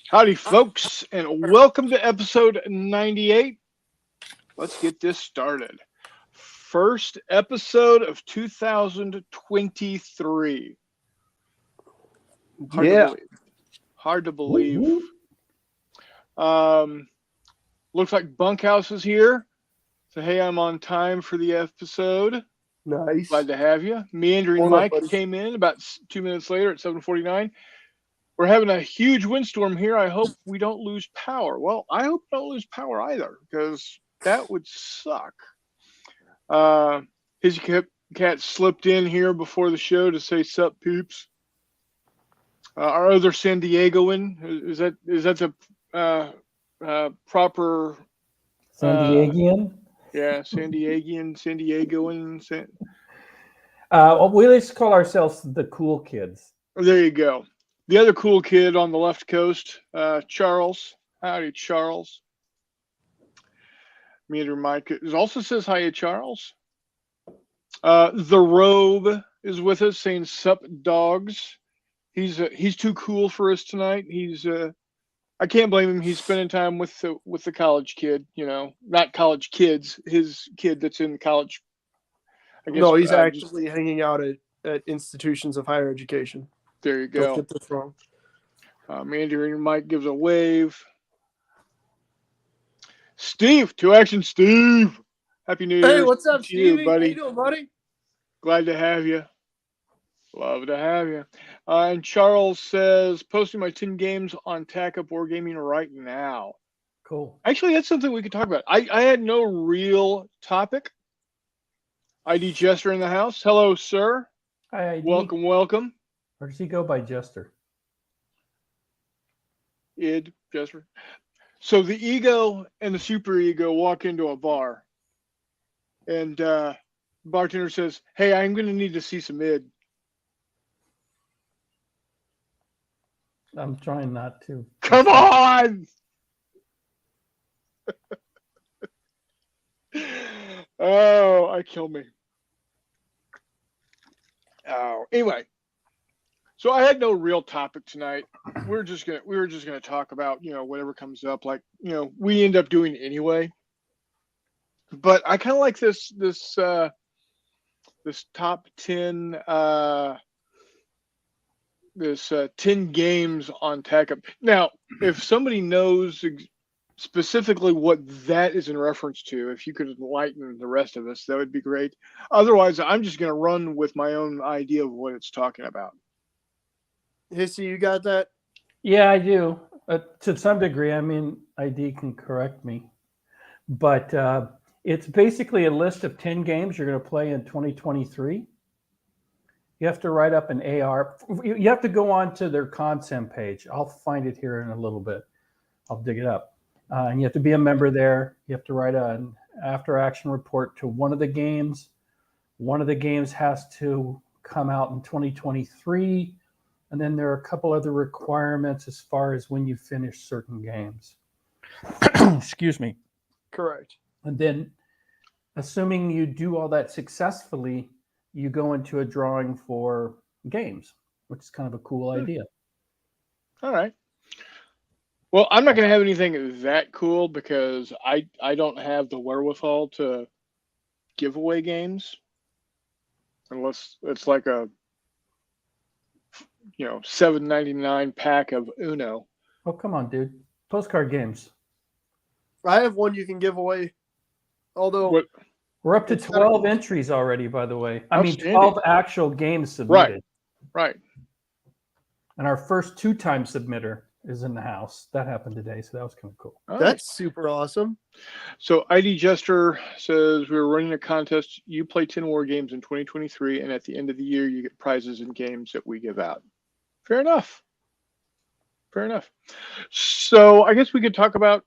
Howdy, folks, and welcome to episode 98. Let's get this started. First episode of 2023. Hard to Yeah. believe. Hard to Woo believe. woo. Um, Looks like Bunkhouse is here. So, hey, I'm on time for the episode. Nice. Glad to have you. Meandering Hold up, Mike buddy. came in about 2 minutes later at 7:49. We're having a huge windstorm here. I hope we don't lose power. Well, I hope we don't lose power either, because that would suck. Uh, his cat slipped in here before the show to say "sup, peeps." Our other San Diegoan, is that the proper? San Uh, Diegan. yeah, San Diegoan. We just call ourselves the cool kids. There you go. The other cool kid on the left coast, Charles. Howdy, Charles. Meter Mike also says hi, Charles. The Robe is with us, saying "sup, dogs." He's too cool for us tonight. I can't blame him. He's spending time with the college kid. Not college kids. His kid that's in college. I guess. No, he's actually hanging out at institutions of higher education. There you Don't go. get this wrong. Mandarin Mike gives a wave. Steve, two action, Steve. Happy New Year. Hey, what's up, to you, Stevie? buddy? How you doing, buddy? Glad to have you. Love to have you. And Charles says, posting my 10 games on TACA Board Gaming right now. Cool. Actually, that's something we could talk about. I had no real topic. ID Jester in the house. Hello, sir. Hi, ID. Welcome, welcome. Where does he go by Jester? Id Jester. So the ego and the super ego walk into a bar, and bartender says, "Hey, I'm going to need to see some id." I'm trying not to. Come on. Oh, I kill me. Oh, anyway. So I had no real topic tonight. We were just gonna talk about whatever comes up, like we end up doing anyway. But I kind of like this top 10 10 games on TACA. Now, if somebody knows specifically what that is in reference to, if you could enlighten the rest of us, that would be great. Otherwise, I'm just going to run with my own idea of what it's talking about. Hissy, you got that? Yeah, I do. To some degree. I mean, ID can correct me. But it's basically a list of 10 games you're going to play in 2023. You have to write up an AR. You have to go on to their content page. I'll find it here in a little bit. I'll dig it up. And you have to be a member there. You have to write an after-action report to one of the games. One of the games has to come out in 2023. And then there are a couple other requirements as far as when you finish certain games. Excuse me. Correct. And then, assuming you do all that successfully, you go into a drawing for games, which is kind of a cool idea. All right. Well, I'm not going to have anything that cool because I don't have the wherewithal to give away games unless it's like a $7.99 pack of Uno. Oh, come on, dude. Postcard games. I have one you can give away. Although What? We're up to It's 12 entries already, by the way. I mean, Outstanding. 12 actual games submitted. Right. And our first two-time submitter is in the house. That happened today, so that was kind of cool. All right. that's super awesome. So ID Jester says we're running a contest. You play 10 war games in 2023, and at the end of the year, you get prizes and games that we give out. Fair enough. So I guess we could talk about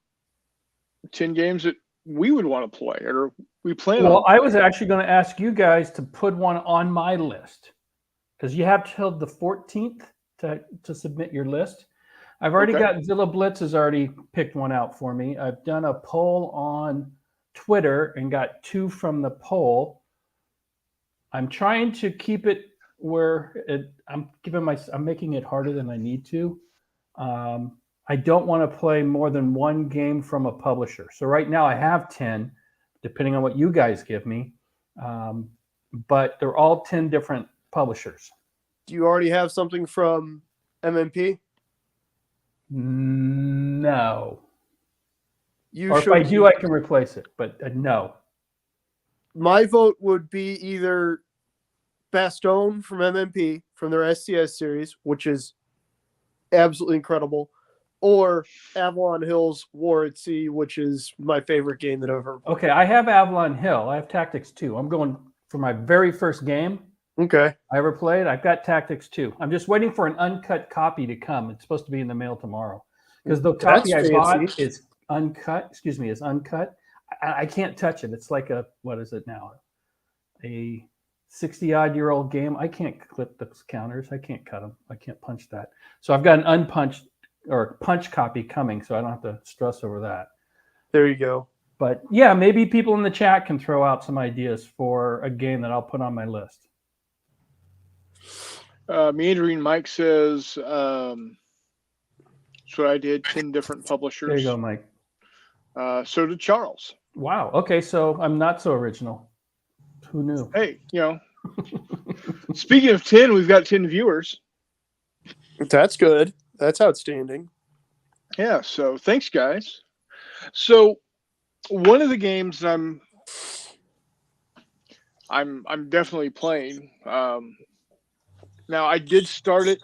10 games that we would want to play, or we plan on. Well, I was actually going to ask you guys to put one on my list because you have till the 14th to submit your list. I've already got Zilla Blitz has already picked one out for me. I've done a poll on Twitter and got 2 from the poll. I'm trying to keep it where I'm making it harder than I need to. I don't want to play more than one game from a publisher. So right now I have 10, depending on what you guys give me. But they're all 10 different publishers. Do you already have something from MMP? No. You Or if should I do, I can replace it, but no. My vote would be either Bastogne from MMP from their SCS series, which is absolutely incredible, or Avalon Hill's War at Sea, which is my favorite game that I've ever played. Okay, I have Avalon Hill. I have Tactics 2. I'm going for my very first game Okay. I ever played. I've got Tactics 2. I'm just waiting for an uncut copy to come. It's supposed to be in the mail tomorrow. Because the copy That's I bought fancy. is uncut. Is uncut. I can't touch it. It's like what is it now? A 60-odd-year-old game. I can't clip the counters. I can't cut them. I can't punch that. So I've got an unpunched or punch copy coming, so I don't have to stress over that. There you go. But yeah, maybe people in the chat can throw out some ideas for a game that I'll put on my list. Meandering Mike says, that's what I did, 10 different publishers. There you go, Mike. So did Charles. Wow. Okay, so I'm not so original. Who knew? Hey, speaking of 10, we've got 10 viewers. That's good. That's outstanding. Yeah, so thanks, guys. So one of the games I'm definitely playing. Now I did start it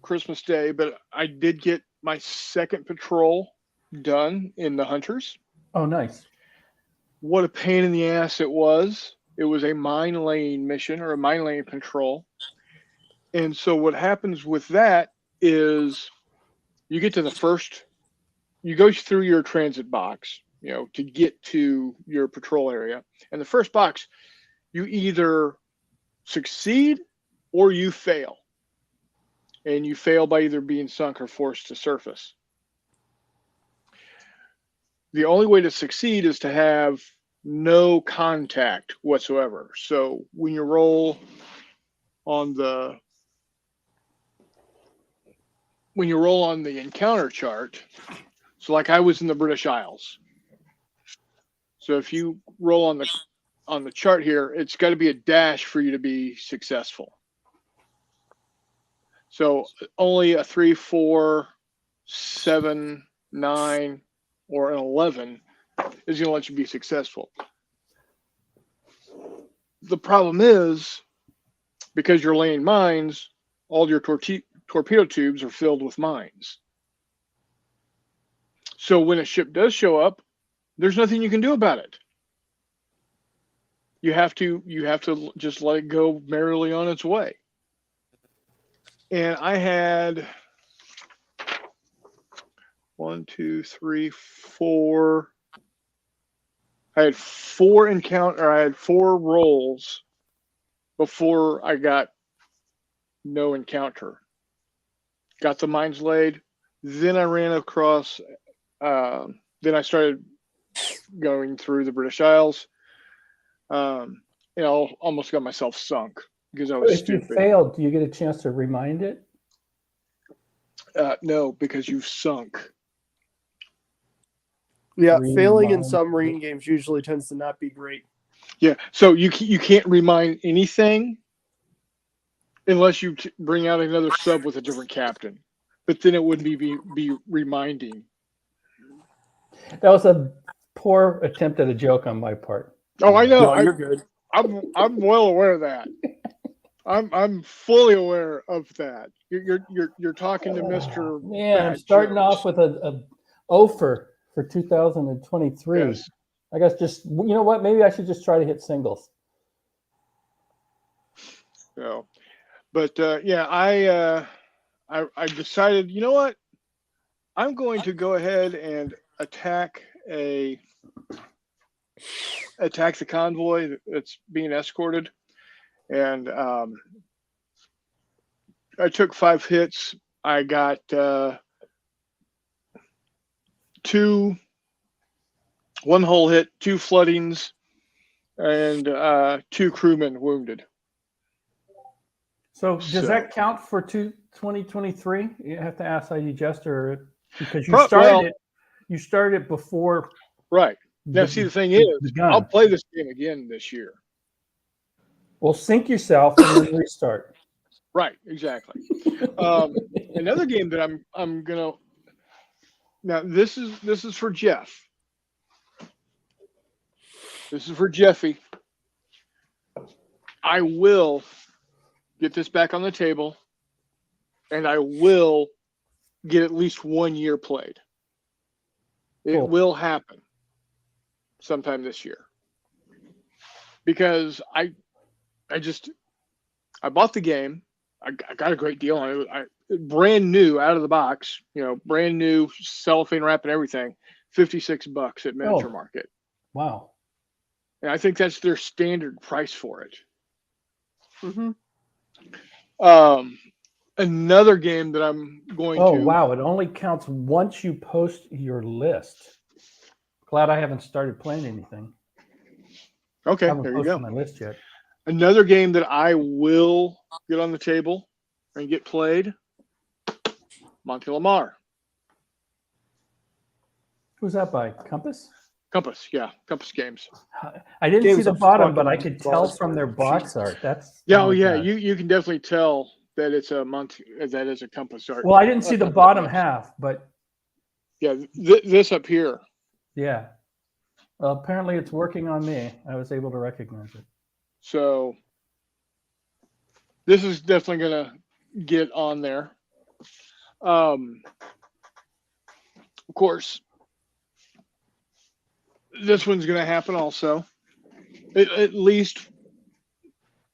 Christmas Day, but I did get my second patrol done in the Hunters. Oh, nice. What a pain in the ass it was. It was a mine laying mission or a mine laying patrol. And so what happens with that is you get to the first, you go through your transit box, to get to your patrol area. And the first box, you either succeed or you fail. And you fail by either being sunk or forced to surface. The only way to succeed is to have no contact whatsoever. So when you roll on the encounter chart, so like I was in the British Isles. So if you roll on the chart here, it's got to be a dash for you to be successful. So only a 3, 4, 7, 9, or an 11 is going to let you be successful. The problem is, because you're laying mines, all your torpedo tubes are filled with mines. So when a ship does show up, there's nothing you can do about it. You have to just let it go merrily on its way. And I had 1, 2, 3, 4. I had 4 rolls before I got no encounter. Got the mines laid. Then I ran across. Then I started going through the British Isles. Almost got myself sunk because I was stupid. If you failed, do you get a chance to remind it? No, because you've sunk. Yeah, failing in submarine games usually tends to not be great. Yeah, so you can't remind anything unless you bring out another sub with a different captain. But then it wouldn't be reminding. That was a poor attempt at a joke on my part. Oh, I know. No, you're good. I'm well aware of that. I'm fully aware of that. You're talking to Mr. Man, I'm starting off with a offer for 2023. Yes. I guess you know what? Maybe I should just try to hit singles. So, but yeah, I decided. You know what? I'm going to go ahead and attack the convoy that's being escorted, and I took 5 hits. I got 1 hull hit, 2 floodings, and 2 crewmen wounded. So does that count for 2023? You have to ask ID Jester. because you started Well, it. You started it before. right. Now, see, the thing is, gun. I'll play this game again this year. Well, sync yourself and then restart. Right, exactly. Another game that I'm gonna now this is for Jeff. This is for Jeffy. I will get this back on the table, and I will get at least 1 year played. It Cool. will happen sometime this year because I bought the game. I got a great deal on it. Brand new out of the box, brand new cellophane wrap and everything. $56 at Miniature Market, Wow. and I think that's their standard price for it. Mm-hmm. Another game that I'm going Oh, to. wow. It only counts once you post your list. Glad I haven't started playing anything. Okay, I haven't there you posted go. my list yet. Another game that I will get on the table and get played. Monte Lamar. Who's that by? Compass? Compass, yeah, Compass Games. I didn't Games see the of bottom, but I fucking could tell balls. from their box art. That's Yeah, oh oh my yeah, God. you can definitely tell that it's a that is a Compass art. Well, I didn't see the bottom half, but Yeah, this up here. yeah. Well, apparently it's working on me. I was able to recognize it. So this is definitely gonna get on there. Of course, this one's gonna happen also. At least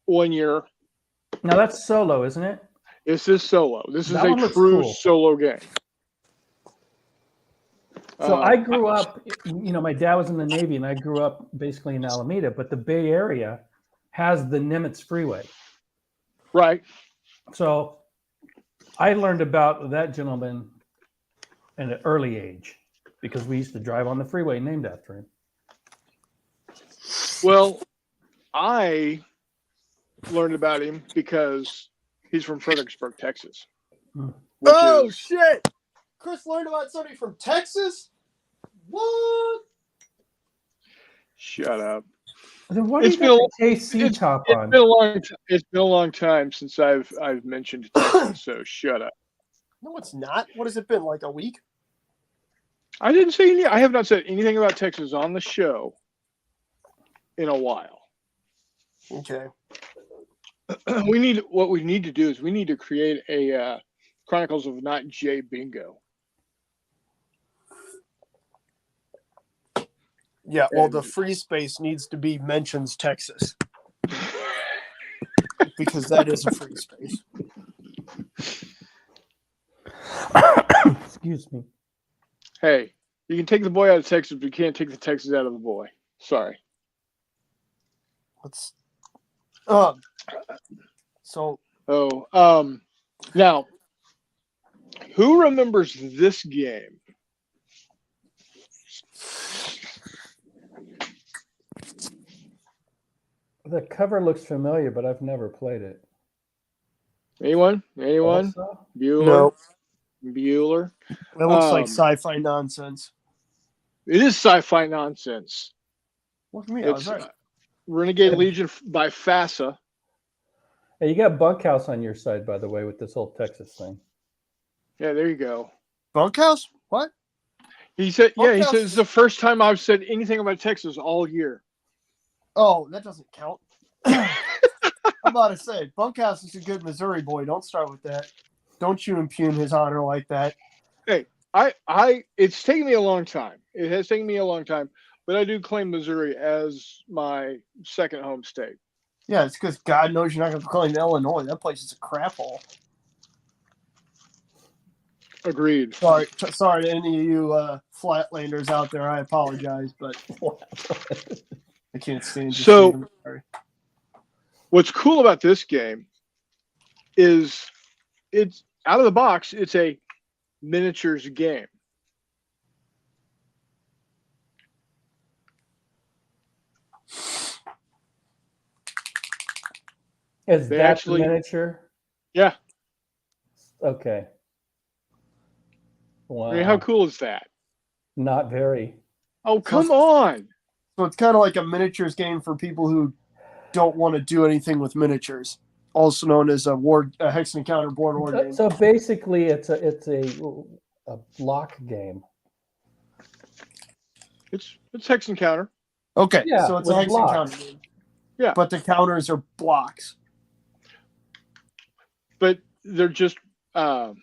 1 year. Now that's solo, isn't it? This is solo. This is That a one looks true cool. solo game. So I grew up, my dad was in the Navy and I grew up basically in Alameda, but the Bay Area has the Nimitz Freeway. Right. So I learned about that gentleman at an early age because we used to drive on the freeway named after him. Well, I learned about him because he's from Fredericksburg, Texas. Hmm. Oh, shit. Chris learned about somebody from Texas? What? Shut up. Then what It's do you got been the KC top It's on? been a long. It's been a long time since I've mentioned Texas. So shut up. No, it's not. What has it been, like a week? I didn't say any. I have not said anything about Texas on the show in a while. Okay. What we need to do is we need to create a Chronicles of Not Jay bingo. Yeah, well, the free space needs to be mentions Texas. Because that is a free space. Excuse me. Hey, you can take the boy out of Texas, but you can't take the Texas out of the boy. Sorry. Let's. So. Oh, now, who remembers this game? The cover looks familiar, but I've never played it. Anyone? Also? Bueller? No. Bueller? It looks like sci-fi nonsense. It is sci-fi nonsense. What do you mean? I was It's right. Renegade Legion by FASA. Hey, you got Bunkhouse on your side, by the way, with this whole Texas thing. Yeah, there you go. Bunkhouse? What? He said, yeah, he Bunkhouse says it's the first time I've said anything about Texas all year. Oh, that doesn't count. I'm about to say, Bunkhouse is a good Missouri boy. Don't start with that. Don't you impugn his honor like that. Hey, it's taken me a long time. It has taken me a long time, but I do claim Missouri as my second home state. Yeah, it's because God knows you're not going to claim Illinois. That place is a crap hole. Agreed. Sorry to any of you Flatlanders out there. I apologize, but I can't stand you. So, what's cool about this game is it's out of the box. It's a miniatures game. Is They that actually- the miniature? Yeah. Okay. Wow. I mean, how cool is that? Not very. Oh, come on. So it's kind of like a miniatures game for people who don't want to do anything with miniatures, also known as a Hex Encounter board war game. So basically, it's a block game. It's Hex Encounter. Okay, Yeah, so it's a with Hex blocks. Encounter game. Yeah. But the counters are blocks. But they're just they're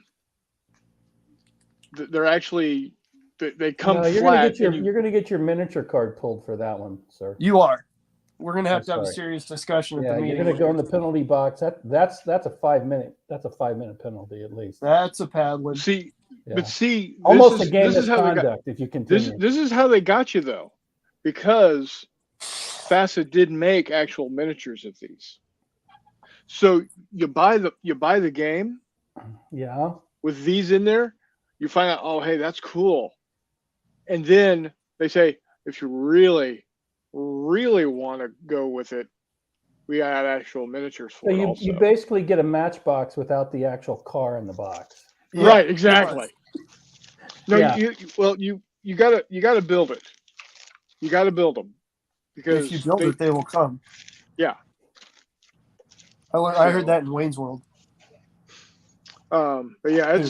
actually they come No, you're flat. you're gonna get your miniature card pulled for that one, sir. You are. We're gonna have I'm to have a sorry. serious discussion at Yeah, the you're meeting. gonna go in the penalty box. That's a 5-minute. That's a 5-minute penalty at least. That's a paddling. See, Yeah. but see, Almost this a game this is how they got misconduct if you continue. this is how they got you though, because FASA did make actual miniatures of these. So you buy the game Yeah. with these in there, you find out, oh hey, that's cool, and then they say if you really want to go with it, we got actual miniatures for So it you also. basically get a matchbox without the actual car in the box. Yeah, Right, exactly. No, Yeah. you gotta build it. You gotta build them because If you build it, they will come. Yeah. I heard that in Wayne's World. But yeah,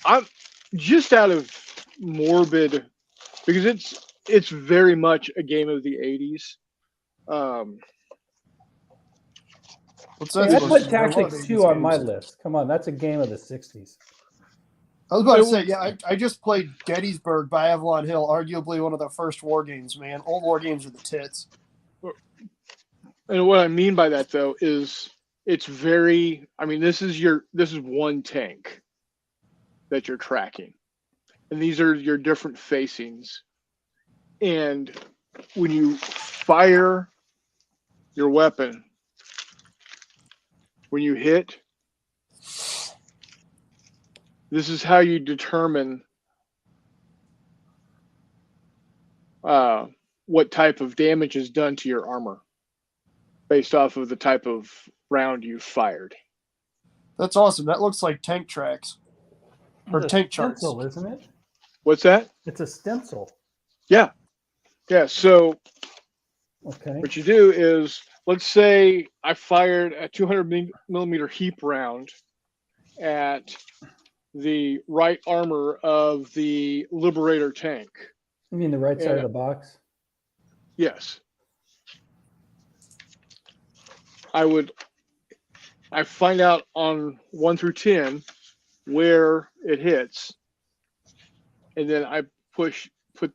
I'm just out of morbid because it's very much a game of the 80s. What's Hey, that I supposed put to be? I love Tactics 80s 2 on my games. list. Come on, that's a game of the 60s. I was about to say, yeah, I just played Gettysburg by Avalon Hill, arguably one of the first war games, man. Old war games are the tits. And what I mean by that though is it's very. I mean, this is one tank that you're tracking, and these are your different facings. And when you fire your weapon, when you hit, this is how you determine what type of damage is done to your armor based off of the type of round you fired. That's awesome. That looks like tank tracks or It's a tank charts. stencil, isn't it? What's that? It's a stencil. Yeah. So Okay. what you do is, let's say I fired a 200 millimeter heap round at the right armor of the Liberator tank. You mean the right side Yeah. of the box? Yes. I find out on 1 through 10 where it hits, and then I put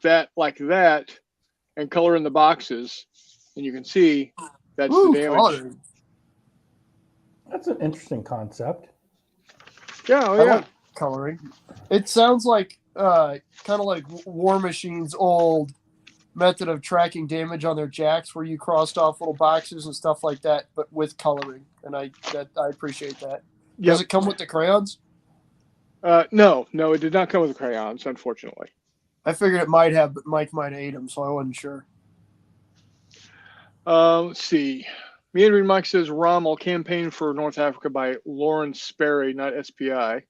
that like that and color in the boxes, and you can see that's Ooh, the damage. coloring. That's an interesting concept. Yeah, oh I yeah. like coloring. It sounds like kind of like War Machine's old method of tracking damage on their jacks, where you crossed off little boxes and stuff like that, but with coloring. And I appreciate that. Does it come with the crayons? No, it did not come with the crayons, unfortunately. I figured it might have, but Mike might have ate them, so I wasn't sure. Let's see. Me and Reed Mike says Rommel campaign for North Africa by Lawrence Sperry, not SPI.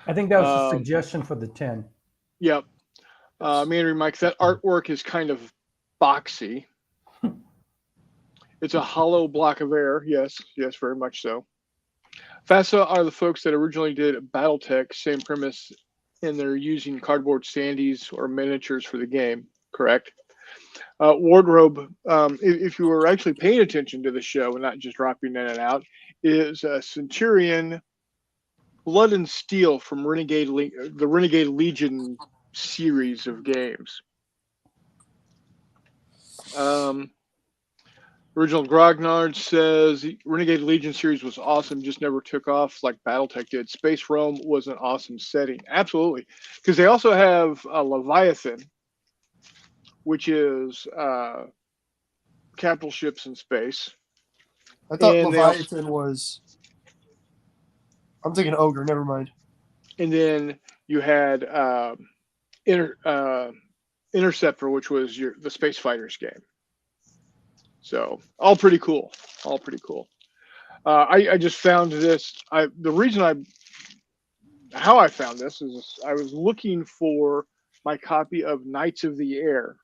I think that was a suggestion for the 10. Yep. Me and Reed Mike, that artwork is kind of boxy. It's a hollow block of air. Yes, very much so. FASA are the folks that originally did Battletech, same premise, and they're using cardboard standees or miniatures for the game, correct? Wardrobe, if you were actually paying attention to the show and not just dropping in and out, is Centurion Blood and Steel from the Renegade Legion series of games. Original Grognard says the Renegade Legion series was awesome, just never took off like Battletech did. Space Rome was an awesome setting. Absolutely. Because they also have Leviathan, which is capital ships in space. I thought And Leviathan was... I'm thinking Ogre, never mind. And then you had Interceptor, which was the Space Fighters game. So all pretty cool. I just found this. The reason I how I found this is I was looking for my copy of Knights of the Air.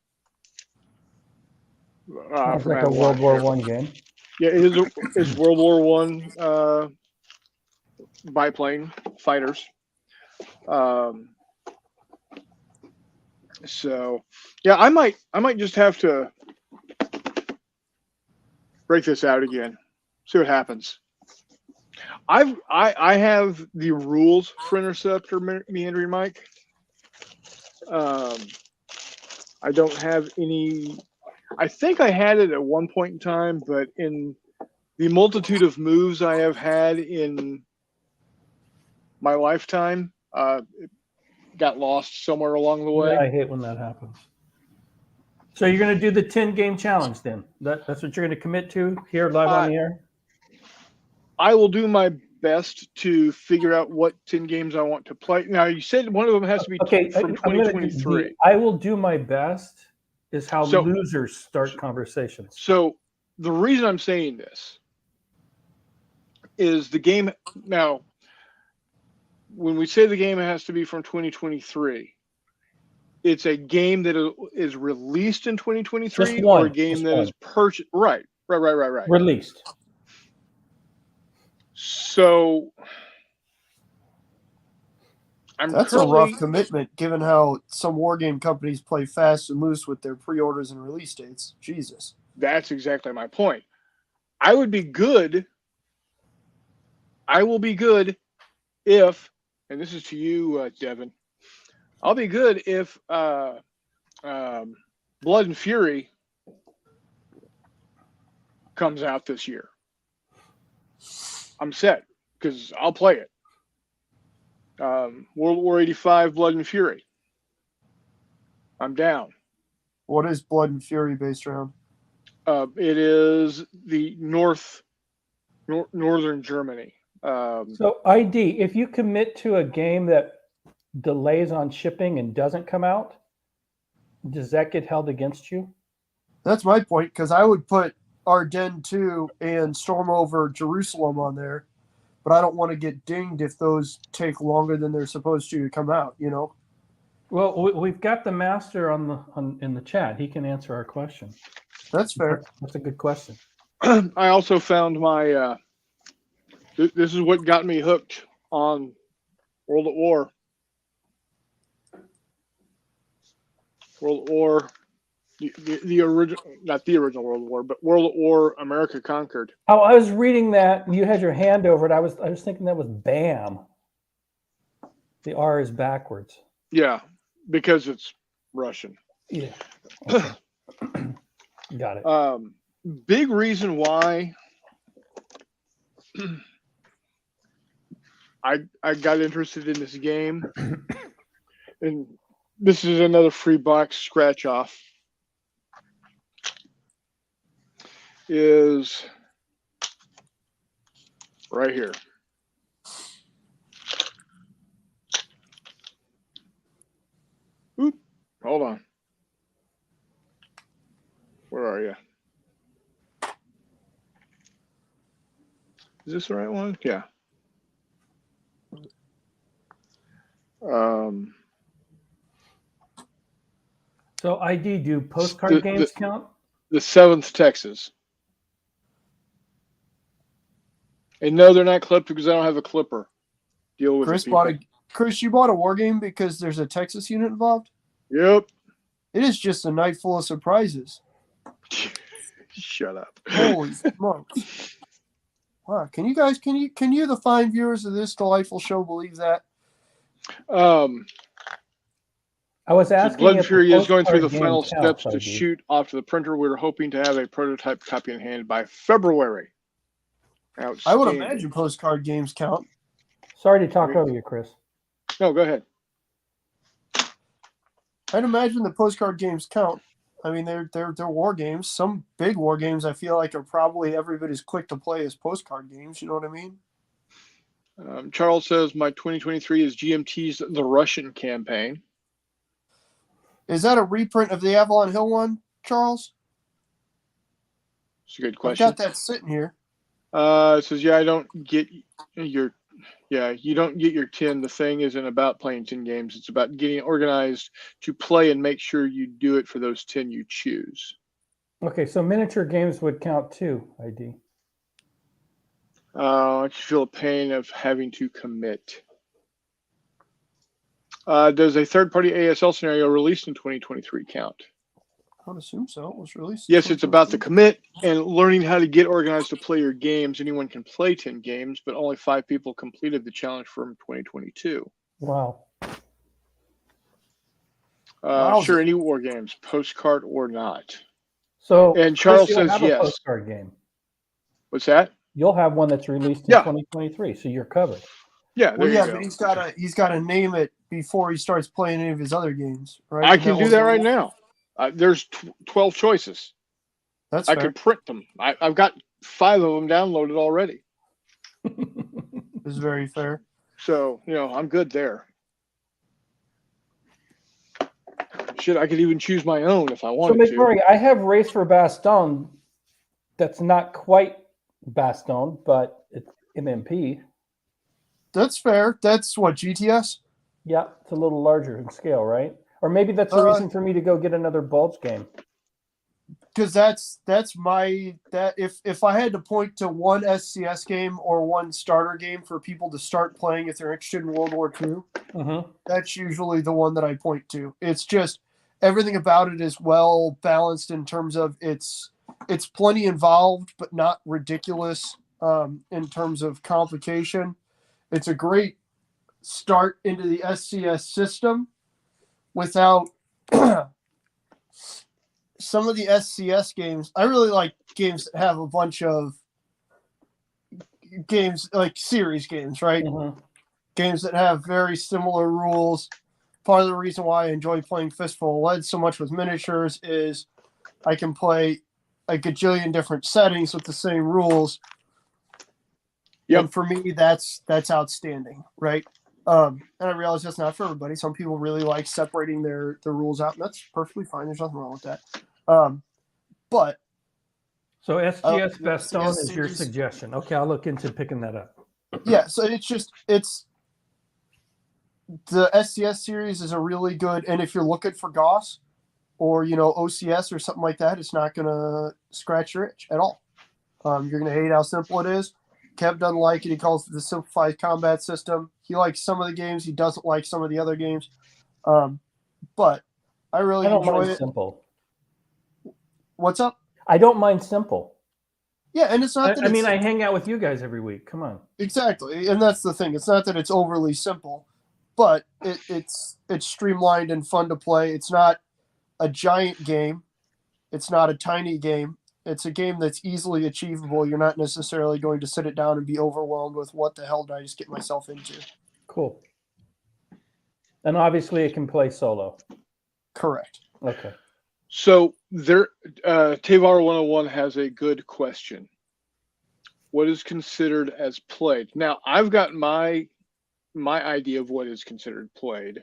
Sounds From like a Avalon World War here. One game. Yeah, it is World War One biplane fighters. So yeah, I might just have to break this out again, see what happens. I have the rules for Interceptor Meandering Mike. I don't have any. I think I had it at one point in time, but in the multitude of moves I have had in my lifetime, it got lost somewhere along the way. Yeah, I hate when that happens. So you're going to do the 10-game challenge then? That's what you're going to commit to here live on the air? I will do my best to figure out what 10 games I want to play. Now, you said one of them has to be Okay, from I'm gonna 2023. I will do my best is how So- losers start conversations. So the reason I'm saying this is the game. Now, when we say the game has to be from 2023, it's a game that is released in 2023 Just one, or a game just that one. is purchased. Right. Released. So That's a rough commitment, given how some war game companies play fast and loose with their pre-orders and release dates. Jesus. That's exactly my point. I will be good if, and this is to you, Devin, I'll be good if Blood and Fury comes out this year. I'm set because I'll play it. World War 85, Blood and Fury. I'm down. What is Blood and Fury based around? It is the northern Germany. So ID, if you commit to a game that delays on shipping and doesn't come out, does that get held against you? That's my point, because I would put Ardennes 2 and Storm Over Jerusalem on there, but I don't want to get dinged if those take longer than they're supposed to come out, you know? Well, we've got the master in the chat. He can answer our question. That's fair. That's a good question. I also found my this is what got me hooked on World at War. World at War, the original, not the original World at War, but World at War, America Conquered. Oh, I was reading that. You had your hand over it. I was thinking that was BAM. The R is backwards. Yeah, because it's Russian. Yeah. Okay. Got it. Big reason why I got interested in this game, and this is another free box scratch off, is right here. Oop, hold on. Where are you? Is this the right one? Yeah. So ID, do postcard games count? The 7th Texas. And no, they're not clipped because I don't have a clipper. Deal with it. Chris, you bought a war game because there's a Texas unit involved? Yep. It is just a night full of surprises. Shut up. Holy smokes. Wow. Can you, the fine viewers of this delightful show, believe that? I was asking. Blood and Fury is going through the game final counts, steps to ID. shoot off to the printer. We're hoping to have a prototype copy in hand by February. I would imagine postcard games count. Sorry to talk over you, Chris. No, go ahead. I'd imagine the postcard games count. I mean, they're war games. Some big war games I feel like are probably every bit as quick to play as postcard games. You know what I mean? Charles says my 2023 is GMT's The Russian Campaign. Is that a reprint of the Avalon Hill one, Charles? It's a good question. I've got that sitting here. It says, yeah, I don't get your Yeah, you don't get your 10. The thing isn't about playing 10 games. It's about getting organized to play and make sure you do it for those 10 you choose. Okay, so miniature games would count too, ID. I just feel the pain of having to commit. Does a third-party ASL scenario released in 2023 count? I would assume so. It was released. Yes, it's about the commit and learning how to get organized to play your games. Anyone can play 10 games, but only 5 people completed the challenge from 2022. Wow. Sure, any war games, postcard or not. So And Charles Chris, you'll says have a yes. postcard game. What's that? You'll have one that's released in Yeah. 2023, so you're covered. Yeah, there Well, yeah, you but go. he's gotta name it before he starts playing any of his other games, right? I And can do was that the right rule. now. There's 12 choices. That's I fair. could print them. I've got 5 of them downloaded already. It's very fair. So, I'm good there. Shit, I could even choose my own if I So wanted to. McMurray, I have Race for Bastogne. That's not quite Bastogne, but it's MMP. That's fair. That's what, GTS? Yeah, it's a little larger in scale, right? Or maybe that's a reason for me to go get another Bulge game. Because that's my if I had to point to one SCS game or one starter game for people to start playing if they're interested in World War II, that's usually the one that I point to. It's just everything about it is well balanced in terms of it's plenty involved but not ridiculous in terms of complication. It's a great start into the SCS system without some of the SCS games. I really like games that have a bunch of games like series games, right? Games that have very similar rules. Part of the reason why I enjoy playing Fistful of Lead so much with miniatures is I can play a gajillion different settings with the same rules. Yep. And for me, that's outstanding, right? And I realize that's not for everybody. Some people really like separating their rules out, and that's perfectly fine. There's nothing wrong with that. But so SGS the Bastogne SCS is your series- suggestion. Okay, I'll look into picking that up. yeah, so it's the SCS series is a really good, and if you're looking for Goss or OCS or something like that, it's not gonna scratch your itch at all. You're gonna hate how simple it is. Kev doesn't like it. He calls it the simplified combat system. He likes some of the games. He doesn't like some of the other games. But I really I don't enjoy mind it. simple. What's up? I don't mind simple. Yeah, and it's not that I mean, I hang out with you guys every week. Come on. exactly, and that's the thing. It's not that it's overly simple, but it's streamlined and fun to play. It's not a giant game. It's not a tiny game. It's a game that's easily achievable. You're not necessarily going to sit it down and be overwhelmed with what the hell did I just get myself into. Cool. And obviously it can play solo. Correct. Okay. So there, Tavar 101 has a good question. What is considered as played? Now, I've got my idea of what is considered played,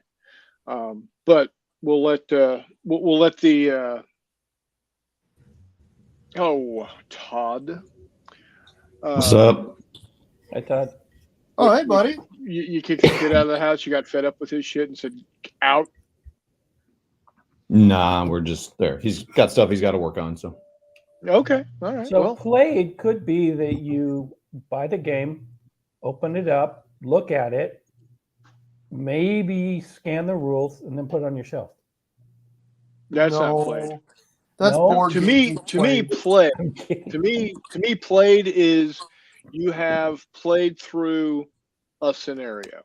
but we'll let the Todd. What's up? I thought Oh, hey, buddy. You kicked the kid out of the house. You got fed up with his shit and said, "Out." Nah, we're just there. He's got stuff he's got to work on. So Okay, all right. so. Well, Played could be that you buy the game, open it up, look at it, maybe scan the rules, and then put it on your shelf. that's No, not played. That's No. board To game me, played. played. I'm kidding. To me, played is you have played through a scenario.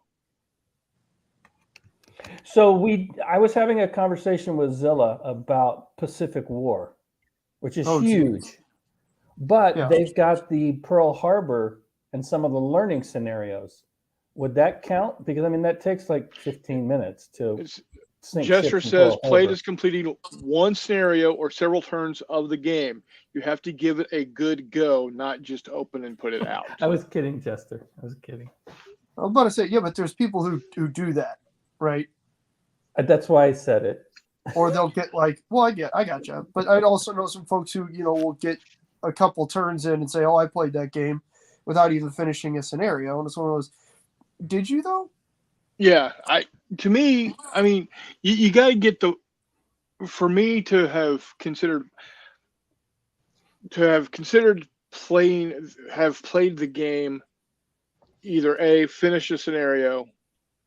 So I was having a conversation with Zilla about Pacific War, which is Oh, geez. huge. But Yeah. they've got the Pearl Harbor and some of the learning scenarios. Would that count? Because I mean that takes like 15 minutes to It's, sink Jester ships in says Pearl played Harbor. is completing one scenario or several turns of the game. You have to give it a good go, not just open and put it out. I was kidding, Jester. I was kidding. I was about to say, yeah, but there's people who do that, right? That's why I said it. Or they'll get like, well, I got you. But I'd also know some folks who, will get a couple turns in and say, oh, I played that game without even finishing a scenario. And it's one of those, Did you though? Yeah, to me, I mean, you got to get for me to have considered played the game, either A, finish a scenario,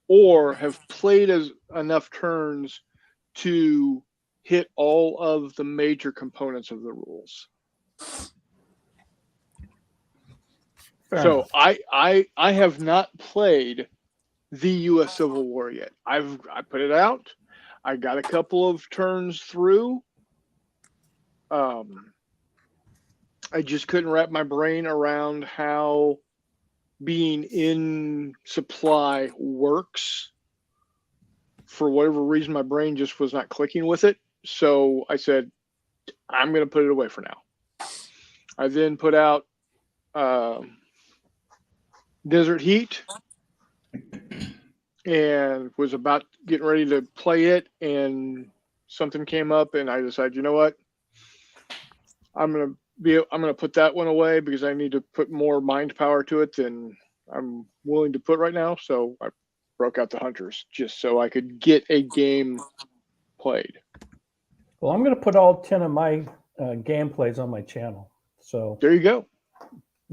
or have played enough turns to hit all of the major components of the rules. Fair So enough. I have not played the U.S. Civil War yet. I put it out. I got a couple of turns through. I just couldn't wrap my brain around how being in supply works. For whatever reason, my brain just was not clicking with it. So I said, I'm going to put it away for now. I then put out Desert Heat and was about getting ready to play it, and something came up, and I decided, you know what? I'm gonna put that one away because I need to put more mind power to it than I'm willing to put right now. So I broke out the Hunters just so I could get a game played. Well, I'm going to put all 10 of my gameplays on my channel, so There you go.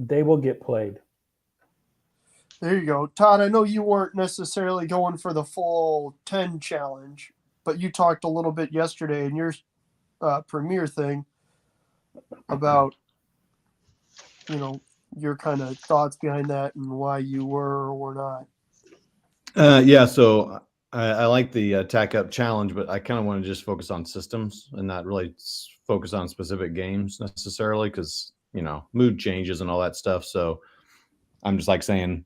they will get played. There you go. Todd, I know you weren't necessarily going for the full 10 challenge, but you talked a little bit yesterday in your premiere thing about, your kind of thoughts behind that and why you were or were not. Yeah, so I like the attack up challenge, but I kind of want to just focus on systems and not really focus on specific games necessarily because, mood changes and all that stuff. So I'm just like saying,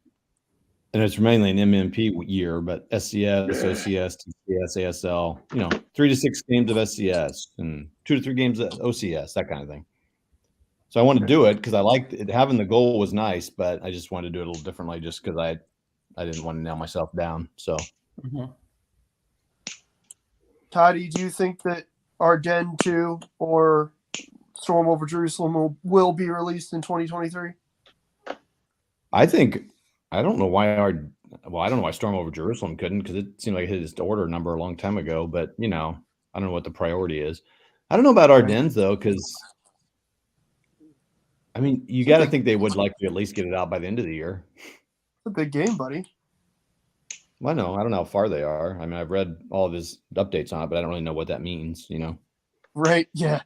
and it's mainly an MMP year, but SCS, OCS, TCS, ASL, 3 to 6 games of SCS and 2 to 3 games of OCS, that kind of thing. So I wanted to do it because I liked it. Having the goal was nice, but I just wanted to do it a little differently just because I didn't want to nail myself down. So, Toddy, do you think that Ardennes 2 or Storm over Jerusalem will be released in 2023? I don't know why I don't know why Storm over Jerusalem couldn't because it seemed like it hit its order number a long time ago. But I don't know what the priority is. I don't know about Ardennes though, because I mean, you got to think they would like to at least get it out by the end of the year. It's a big game, buddy. Well, I don't know how far they are. I mean, I've read all of his updates on it, but I don't really know what that means. Right? Yeah.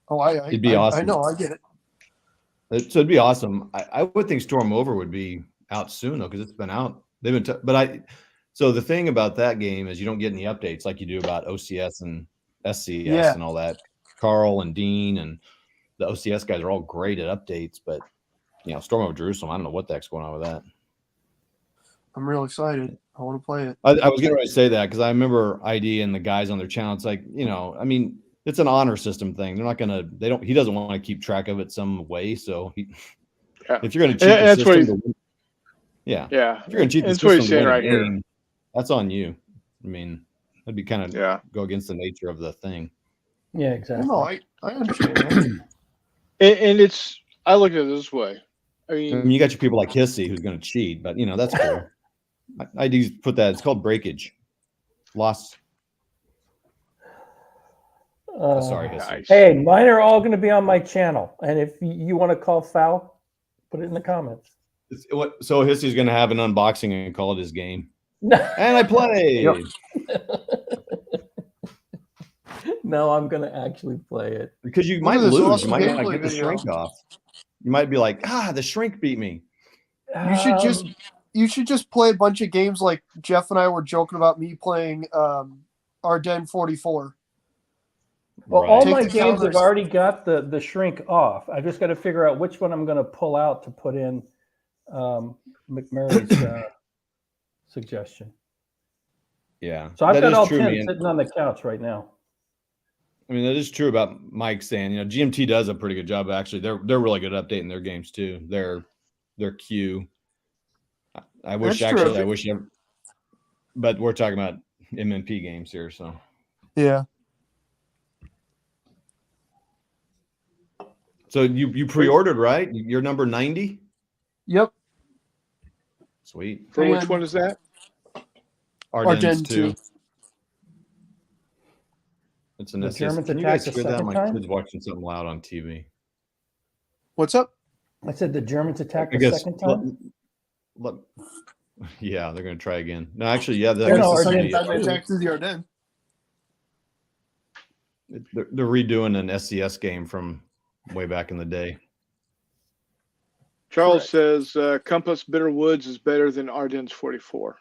Oh, it'd be awesome. I know. I get it. So it'd be awesome. I would think Storm Over would be out soon though, because it's been out. They've been, so the thing about that game is you don't get any updates like you do about OCS and SCS and all that. Carl and Dean and the OCS guys are all great at updates, but Storm Over Jerusalem, I don't know what the heck's going on with that. I'm real excited. I want to play it. I was getting ready to say that because I remember ID and the guys on their channel. It's like, I mean, it's an honor system thing. They're not gonna. He doesn't want to keep track of it some way. So if you're gonna cheat the system, if you're gonna cheat the system, what he's saying right here. That's on you. I mean, that'd be kind of go against the nature of the thing. Yeah, exactly. No, I understand that. And I look at it this way. I mean, you got your people like Hissy who's going to cheat, but that's cool. I do put that. It's called breakage, loss. Sorry, Hissy. Hey, mine are all going to be on my channel, and if you want to call foul, put it in the comments. So Hissy's going to have an unboxing and call it his game, and I play. No, I'm going to actually play it because you might lose. You might not get the shrink off. You might be like, the shrink beat me. You should just play a bunch of games like Jeff and I were joking about me playing Ardennes 44. Well, all my games have already got the shrink off. I just got to figure out which one I'm going to pull out to put in McMurray's suggestion. Yeah. So I've got all 10 sitting on the couch right now. I mean, that is true about Mike saying, GMT does a pretty good job. Actually, they're really good at updating their games too. Their queue. I wish but we're talking about MMP games here, so yeah. So you pre-ordered, right? You're number 90. Yep. Sweet. For which And- one is that? Ardennes Ardennes 2. 2. It's an The SES. Germans Can you attacked guys the hear that? second My time? kid's watching something loud on TV. What's up? I said the Germans attacked I the guess. second time. Yeah, they're going to try again. No, actually, yeah, Yeah, That's no, the second Ardennes time they too. attacked through the Ardennes. they're redoing an SES game from way back in the day. Charles says Compass Bitter Woods is better than Ardennes 44.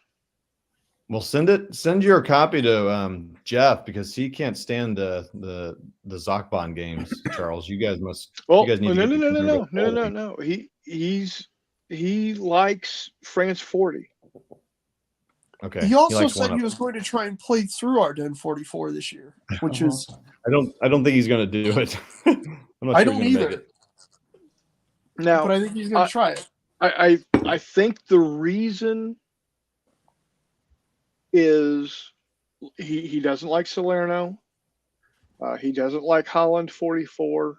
Well, send your copy to Jeff because he can't stand the Zocbon games. Charles, you guys must. Well, you guys need no, to get no, this no, under no, control. no, no. He likes France 40. Okay. He also likes said one he of was going to try and play through Ardennes 44 this year, which is them. I don't think he's going to do it. I'm not I sure don't he's gonna make either, it. Now, but I think he's going to try it. I think the reason is he doesn't like Salerno. He doesn't like Holland 44.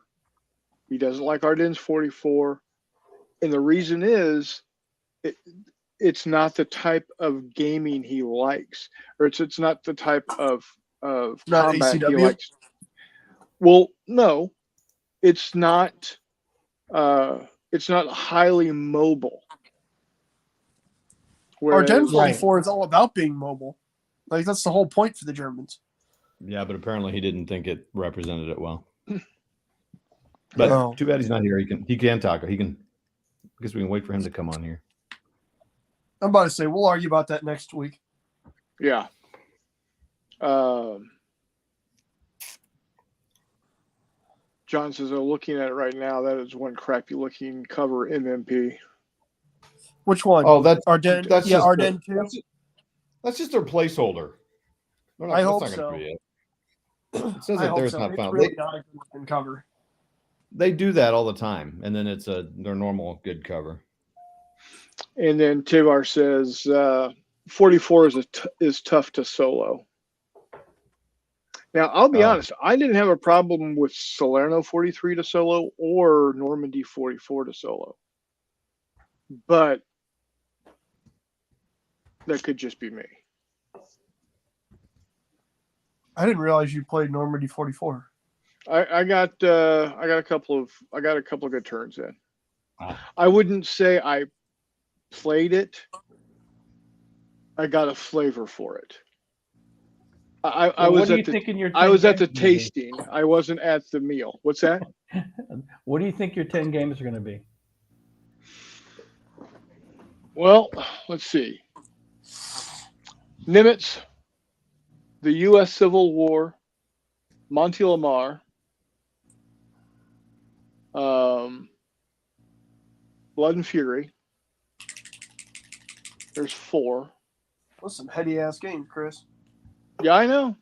He doesn't like Ardennes 44. And the reason is it's not the type of gaming he likes, or it's not the type of Not combat he ACW? likes. Well, no, it's not highly mobile. Ardennes Whereas- 44 is all about being mobile. Like, that's the whole point for the Germans. Yeah, but apparently he didn't think it represented it well. But Oh. too bad he's not here. He can talk. I guess we can wait for him to come on here. I'm about to say, we'll argue about that next week. Yeah. John says, "I'm looking at it right now. That is one crappy looking cover MMP." Which one? Oh, that's Ardennes. that's Yeah, just Ardennes 2. that's just their placeholder. They're I that's hope not gonna so. be it. It says I it hope there. It's so. not It's found. really not a good looking cover. They do that all the time, and then it's their normal good cover. And then Tivar says, 44 is tough to solo. Now, I'll be Oh. honest. I didn't have a problem with Salerno 43 to solo or Normandy 44 to solo. But that could just be me. I didn't realize you played Normandy 44. I got a couple of good turns in. Wow. I wouldn't say I played it. I got a flavor for it. I Well, was what do at you the think in your I 10 was at the games are gonna be? tasting. I wasn't at the meal. What's that? What do you think your 10 games are going to be? Well, let's see. Nimitz, the U.S. Civil War, Montelimar, Blood and Fury. There's 4. That's some heady ass game, Chris. Yeah, I know.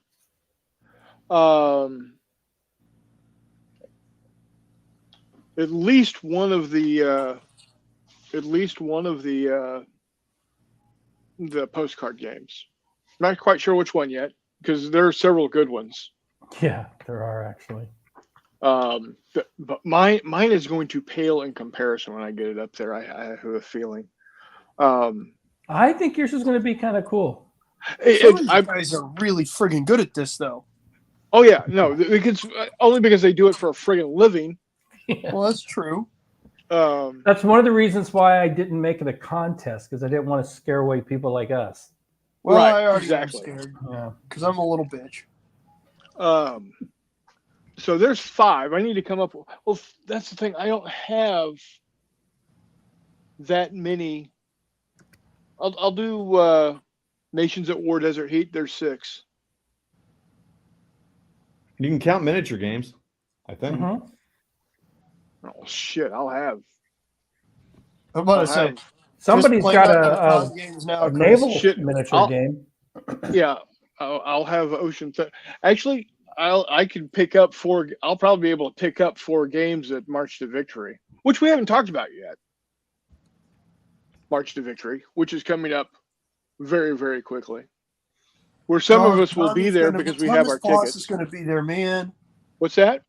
At least one of the postcard games. Not quite sure which one yet because there are several good ones. Yeah, there are actually. But mine is going to pale in comparison when I get it up there. I have a feeling. I think yours is going to be kind of cool. Some of these guys are really friggin' good at this, though. Oh yeah, no, because only because they do it for a friggin' living. Well, that's true. That's one of the reasons why I didn't make it a contest, because I didn't want to scare away people like us. Well, Right, I already exactly. am scared Yeah. because I'm a little bitch. So there's 5. I need to come up. Well, that's the thing. I don't have that many. I'll do Nations at War, Desert Heat. There's 6. You can count miniature games, I think. Mhm. Oh shit! I'll have. I'm about I'll to say, have- Somebody's just play got that a many games now. Chris. naval Shit, miniature I'll- game. Yeah, I'll have Ocean. Actually, I can pick up 4. I'll probably be able to pick up 4 games at March to Victory, which we haven't talked about yet. March to Victory, which is coming up very, very quickly. Where some of us will be Tommy's there gonna- because we have our Thomas Foss tickets. is going to be there, man. What's that?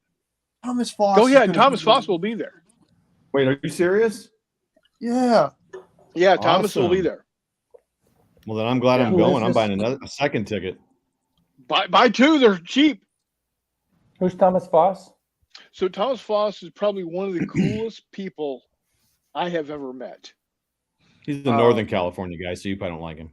Thomas Foss. Oh is yeah, and gonna Thomas be there. Foss will be there. Wait, are you serious? Yeah. Yeah, Thomas will be Awesome. there. Well, then I'm glad Yeah. I'm Who is going. I'm this? buying a second ticket. Buy two, they're cheap. Who's Thomas Foss? So Thomas Foss is probably one of the coolest people I have ever met. He's a Northern California guy, so you probably don't like him.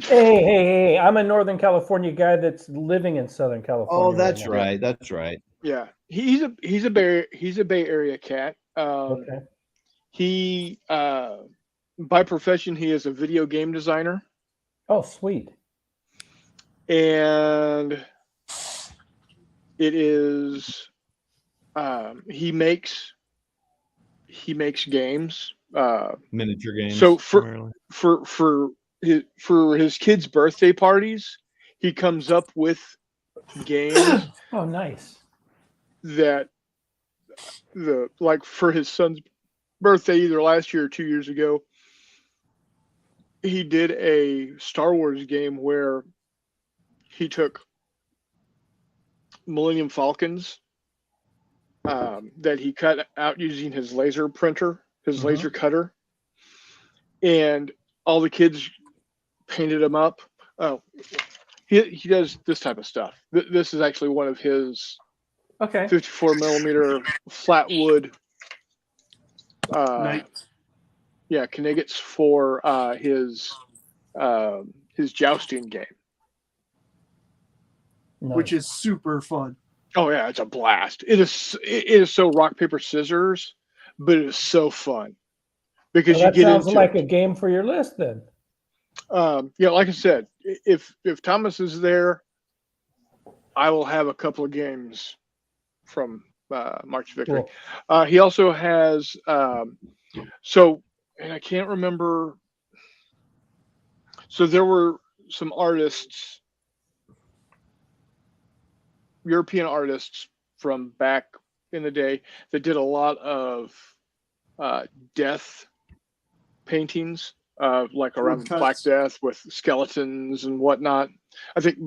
Hey! I'm a Northern California guy that's living in Southern California. Oh, that's now. right. That's right. Yeah, he's a Bay Area cat. Okay. He by profession he is a video game designer, Oh, sweet. and it is he makes games. Miniature games. So primarily. for his kids' birthday parties, he comes up with games Oh, nice. that like for his son's birthday either last year or 2 years ago, he did a Star Wars game where he took Millennium Falcons that he cut out using his laser printer, his laser cutter, and all the kids painted them up. Oh, he does this type of stuff. This is actually one of his Okay. 54 millimeter flat wood. Nice. Yeah, Kniggets for his jousting game. Nice. Which is super fun. Oh yeah, it's a blast. It is so rock paper scissors, but it is so fun because Well, that you get sounds into like a game for your list then. yeah, like I said, if Thomas is there, I will have a couple of games from March Victory. Cool. He also has and I can't remember. So there were some artists, European artists from back in the day that did a lot of death paintings, like around Woodcuts. Black Death with skeletons and whatnot. I think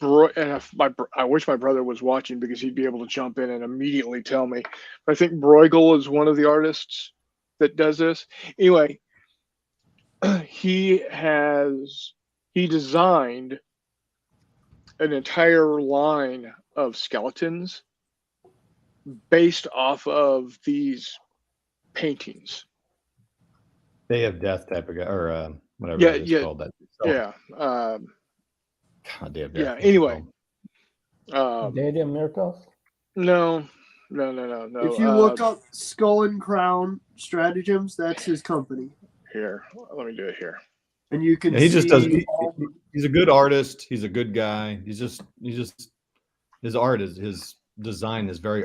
I wish my brother was watching because he'd be able to jump in and immediately tell me. But I think Bruegel is one of the artists that does this. Anyway, he designed an entire line of skeletons based off of these paintings. They have death type of guy or whatever Yeah, it's yeah, called. That. Yeah. God, they have death. Yeah. Anyway. Day of Miracles? No. If you look up Skull and Crown Stratagems, that's his company. Here, let me do it here. And you can Yeah, he just see does. all the- He's a good artist. He's a good guy. He's just his art is his design is very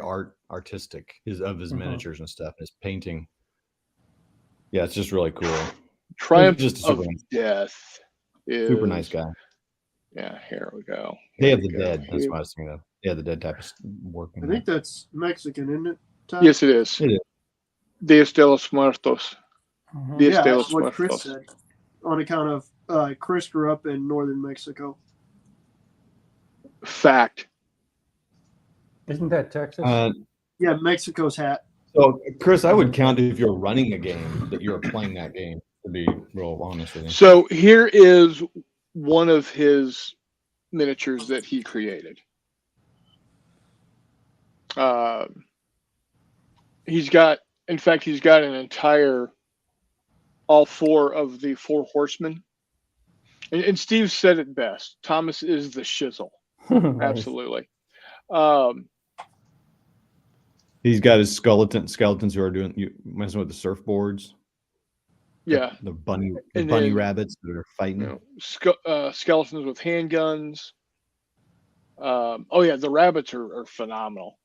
artistic. His miniatures and stuff. His painting. Yeah, it's just really cool. Triumph He's just a of super, Death is super nice guy. Yeah, here we go. Day Here of we the go. Dead. That's what I was thinking of. Day of the Dead type of working. I think that's Mexican, isn't it? Todd? Yes, it is. It is. Dias de los Muertos. Mhm. Dias Yeah, de that's los what Chris Muertos. said. On account of Chris grew up in northern Mexico. Fact. Isn't that Texas? Yeah, Mexico's hat. So, Chris, I would count if you're running a game that you're playing that game. To be real honest with you. So here is one of his miniatures that he created. He's got an entire, all four of the four horsemen. And Steve said it best. Thomas is the shizzle. Nice. Absolutely. He's got his skeletons who are messing with the surfboards. Yeah. The bunny And bunny then, rabbits that are fighting. You know, skeletons with handguns. Oh yeah, the rabbits are phenomenal.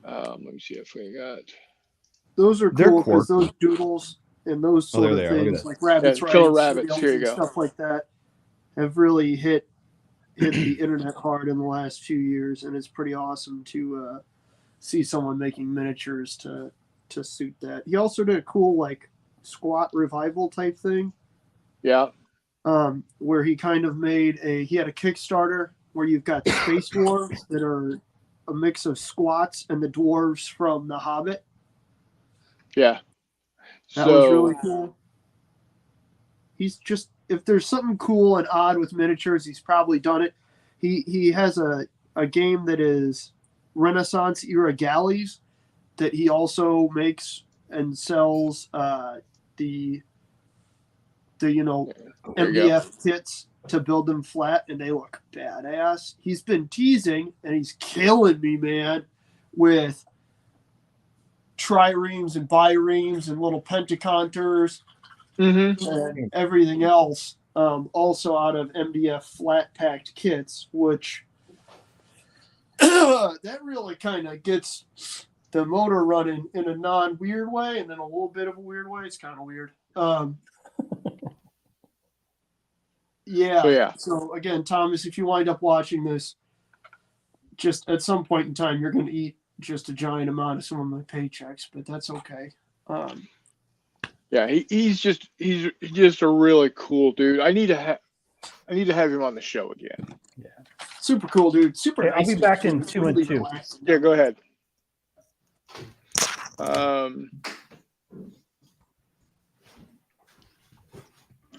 Let me see if we got. Those are They're cool because quirky. those doodles and those Oh, there sort they of are. Look at things that. like rabbits, Yeah, killer riding rabbits. cereals Here you and go. stuff like that have really hit the internet hard in the last few years, and it's pretty awesome to see someone making miniatures to suit that. He also did a cool like squat revival type thing, Yeah. where he kind of he had a Kickstarter where you've got space dwarves that are a mix of squats and the dwarves from The Hobbit. Yeah. That was really cool. He's just if there's something cool and odd with miniatures, he's probably done it. He has a game that is Renaissance era galleys that he also makes and sells the There you go. MDF kits to build them flat, and they look badass. He's been teasing, and he's killing me, man, with triremes and biremes and little pentaconters Mm-hmm. and everything else. Also out of MDF flat packed kits, which that really kind of gets the motor running in a non-weird way, and then a little bit of a weird way. It's kind of weird. Yeah. So, yeah. So again, Thomas, if you wind up watching this, just at some point in time, you're going to eat just a giant amount of some of my paychecks, but that's okay. Yeah, he's just a really cool dude. I need to have him on the show again. Super cool, dude. Super Okay, I'll nice. be back in It's 2 and really 2. relaxing. Yeah, go ahead.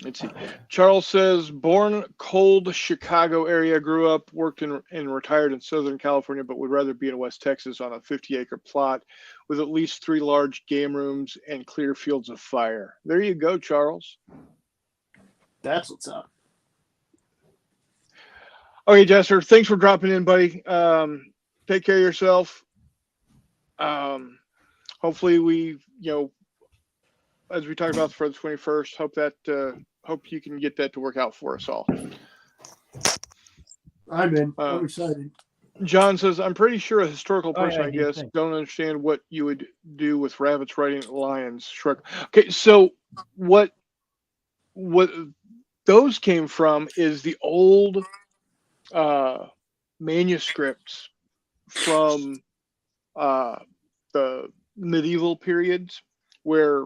Let's see. Charles says, born cold Chicago area, grew up, worked and retired in Southern California, but would rather be in West Texas on a 50-acre plot with at least 3 large game rooms and clear fields of fire. There you go, Charles. That's what's up. Okay, Jester, thanks for dropping in, buddy. Take care of yourself. Hopefully we, as we talked about for the 21st, hope you can get that to work out for us all. I'm in. I'm excited. John says, I'm pretty sure a historical Oh, person, yeah, I you guess, think. don't understand what you would do with rabbits riding lions. Shrek. Okay, so what those came from is the old manuscripts from the medieval periods where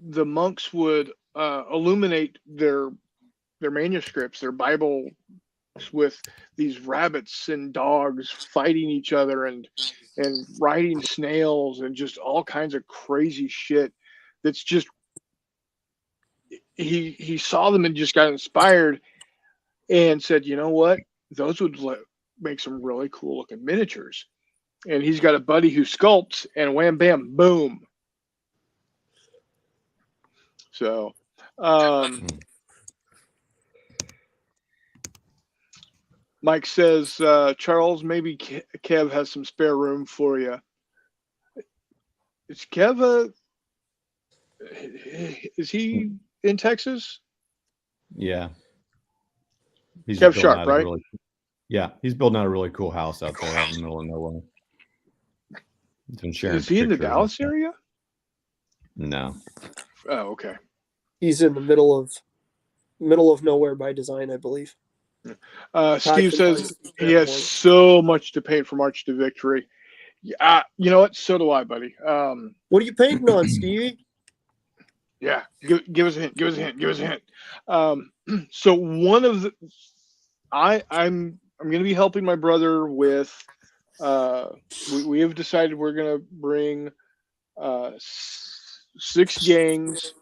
the monks would illuminate their manuscripts, their Bible, with these rabbits and dogs fighting each other and riding snails and just all kinds of crazy shit. That's just he saw them and just got inspired and said, you know what, those would make some really cool looking miniatures. And he's got a buddy who sculpts, and wham bam boom. So Mike says, Charles, maybe Kev has some spare room for you. Is Kev, is he in Texas? Yeah. He's Kev building Sharp, out a right? he's building out a really cool house out there out in the middle of nowhere. He's been sharing Is he in the pictures and Dallas stuff. area? No. Oh, okay. He's in the middle of nowhere by design, I believe. Steve says he has so much to paint from March to Victory. Yeah, you know what? So do I, buddy. What are you painting on, Stevie? Yeah, give us a hint. Give us a hint. Give us a hint. So one of the, I'm going to be helping my brother with. We have decided we're going to bring 6 gangs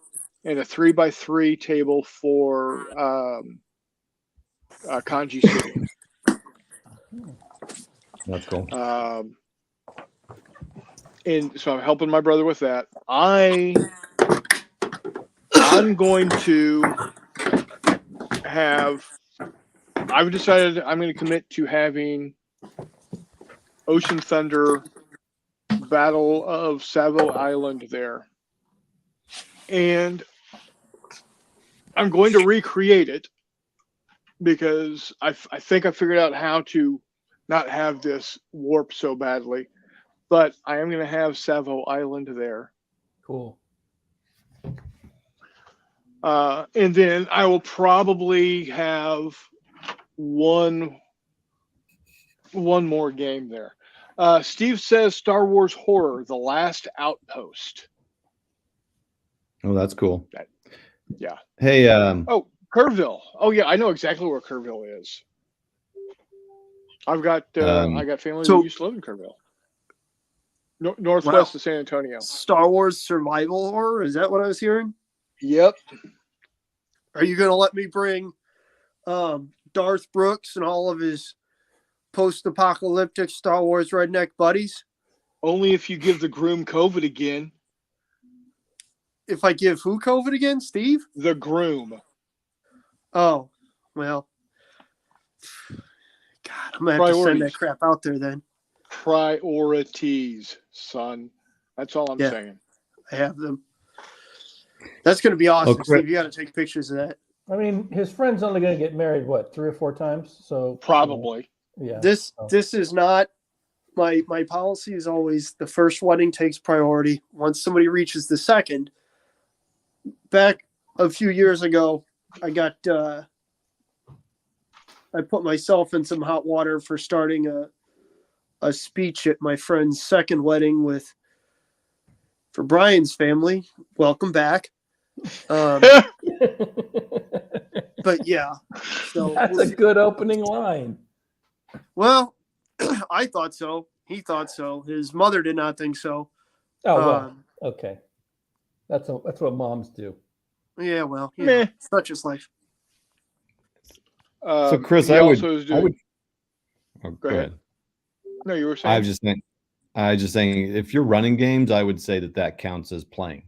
and a 3x3 table for Kanji City. That's cool. And so I'm helping my brother with that. I'm going to have. I've decided I'm going to commit to having Ocean Thunder Battle of Savo Island there, and I'm going to recreate it because I think I figured out how to not have this warp so badly. But I am going to have Savo Island there. Cool. And then I will probably have one more game there. Steve says Star Wars Horror, The Last Outpost. Oh, that's cool. Yeah. Hey, Oh, Kerrville. Oh, yeah, I know exactly where Kerrville is. I've got I got family so- that used to live in Kerrville. Northwest of San Antonio. Star Wars survival horror? Is that what I was hearing? Yep. Are you gonna let me bring Darth Brooks and all of his post-apocalyptic Star Wars redneck buddies? Only if you give the groom COVID again. If I give who COVID again, Steve? The groom. Oh, well. God, I'm gonna have to send Priorities. that crap out there then. Priorities, son. That's all I'm Yeah. saying. I have them. That's gonna be awesome, Okay. Steve. You gotta take pictures of that. I mean, his friend's only going to get married, what, 3 or 4 times? So Probably. yeah. This Oh. this is not my policy is always the first wedding takes priority. Once somebody reaches the second, back a few years ago, I put myself in some hot water for starting a speech at my friend's second wedding for Brian's family. Welcome back. But yeah, so That's we'll a see. good opening line. Well, I thought so. He thought so. His mother did not think so. Oh, well, Um, okay. That's what moms do. Yeah, well, you Meh. know, such is life. So Chris, he I also is I doing- would. Oh, Go go ahead. ahead. No, you were I saying. was just saying, if you're running games, I would say that counts as playing.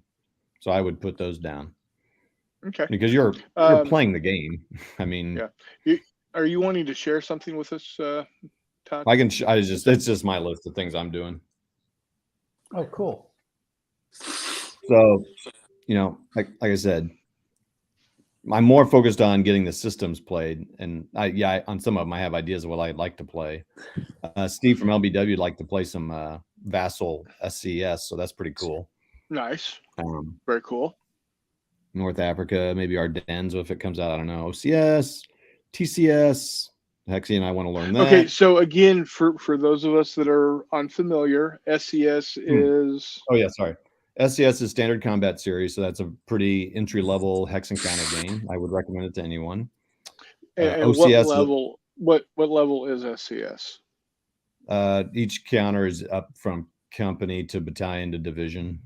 So I would put those down Okay. because you're Um, playing the game. I mean, yeah. Are you wanting to share something with us, Todd? I can. It's just my list of things I'm doing. Oh, cool. So, like I said, I'm more focused on getting the systems played, and on some of them I have ideas of what I'd like to play. Steve from LBW would like to play some Vassal SCS, so that's pretty cool. Nice. Um, Very cool. North Africa, maybe Ardennes if it comes out. I don't know. OCS, TCS. Hexy and I want to learn that. Okay, so again, for those of us that are unfamiliar, SCS is Oh yeah, sorry. SCS is Standard Combat Series, so that's a pretty entry level hex encounter game. I would recommend it to anyone. and OCS what is- level? What level is SCS? Each counter is up from company to battalion to division.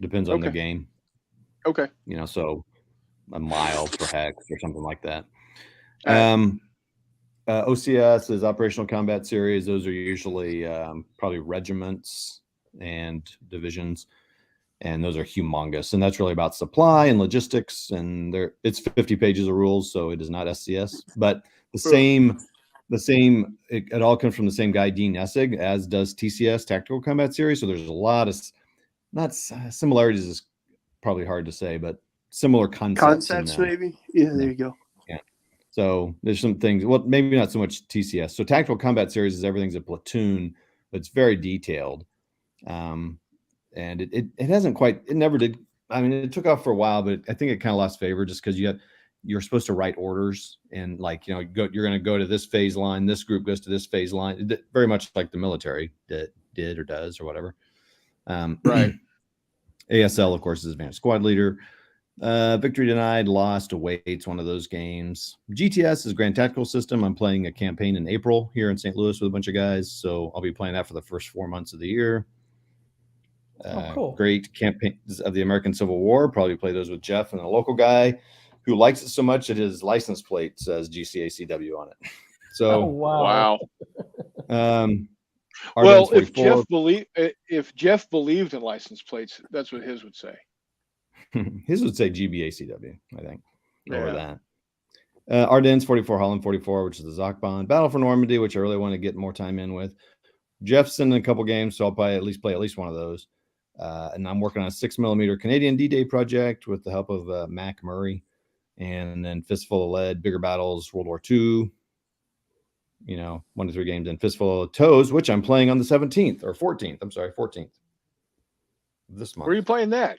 Depends on the Okay. game. Okay. So a mile per hex or something like that. Alright. OCS is Operational Combat Series. Those are usually probably regiments and divisions, and those are humongous. And that's really about supply and logistics. And it's 50 pages of rules, so it is not SCS, but it all comes from the same guy, Dean Essig, as does TCS, Tactical Combat Series. So there's a lot of similarities is probably hard to say, but similar concepts in them. Maybe. Yeah, there you go. So there's some things, well, maybe not so much TCS. So Tactical Combat Series is everything's a platoon, but it's very detailed. And it hasn't quite, it never did. I mean, it took off for a while, but I think it kind of lost favor just because you're supposed to write orders and you're going to go to this phase line. This group goes to this phase line, very much like the military did or does or whatever. Right. ASL, of course, is Advanced Squad Leader. Victory Denied, Lost, Awaits, one of those games. GTS is Grand Tactical System. I'm playing a campaign in April here in St. Louis with a bunch of guys, so I'll be playing that for the first 4 months of the year. Cool. Great campaigns of the American Civil War. Probably play those with Jeff and a local guy who likes it so much that his license plate says GCACW on it. Oh, So, wow. Wow. Ardennes Well, if 44, Jeff believed in license plates, that's what his would say. his would say GBACW, I think, over Yeah. that. Ardennes 44, Holland 44, which is the Zachbond. Battle for Normandy, which I really want to get more time in with. Jeff's in a couple games, so I'll play at least one of those. And I'm working on a 6mm Canadian D-Day project with the help of Mac Murray. And then Fistful of Lead, Bigger Battles, World War II. 1 to 3 games in Fistful of Toes, which I'm playing on the 17th or 14th. I'm sorry, 14th this month. Where are you playing that?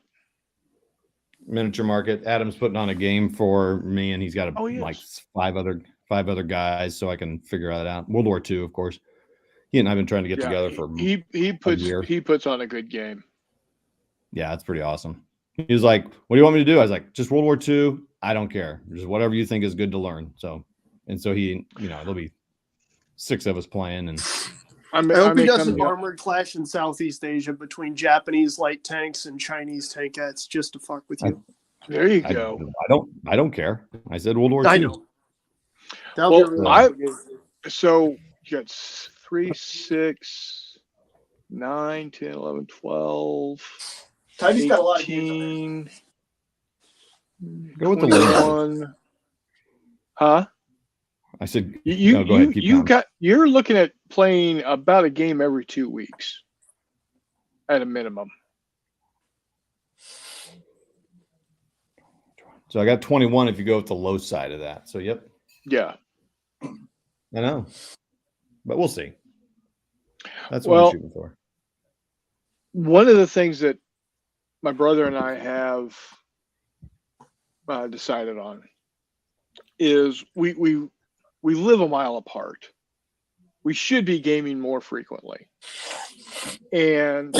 Miniature Market. Adam's putting on a game for me, and he's got like five other guys, so I can figure that out. World War II, of course. He and I've been trying to get together for he year. puts on a good game. Yeah, it's pretty awesome. He was like, "What do you want me to do?" I was like, "Just World War II. I don't care. Just whatever you think is good to learn." So he, there'll be 6 of us playing, and I hope he does an armored clash in Southeast Asia between Japanese light tanks and Chinese tankettes just to fuck with you. There you I go. don't care. I said World War I II. know. That'll be a Well, really I good game. so you got 3, 6, 9, 10, 11, 12, Tiny's got a lot of games on there. 18, Go with the late ones. 21. Huh? I said, You no, go ahead. Keep going. you're looking at playing about a game every 2 weeks at a minimum. So I got 21 if you go with the low side of that. So, yep, Yeah. I know. But we'll see. That's what Well, I'm shooting for. one of the things that my brother and I have decided on is we live a mile apart. We should be gaming more frequently, and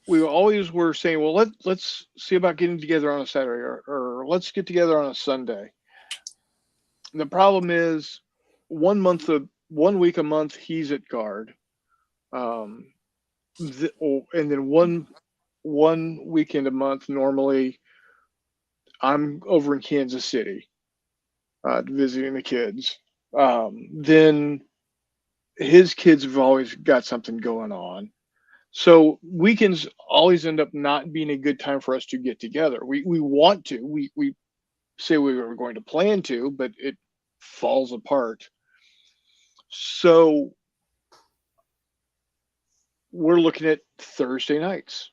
we always were saying, well, let's see about getting together on a Saturday, or let's get together on a Sunday. And the problem is 1 week a month he's at guard, and then one weekend a month normally I'm over in Kansas City visiting the kids. Then his kids have always got something going on. So weekends always end up not being a good time for us to get together. We want to. We say we were going to plan to, but it falls apart. So we're looking at Thursday nights.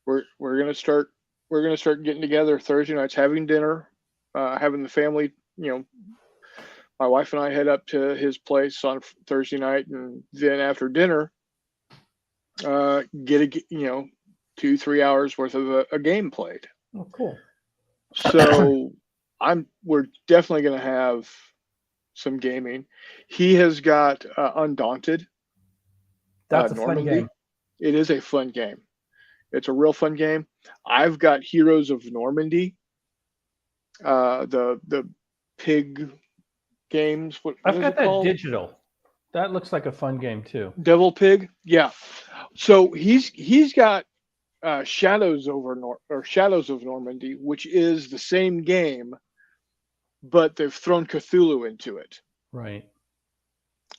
We're gonna start getting together Thursday nights, having dinner, having the family. My wife and I head up to his place on Thursday night, and then after dinner, get 2-3 hours worth of a game played. Oh, cool. So we're definitely going to have some gaming. He has got Undaunted. That's a fun game. It is a fun game. It's a real fun game. I've got Heroes of Normandy. The pig games. What I've is got it that called? digital. That looks like a fun game too. Devil Pig. Yeah. So he's got Shadows of Normandy, which is the same game, but they've thrown Cthulhu into it. Right.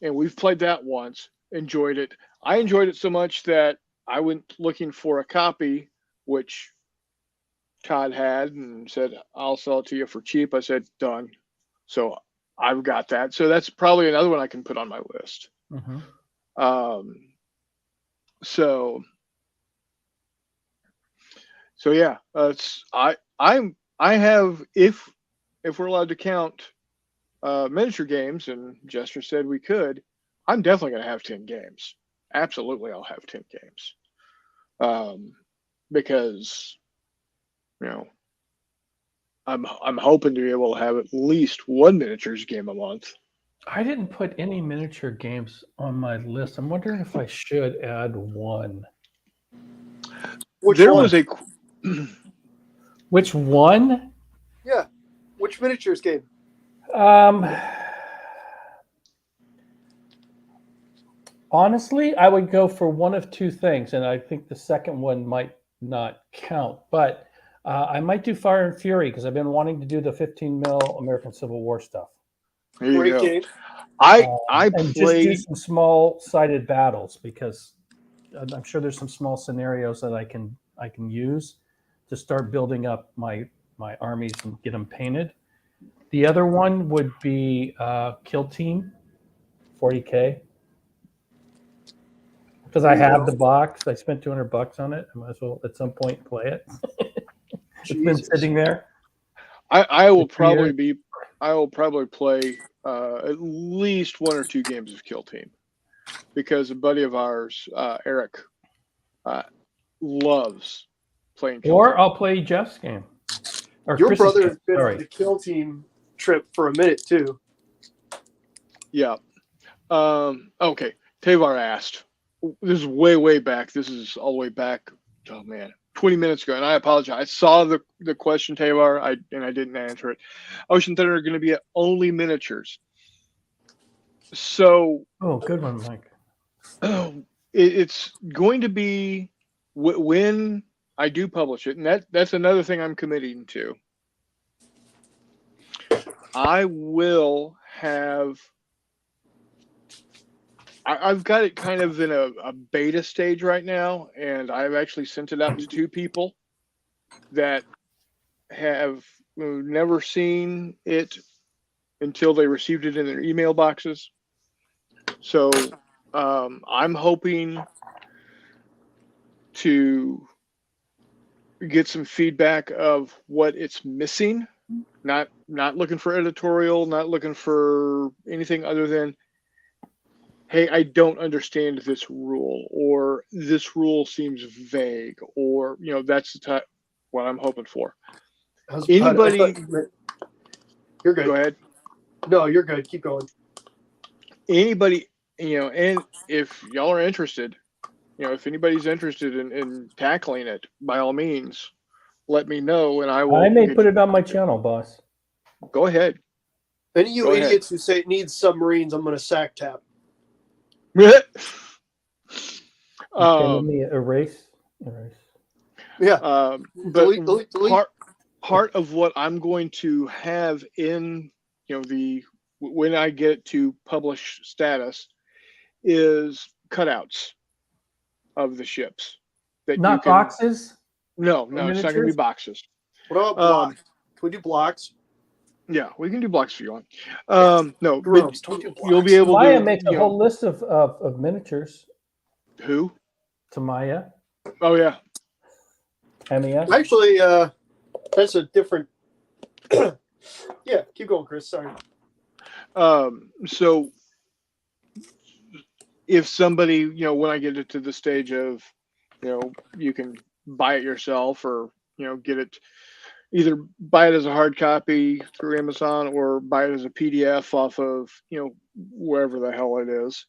And we've played that once, enjoyed it. I enjoyed it so much that I went looking for a copy, which Todd had, and said, I'll sell it to you for cheap. I said, done. So I've got that. So that's probably another one I can put on my list. Mm-hmm. So yeah, I have, if we're allowed to count miniature games, and Jester said we could, I'm definitely going to have 10 games. Absolutely, I'll have 10 games. Because I'm hoping to be able to have at least one miniatures game a month. I didn't put any miniature games on my list. I'm wondering if I should add one. Which one? Yeah. Which miniatures game? Honestly, I would go for one of two things, and I think the second one might not count. But I might do Fire and Fury because I've been wanting to do the 15 mil American Civil War stuff. There you Great go. game. I and just played do some small-sided battles because I'm sure there's some small scenarios that I can use to start building up my armies and get them painted. The other one would be Kill Team 40K because I have the box. I spent $200 on it. I might as well at some point play it. It's been sitting there. I will probably play at least 1 or 2 games of Kill Team because a buddy of ours, Eric, loves playing Kill Or Team. I'll play Jeff's game. Or Your Chris's brother game. has been Sorry. on the Kill Team trip for a minute too. Yeah. Okay. Tavar asked. This is way back. This is all the way back. Oh man, 20 minutes ago, and I apologize. I saw the question, Tavar. I didn't answer it. Ocean Thunder are going to be only miniatures. So. Oh, good one, Mike. It's going to be when I do publish it, and that's another thing I'm committing to. I will have. I've got it kind of in a beta stage right now, and I've actually sent it out to 2 people that have never seen it until they received it in their email boxes. So I'm hoping to get some feedback of what it's missing. Not looking for editorial, not looking for anything other than, hey, I don't understand this rule, or this rule seems vague, or that's the type what I'm hoping for. Anybody? You're good. Go ahead. No, you're good. Keep going. Anybody, and if y'all are interested, if anybody's interested in tackling it, by all means, let me know, and I will. I may put it on my channel, boss. Go ahead. Any of you Go ahead. idiots who say it needs submarines, I'm going to sack tap. Okay, let me erase. Yeah. But delete. part of what I'm going to have in when I get to publish status is cutouts of the ships. That Not boxes. No, it's not going to be Miniatures? boxes. What about blocks? Can we do blocks? Yeah, we can do blocks if you want. No, Gross, don't do you'll blocks. be able Tamaya to. makes a whole list of miniatures. Who? Tamaya, Oh yeah. MES. Actually, that's a different. Yeah, keep going, Chris. Sorry. So if somebody, when I get it to the stage of, you can buy it yourself, or, get it, either buy it as a hard copy through Amazon or buy it as a PDF off of, wherever the hell it is.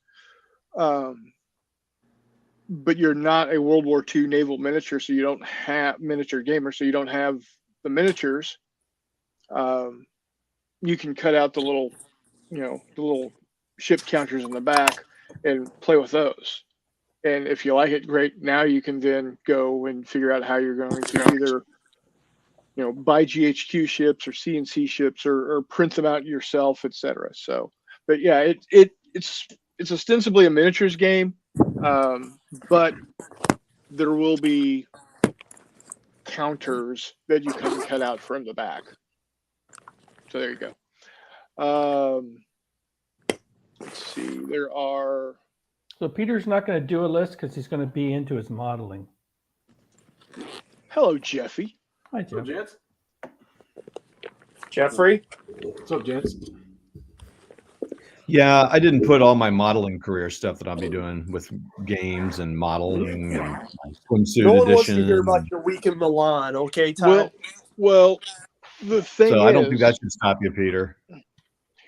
But you're not a World War II naval miniature, so you don't have miniature gamer, so you don't have the miniatures. You can cut out the little ship counters in the back and play with those. And if you like it, great. Now you can then go and figure out how you're going to either, buy GHQ ships or CNC ships, or print them out yourself, etc. So, but yeah, it's ostensibly a miniatures game, but there will be counters that you can cut out from the back. So there you go. Let's see. There are. So Peter's not going to do a list because he's going to be into his modeling. Hello, Jeffy. Hi, What's up, Jeff. gents? Jeffrey? What's up, gents? Yeah, I didn't put all my modeling career stuff that I'll be doing with games and modeling and swimsuit No one wants edition. to hear about your week in Milan, okay, Ty? Well, the thing So is, I don't think that should stop you, Peter.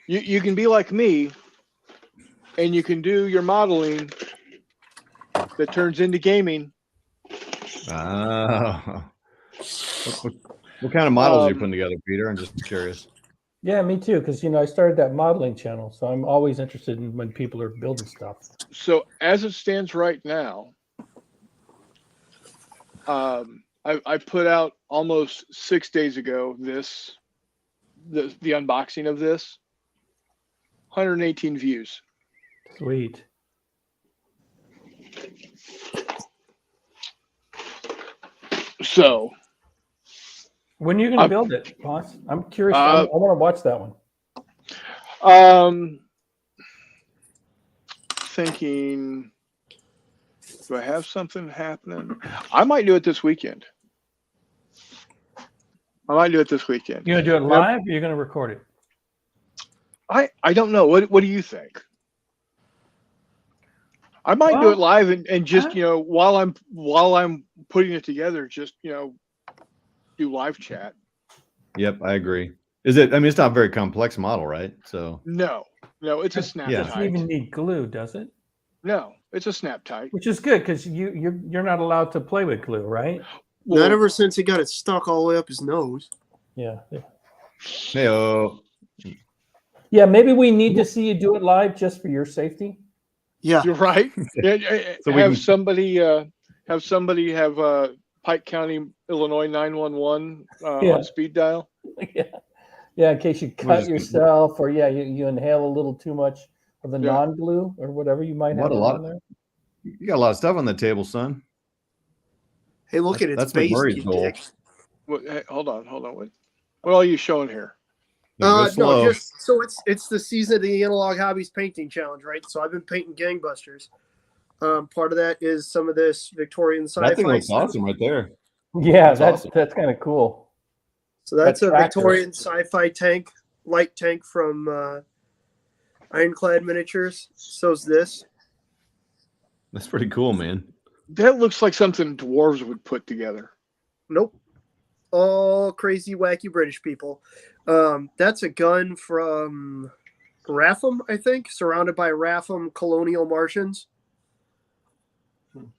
you can be like me, and you can do your modeling that turns into gaming. Oh. What kind of models are you putting together, Peter? I'm just curious. Yeah, me too. Because I started that modeling channel, so I'm always interested in when people are building stuff. So as it stands right now, I put out almost 6 days ago the unboxing of this. 118 views. Sweet. So When are you going to build it, boss? I'm curious. I want to watch that one. thinking, do I have something happening? I might do it this weekend. You're going to do it live, or you're going to record it? I don't know. What do you think? I might do it live and just while I'm putting it together, just do live chat. Yep, I agree. Is it? I mean, it's not a very complex model, right? So No, it's a snap It tight. doesn't even need glue, does it? No, it's a snap tight. Which is good because you're not allowed to play with glue, right? Not ever since he got it stuck all the way up his nose. Yeah. Hey-oh. Yeah, maybe we need to see you do it live just for your safety. Yeah. You're right. So we have can- somebody have Pike County, Illinois 911 Yeah. on speed dial. Yeah. Yeah, in case you We're cut just gonna- yourself or you inhale a little too much of the Yeah. non-blue or whatever you might What have a lot- on there. You got a lot of stuff on the table, son. Hey, look at its That's base, McMurray's you goal. dick. What, hey, hold on. What are you showing here? Yeah, go No, slow. just so it's the season of the Analog Hobbies painting challenge, right? So I've been painting gangbusters. Part of that is some of this Victorian sci-fi That thing looks stuff. awesome right there. Yeah, That's awesome. that's kind of cool. So that's That a tractor. Victorian sci-fi tank, light tank from Ironclad Miniatures. So's this. That's pretty cool, man. That looks like something dwarves would put together. Nope. All crazy, wacky British people. That's a gun from Ratham, I think, surrounded by Ratham colonial Martians.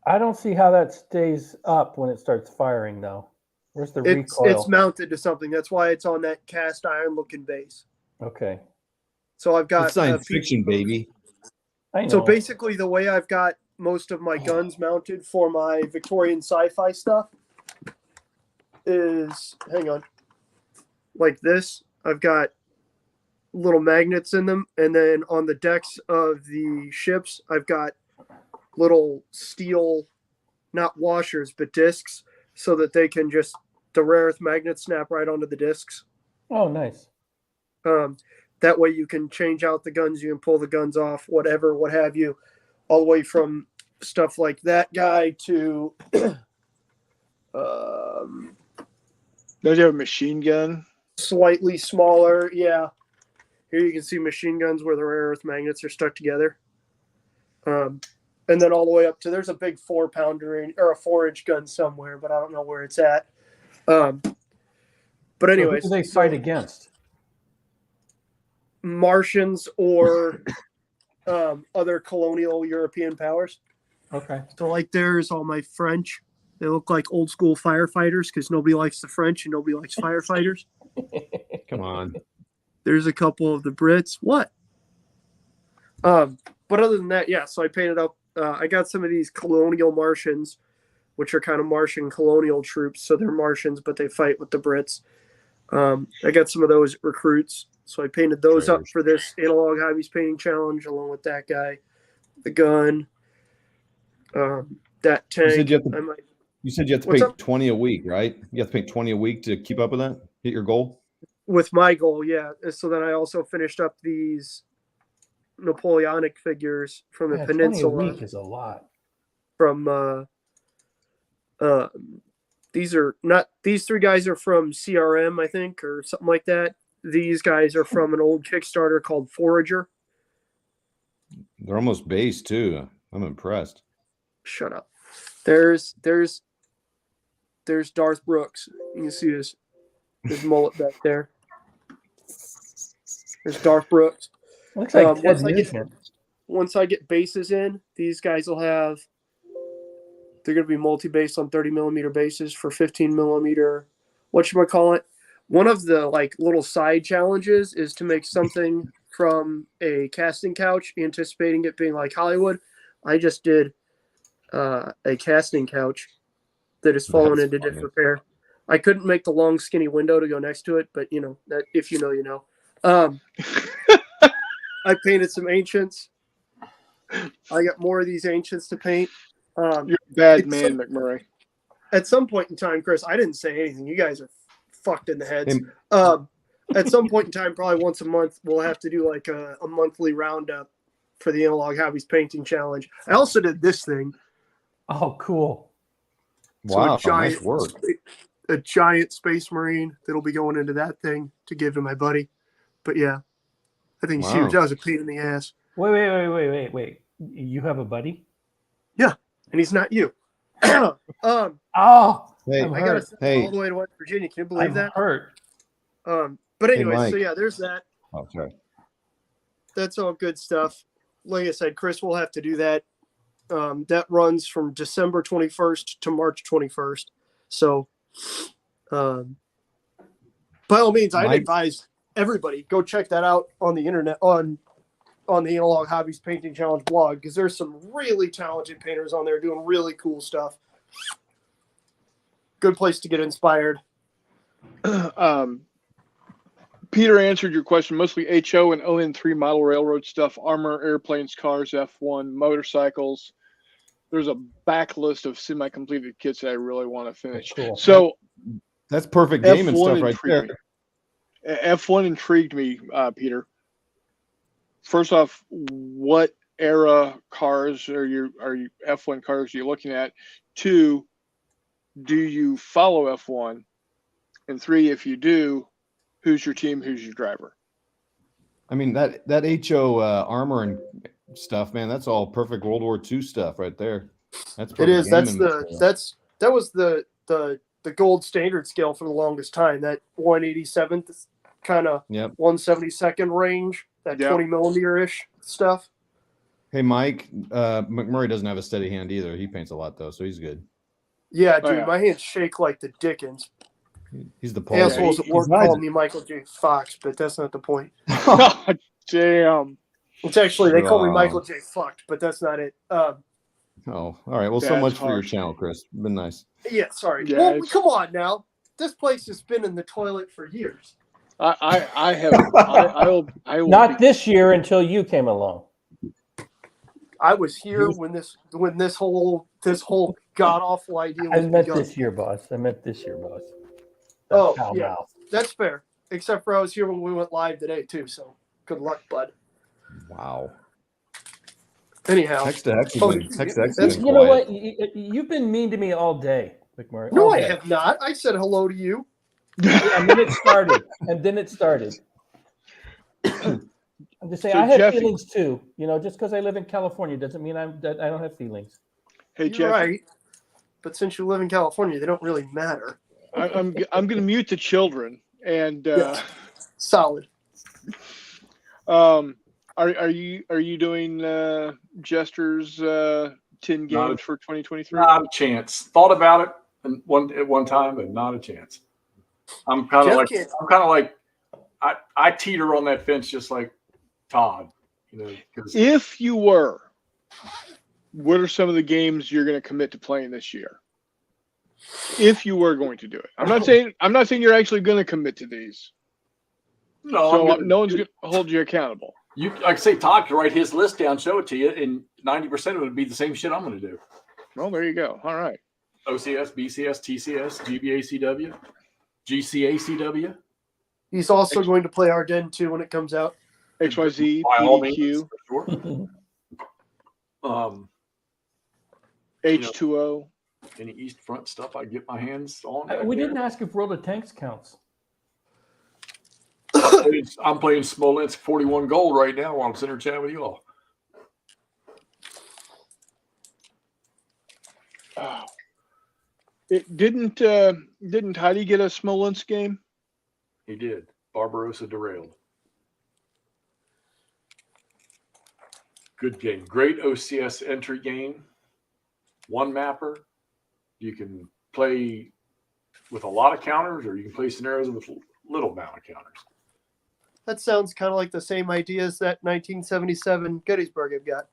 I don't see how that stays up when it starts firing, though. Where's the recoil? It's mounted to something. That's why it's on that cast iron looking base. Okay. So I've got It's science fiction, baby. I know. So basically, the way I've got most of my guns mounted for my Victorian sci-fi stuff is, hang on, like this. I've got little magnets in them, and then on the decks of the ships, I've got little steel, not washers, but discs, so that they can just, the rare earth magnets snap right onto the discs. Oh, nice. That way you can change out the guns, you can pull the guns off, whatever, what have you, all the way from stuff like that guy to Does he have a machine gun? slightly smaller. Yeah. Here you can see machine guns where the rare earth magnets are stuck together. And then all the way up to, there's a big 4-pounder or a 4-inch gun somewhere, but I don't know where it's at. But So anyways, who do they fight against? Martians or other colonial European powers. Okay. So like there's all my French. They look like old school firefighters because nobody likes the French and nobody likes firefighters. Come on. There's a couple of the Brits. What? But other than that, yeah. So I painted up. I got some of these colonial Martians, which are kind of Martian colonial troops. So they're Martians, but they fight with the Brits. I got some of those recruits. So I painted those up for this Analog Hobbies painting challenge, along with that guy, the gun, that tank. You said you have to What's paint up? 20 a week, right? You have to paint 20 a week to keep up with that? Hit your goal? With my goal, yeah. So then I also finished up these Napoleonic figures from the Yeah, Peninsula. 20 a week is a lot. From these are not, these 3 guys are from CRM, I think, or something like that. These guys are from an old Kickstarter called Forager. They're almost base too. I'm impressed. Shut up. There's Darth Brooks. You can see his mullet back there. There's Darth Brooks. Looks like Ted once I get- Nugent. Once I get bases in, these guys will have, they're going to be multi-base on 30 millimeter bases for 15 millimeter. Whatchamacallit. One of the like little side challenges is to make something from a casting couch, anticipating it being like Hollywood. I just did a casting couch that has fallen That's into funny. disrepair. I couldn't make the long skinny window to go next to it, but you know that if you know, you know. I painted some ancients. I got more of these ancients to paint. You're a bad It's man, McMurray. At some point in time, Chris, I didn't say anything. You guys are fucked in the heads. Hey, At some point in time, probably once a month, we'll have to do like a monthly roundup for the Analog Hobbies Painting Challenge. I also did this thing. Oh, cool. wow, So nice work. a giant Space Marine that'll be going into that thing to give to my buddy. But yeah, I think it's Wow. huge. That was a pain in the ass. Wait. You have a buddy? And he's not you. I Oh, Hey, I'm gotta hurt. send Hey. all the way to West Virginia. Can you believe I'm that? hurt. But anyway, Mike. so yeah, there's that. Oh, sorry. That's all good stuff. Like I said, Chris will have to do that. That runs from December 21st to March 21st. So, by all means, I'd Mike- advise everybody go check that out on the internet on the Analog Hobbies Painting Challenge blog, because there's some really talented painters on there doing really cool stuff. good place to get inspired. Peter answered your question, mostly HO and ON3 model railroad stuff, armor, airplanes, cars, F1, motorcycles. There's a backlist of semi-completed kits that I really want to finish. Cool. So That's perfect gaming F1 stuff right there. intrigued me. F1 intrigued me, Peter. First off, what era cars are you F1 cars are you looking at? 2, do you follow F1? And 3, if you do, who's your team? Who's your driver? I mean, that HO armor and stuff, man, that's all perfect World War II stuff right there. That's It perfect is. That's gaming the material. that was the gold standard scale for the longest time. That 187th kind of Yep. 172nd range, that Yep. 20 millimeter ish stuff. Hey, Mike, McMurray doesn't have a steady hand either. He paints a lot though, so he's good. Yeah, Oh, dude, yeah. my hands shake like the Dickens. He's the Paul. Assholes at He's work nice. call me Michael J. Fox, but that's not the point. Damn. It's actually they call me Wow. Michael J. Fucked, but that's not it. Oh, all right. Well, so That's much for your harsh. channel, Chris. Been nice. Yeah, sorry. Yeah, well, it's- come on now. This place has been in the toilet for years. I have I will Not be, this year until you came along. I was here when this whole god awful idea I was meant begun. this year, boss. I meant this year, boss. Oh, Foul yeah. mouth. That's fair. Except for I was here when we went live today too. So good luck, bud. Wow. Anyhow, Text to Hex. Oh, Text to Hex. that's- been You know quiet. what? You've been mean to me all day, McMurray. no, all I day. have not. I said hello to you. And then it started. I'm just saying, So I have Jeffy- feelings too. You know, just because I live in California doesn't mean that I don't have feelings. hey You're Jeff, right. But since you live in California, they don't really matter. I'm going to mute the children and Yeah. Solid. are you doing Jester's 10 Not games for 2023? Not a chance. Thought about it at one time, but not a chance. I'm kind Jeff of like I teeter on that fence just like Todd, you know, because If you were, what are some of the games you're going to commit to playing this year? If you were going to do it, I'm not saying you're actually going to commit to these. no, So no one's going to hold you accountable. You like I say, Todd could write his list down, show it to you, and 90% of it would be the same shit I'm going to do. Well, there you go. All right. OCS, BCS, TCS, GBACW, GCACW. He's also going to play Ardennes too when it comes out. XYZ, By all PDQ, means, for sure. H2O. Any East Front stuff I get my hands on. We didn't ask if World of Tanks counts. I'm playing Smolensk 41 gold right now while I'm sitting here chatting with you all. Oh. It didn't Heidi get a Smolensk game? He did. Barbarossa derailed. Good game. Great OCS entry game. One mapper. You can play with a lot of counters, or you can play scenarios with little amount of counters. That sounds kind of like the same idea as that 1977 Gettysburg I've got.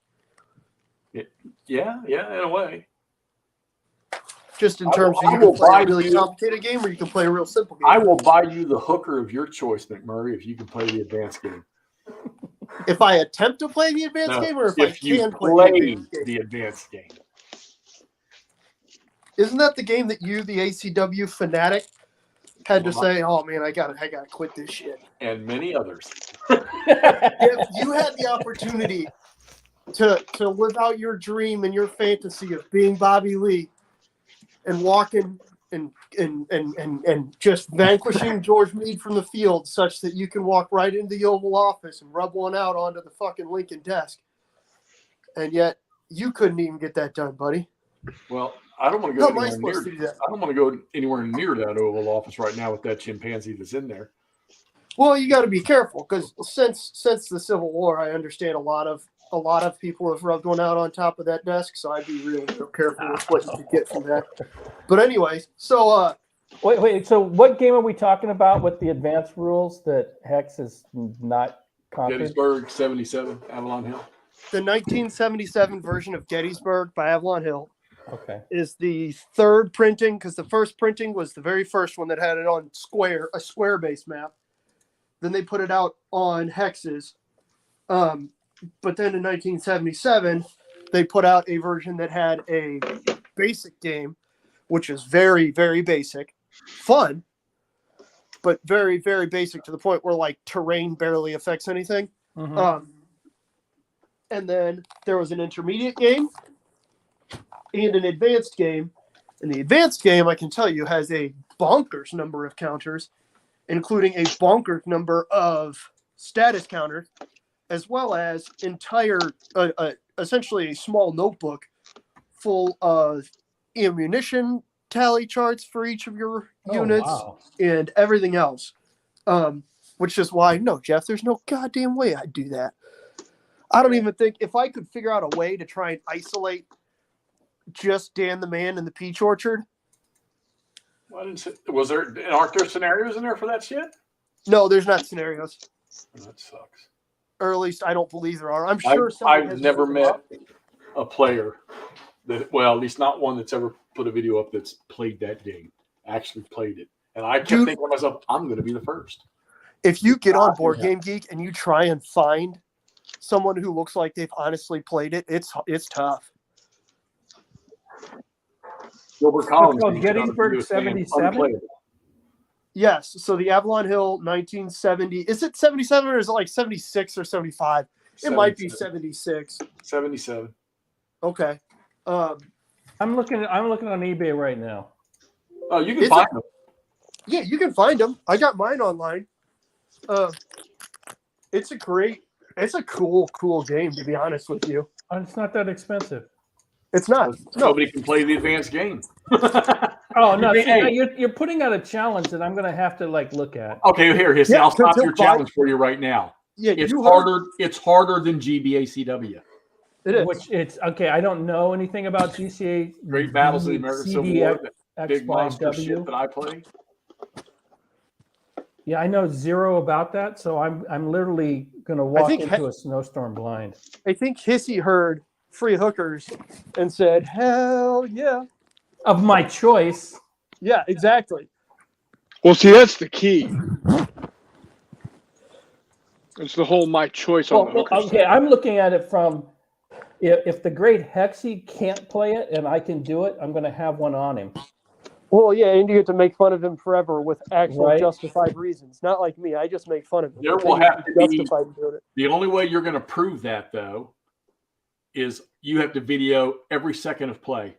Yeah, in a way. Just in I terms will- of I you can will play buy a really you- complicated game or you can play a real simple game. I will buy you the hooker of your choice, McMurray, if you can play the advanced game. If I attempt to play the advanced No, game or if I you can play play the advanced game. the advanced game. Isn't that the game that you, the ACW fanatic, had to Well, say, "Oh man, I gotta quit this shit." And many others. If you had the opportunity to live out your dream and your fantasy of being Bobby Lee and walking and just vanquishing George Meade from the field such that you can walk right into the Oval Office and rub one out onto the fucking Lincoln desk, and yet you couldn't even get that done, buddy. Well, I don't want to How go am I anywhere supposed near. to do that? I don't want to go anywhere near that Oval Office right now with that chimpanzee that's in there. Well, you got to be careful because since the Civil War, I understand a lot of people have rubbed one out on top of that desk, so I'd be real careful with what you could get from that. But anyways, so Wait. So what game are we talking about with the advanced rules that Hex is not conquered? Gettysburg 77, Avalon Hill. the 1977 version of Gettysburg by Avalon Hill Okay. is the third printing, because the first printing was the very first one that had it on a square base map. Then they put it out on hexes. But then in 1977, they put out a version that had a basic game, which is very, very basic, fun, but very, very basic to the point where like terrain barely affects anything. Mhm. And then there was an intermediate game and an advanced game. And the advanced game, I can tell you, has a bonkers number of counters, including a bonkers number of status counters, as well as essentially a small notebook full of ammunition tally charts for each of your units wow. and everything else. Which is why, no, Jeff, there's no goddamn way I'd do that. I don't even think if I could figure out a way to try and isolate just Dan the Man and the Peach Orchard. Aren't there scenarios in there for that shit? No, there's not scenarios, That sucks. or at least I don't believe there are. I'm sure I've never met a player that, well, at least not one that's ever put a video up that's played that game, actually played it. And I kept thinking to myself, I'm going to be the first. If you get on Board Game Geek and you try and find someone who looks like they've honestly played it, it's tough. Gilbert Collins. called Gettysburg 77? Yes. So the Avalon Hill 1970, is it 77 or is it like 76 or 75? It might be 76. 77. Okay. I'm looking on eBay right now. Oh, you can find them. Yeah, you can find them. I got mine online. It's a cool game, to be honest with you. And it's not that expensive. It's not. No. Nobody can play the advanced game. Oh no! Hey, See, you're putting out a challenge that I'm going to have to like look at. Okay, here, Yeah, I'll stop your buy- challenge for you right now. Yeah, It's you harder. It's harder than GBACW. It is. Which it's okay. I don't know anything about GCA. Great Battles of the American Civil War. That big monster shit XYW. that I play. Yeah, I know zero about that, so I'm literally going to walk think into a snowstorm blind. I think Hissy heard free hookers and said, "Hell yeah." Of my choice. Yeah, exactly. Well, see, that's the key. It's the whole my choice on the Well, hooker. okay, I'm looking at it from if the great Hexy can't play it and I can do it, I'm going to have one on him. Well, yeah, and you get to make fun of him forever with actual Right. justified reasons. Not like me. I just make fun of him. There I will think have he's to be- justified in doing it. The only way you're going to prove that, though, is you have to video every second of play.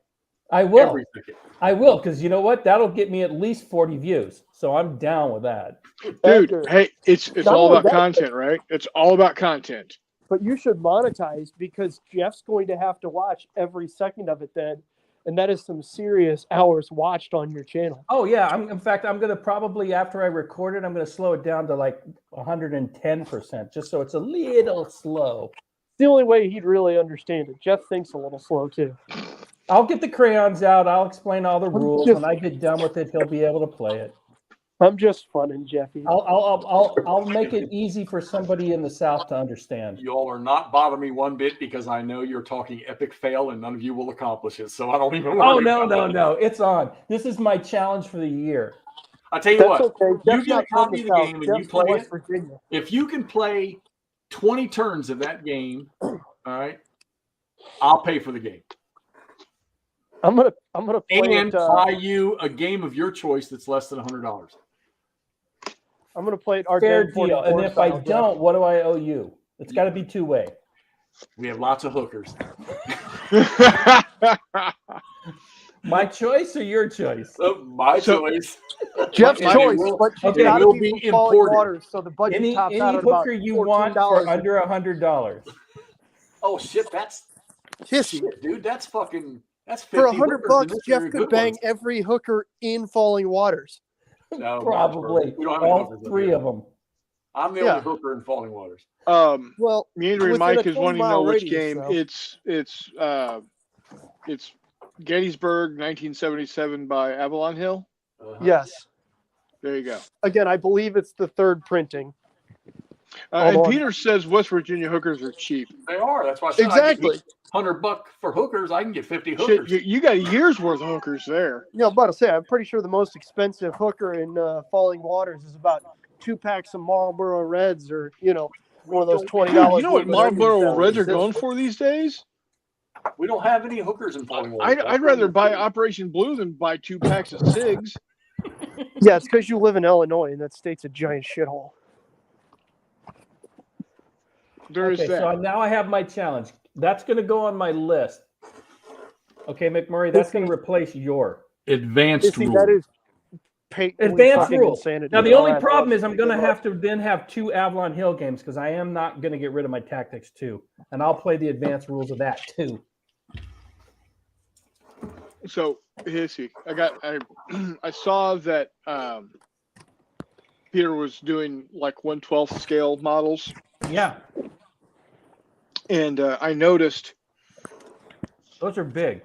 I will. Every second. I will, because you know what? That'll get me at least 40 views. So I'm down with that. Dude, After- hey, it's Not all only about that- content, right? It's all about content. But you should monetize because Jeff's going to have to watch every second of it then. And that is some serious hours watched on your channel. Oh yeah. In fact, I'm going to probably, after I record it, I'm going to slow it down to like 110%, just so it's a little slow. The only way he'd really understand it. Jeff thinks a little slow too. I'll get the crayons out. I'll explain all the rules. just- When I get done with it, he'll be able to play it. I'm just funning Jeffy. I'll make it easy for somebody in the South to understand. You all are not bothering me one bit because I know you're talking epic fail and none of you will accomplish it. So I don't even worry. Oh no, about no, it. no! It's on. This is my challenge for the year. I tell you That's what, okay. you Jeff's get a not from copy the of the South. game and Jeff's you from play West it. Virginia. If you can play 20 turns of that game, all right, I'll pay for the game. I'm gonna play And it. buy you a game of your choice that's less than $100. I'm gonna play it. Fair Arcade deal. 44 And if I style, Jeff. don't, what do I owe you? It's got to be two-way. We have lots of hookers. My choice or your choice? My So- choice. Jeff's And it choice, will- but you okay, gotta will be be from Falling imported. Waters, so the budget Any tops out at about hooker you want $14. for under $100. Oh shit, that's Hissy. shit, dude. That's 50 For $100 hookers, and this Jeff are could good bang ones. every hooker in Falling Waters. No, Probably. we don't have any All hookers up three here. of them. I'm the Yeah. only hooker in Falling Waters. Well, Meandering within Mike a is wanting to 20-mile know which radius, game. though. It's Gettysburg 1977 by Avalon Hill. Uh-huh. yes. There you go. Again, I believe it's the third printing. Hold And on. Peter says West Virginia hookers are cheap. They are. That's why I said Exactly. $100 for hookers. I can get 50 Shit, hookers. you got a year's worth of hookers there. Yeah, I'm about to say, I'm pretty sure the most expensive hooker in Falling Waters is about 2 packs of Marlboro Reds, or one of those $20. Dude, you know what Woodland Onions Marlboro down Reds are in going Cicely. for these days? We don't have any hookers in Falling Waters. I'd rather buy Operation Blue than buy 2 packs of cigs. Yeah, it's because you live in Illinois, and that state's a giant shithole. There is Okay, that. so now I have my challenge. That's going to go on my list. Okay, McMurray, that's going to replace your Advanced See, rule. that is patently advanced fucking rule. insanity. Now, the All only right, problem well, is I'm going to good have luck. to then have 2 Avalon Hill games because I am not going to get rid of my Tactics 2. And I'll play the advanced rules of that too. So here's see. I saw that Peter was doing like 1/12 scale models, Yeah, and I noticed those are big.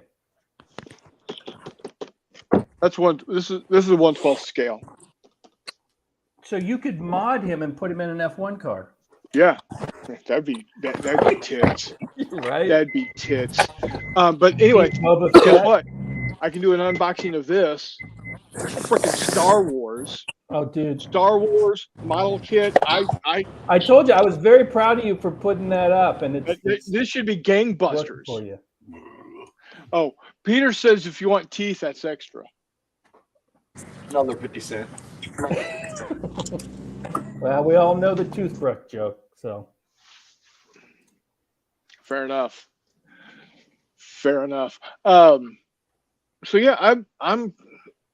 that's one. This is a 1/12 scale. So you could mod him and put him in an F1 car. Yeah, that'd be tits. Right? That'd be tits. But anyway, Boba guess Fett. what? I can do an unboxing of this. Freaking Star Wars. Oh, dude. Star Wars model kit. I told you I was very proud of you for putting that up, and it's This should be working gangbusters. for you. Oh, Peter says if you want teeth, that's extra. Another 50 cents. Well, we all know the toothbrush joke, so Fair enough. Fair enough. So yeah, I'm.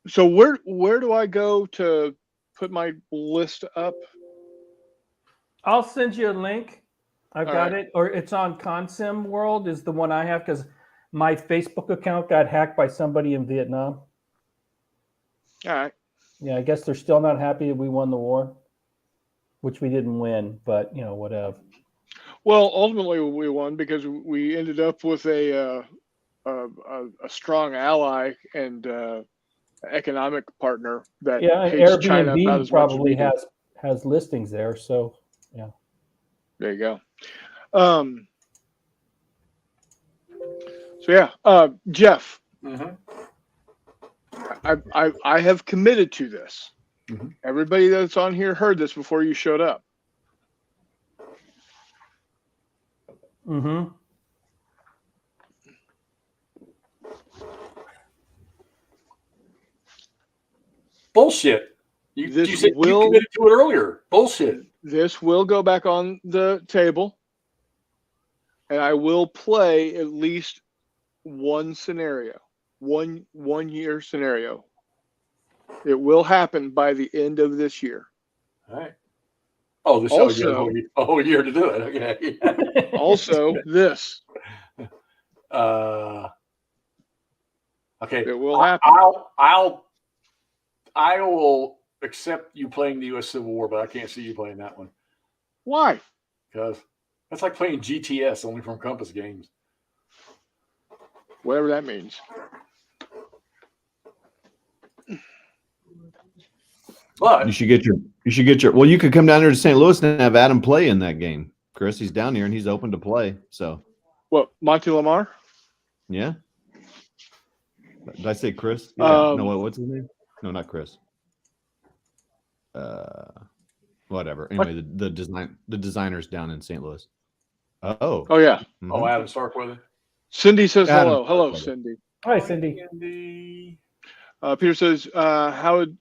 So where do I go to put my list up? I'll send you a link. I've All got right. it, or it's on Consim World is the one I have because my Facebook account got hacked by somebody in Vietnam. All right. Yeah, I guess they're still not happy that we won the war, which we didn't win, but whatever. Well, ultimately we won because we ended up with a strong ally and economic partner that Yeah, and hates China about Airbnb as much as probably we do. has listings there, so There you go. So yeah, Jeff, Mm-hmm. I have committed to this. Mhm. Everybody that's on here heard this before you showed up. mm-hmm. Bullshit. You This said you will- committed to it earlier. Bullshit. This will go back on the table, and I will play at least one scenario, one year scenario. It will happen by the end of this year. All right. Oh, this Also- a whole year to do it. Okay. Also, this Okay. it will happen. I will accept you playing the U.S. Civil War, but I can't see you playing that one Why? because that's like playing GTS only from Compass Games. Whatever that means. But You should get your. Well, you could come down here to St. Louis and have Adam play in that game. Chris, he's down here and he's open to play. So What, Monty Lamar? yeah. Did I say Chris? Yeah. No, what's his name? No, not Chris. Whatever. Anyway, the designer's down in St. Louis. Oh. Oh yeah. Mhm. Adam Starkweather. Cindy says Adam. hello. Hello, Cindy. Hi, Cindy. Peter says how would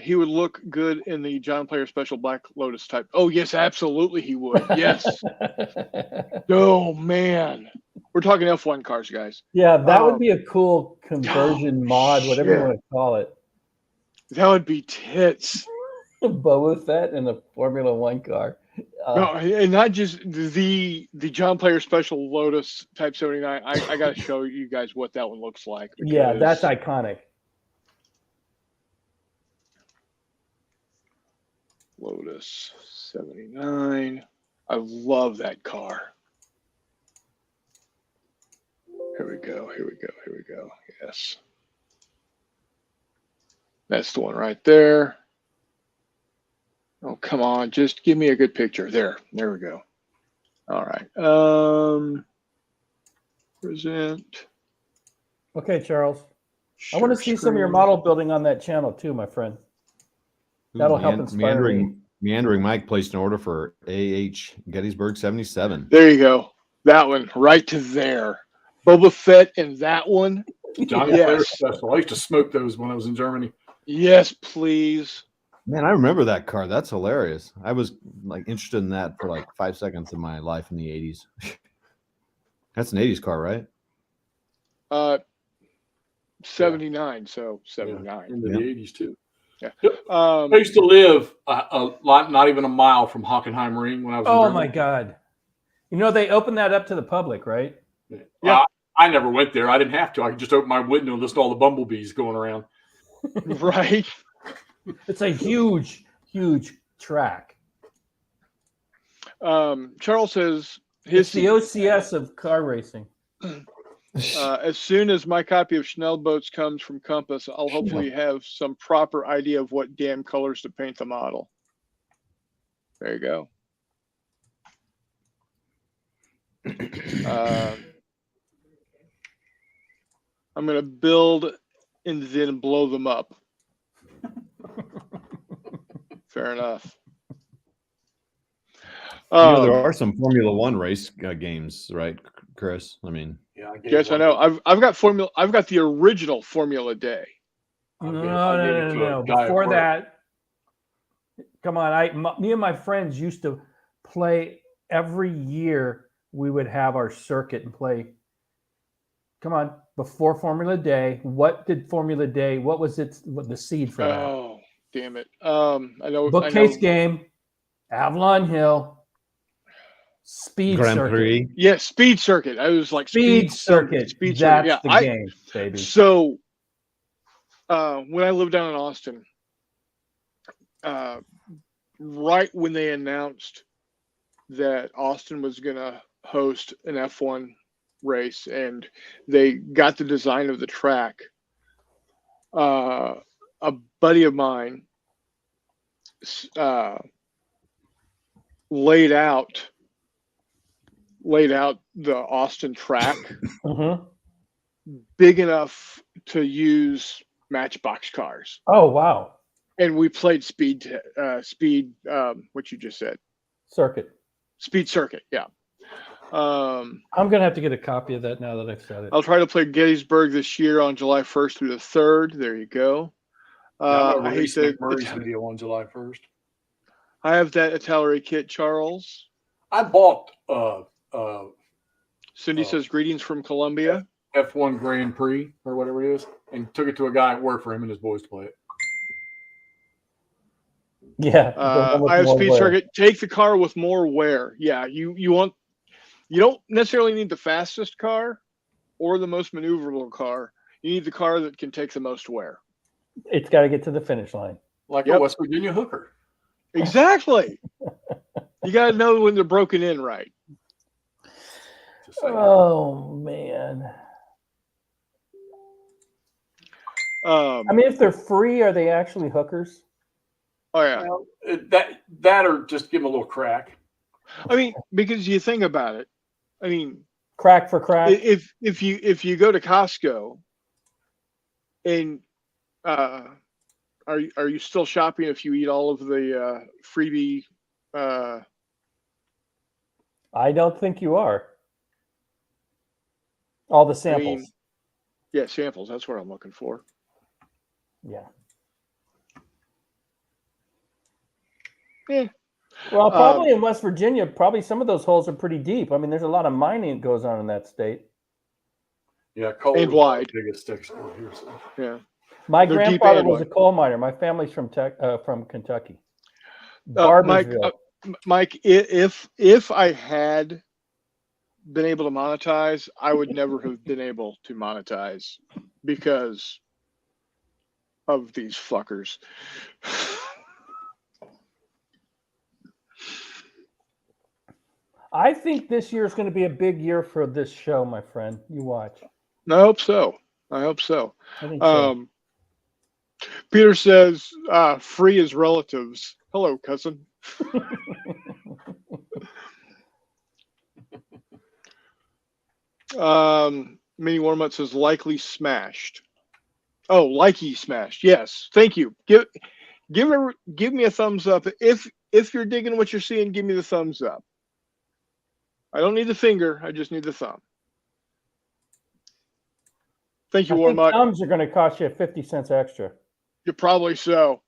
he would look good in the John Player Special Black Lotus type. Oh yes, absolutely he would. Yes. Oh man, we're talking F1 cars, guys. Yeah, that would Oh. be a cool conversion mod, whatever you shit. want to call it. That would be tits. Boba Fett in a Formula One car. No, and not just the John Player Special Lotus Type 79. I got to show you guys what that one looks like. Yeah, that's because iconic. Lotus 79. I love that car. Here we go. Here we go. Here we go. Yes. That's the one right there. Oh, come on. Just give me a good picture. There we go. All right. Present. Okay, Charles. I want to Share see some of your screen. model building on that channel too, my friend. Ooh, That'll help inspire me. Meandering Mike placed an order for AH Gettysburg 77. There you go. That one right to there. Boba Fett and that one. Johnny Yes. Flair Special. I used to smoke those when I was in Germany. Yes, please. Man, I remember that car. That's hilarious. I was like interested in that for like 5 seconds in my life in the 80s. That's an 80s car, right? 79. So 79. Into Yeah. the 80s too. Um, I used to live a lot, not even a mile from Hockenheim Ring when I was in Oh Germany. my God. You know, they opened that up to the public, right? Yeah. Yeah. I never went there. I didn't have to. I could just open my window and listen to all the bumblebees going around. right. It's a huge, huge track. Charles says It's his the OCS of car racing. as soon as my copy of Schnellboats comes from Compass, I'll hopefully have some proper idea of what damn colors to paint the model. There you go. I'm going to build and then blow them up. Fair enough. There are some Formula One race games, right, Chris? I mean, Yeah, I gave Yes, I one- know. I've got Formula. I've got the original Formula Day. I No, gave- no, I gave no, it no, to no. a guy at Before work. that, come on. Me and my friends used to play every year. We would have our circuit and play. Come on, before Formula Day, what did Formula Day? What was it? What the seed for that? Oh, damn it. I know. Bookcase game, Avalon Hill, Speed Grand Circuit. Prix. Yeah, Speed Circuit. I was like Speed Circuit. Speed That's Circuit. the Yeah, game, baby. So, when I lived down in Austin, right when they announced that Austin was going to host an F1 race and they got the design of the track, a buddy of mine laid out the Austin track Mhm. big enough to use Matchbox cars. Oh wow, And we played what you just said, Circuit. Speed Circuit. Yeah. I'm gonna have to get a copy of that now that I've said it. I'll try to play Gettysburg this year on July 1st through the 3rd. There you go. Yeah, I hate the Murray's video on July 1st. I have that Atelier kit, Charles. I bought Cindy Oh. says greetings from Columbia. F1 Grand Prix or whatever it is, and took it to a guy at work for him and his boys to play it. Yeah. the one with I have more Speed wear. Circuit. Take the car with more wear. Yeah, you don't necessarily need the fastest car or the most maneuverable car. You need the car that can take the most wear. It's got to get to the finish line. Like Yep. a West Virginia hooker. Exactly. You got to know when they're broken in right. Just saying. Oh man. I mean, if they're free, are they actually hookers? Oh yeah. Well, that or just give them a little crack. I mean, because you think about it. I mean, Crack for crack. if you go to Costco and are you still shopping if you eat all of the freebie? I don't think you are. All the samples. mean- Yeah, samples. That's what I'm looking for. Yeah. Yeah. Well, probably in West Virginia, probably some of those holes are pretty deep. I mean, there's a lot of mining that goes on in that state. Yeah, coal And is wide. the biggest export here. So. Yeah. My They're deep grandfather and was a wide. coal miner. My family's from Kentucky. Mike, Barbersville. Mike, if I had been able to monetize, I would never have been able to monetize because of these fuckers. I think this year is going to be a big year for this show, my friend. You watch. I hope so. I hope so. I think so. Peter says free is relatives. Hello, cousin. Mini Warmutt says likely smashed. Oh, likey smashed. Yes, thank you. Give me a thumbs up if you're digging what you're seeing. Give me the thumbs up. I don't need the finger. I just need the thumb. Thank you, I think Warmutt. thumbs are going to cost you 50 cents extra. You're probably so.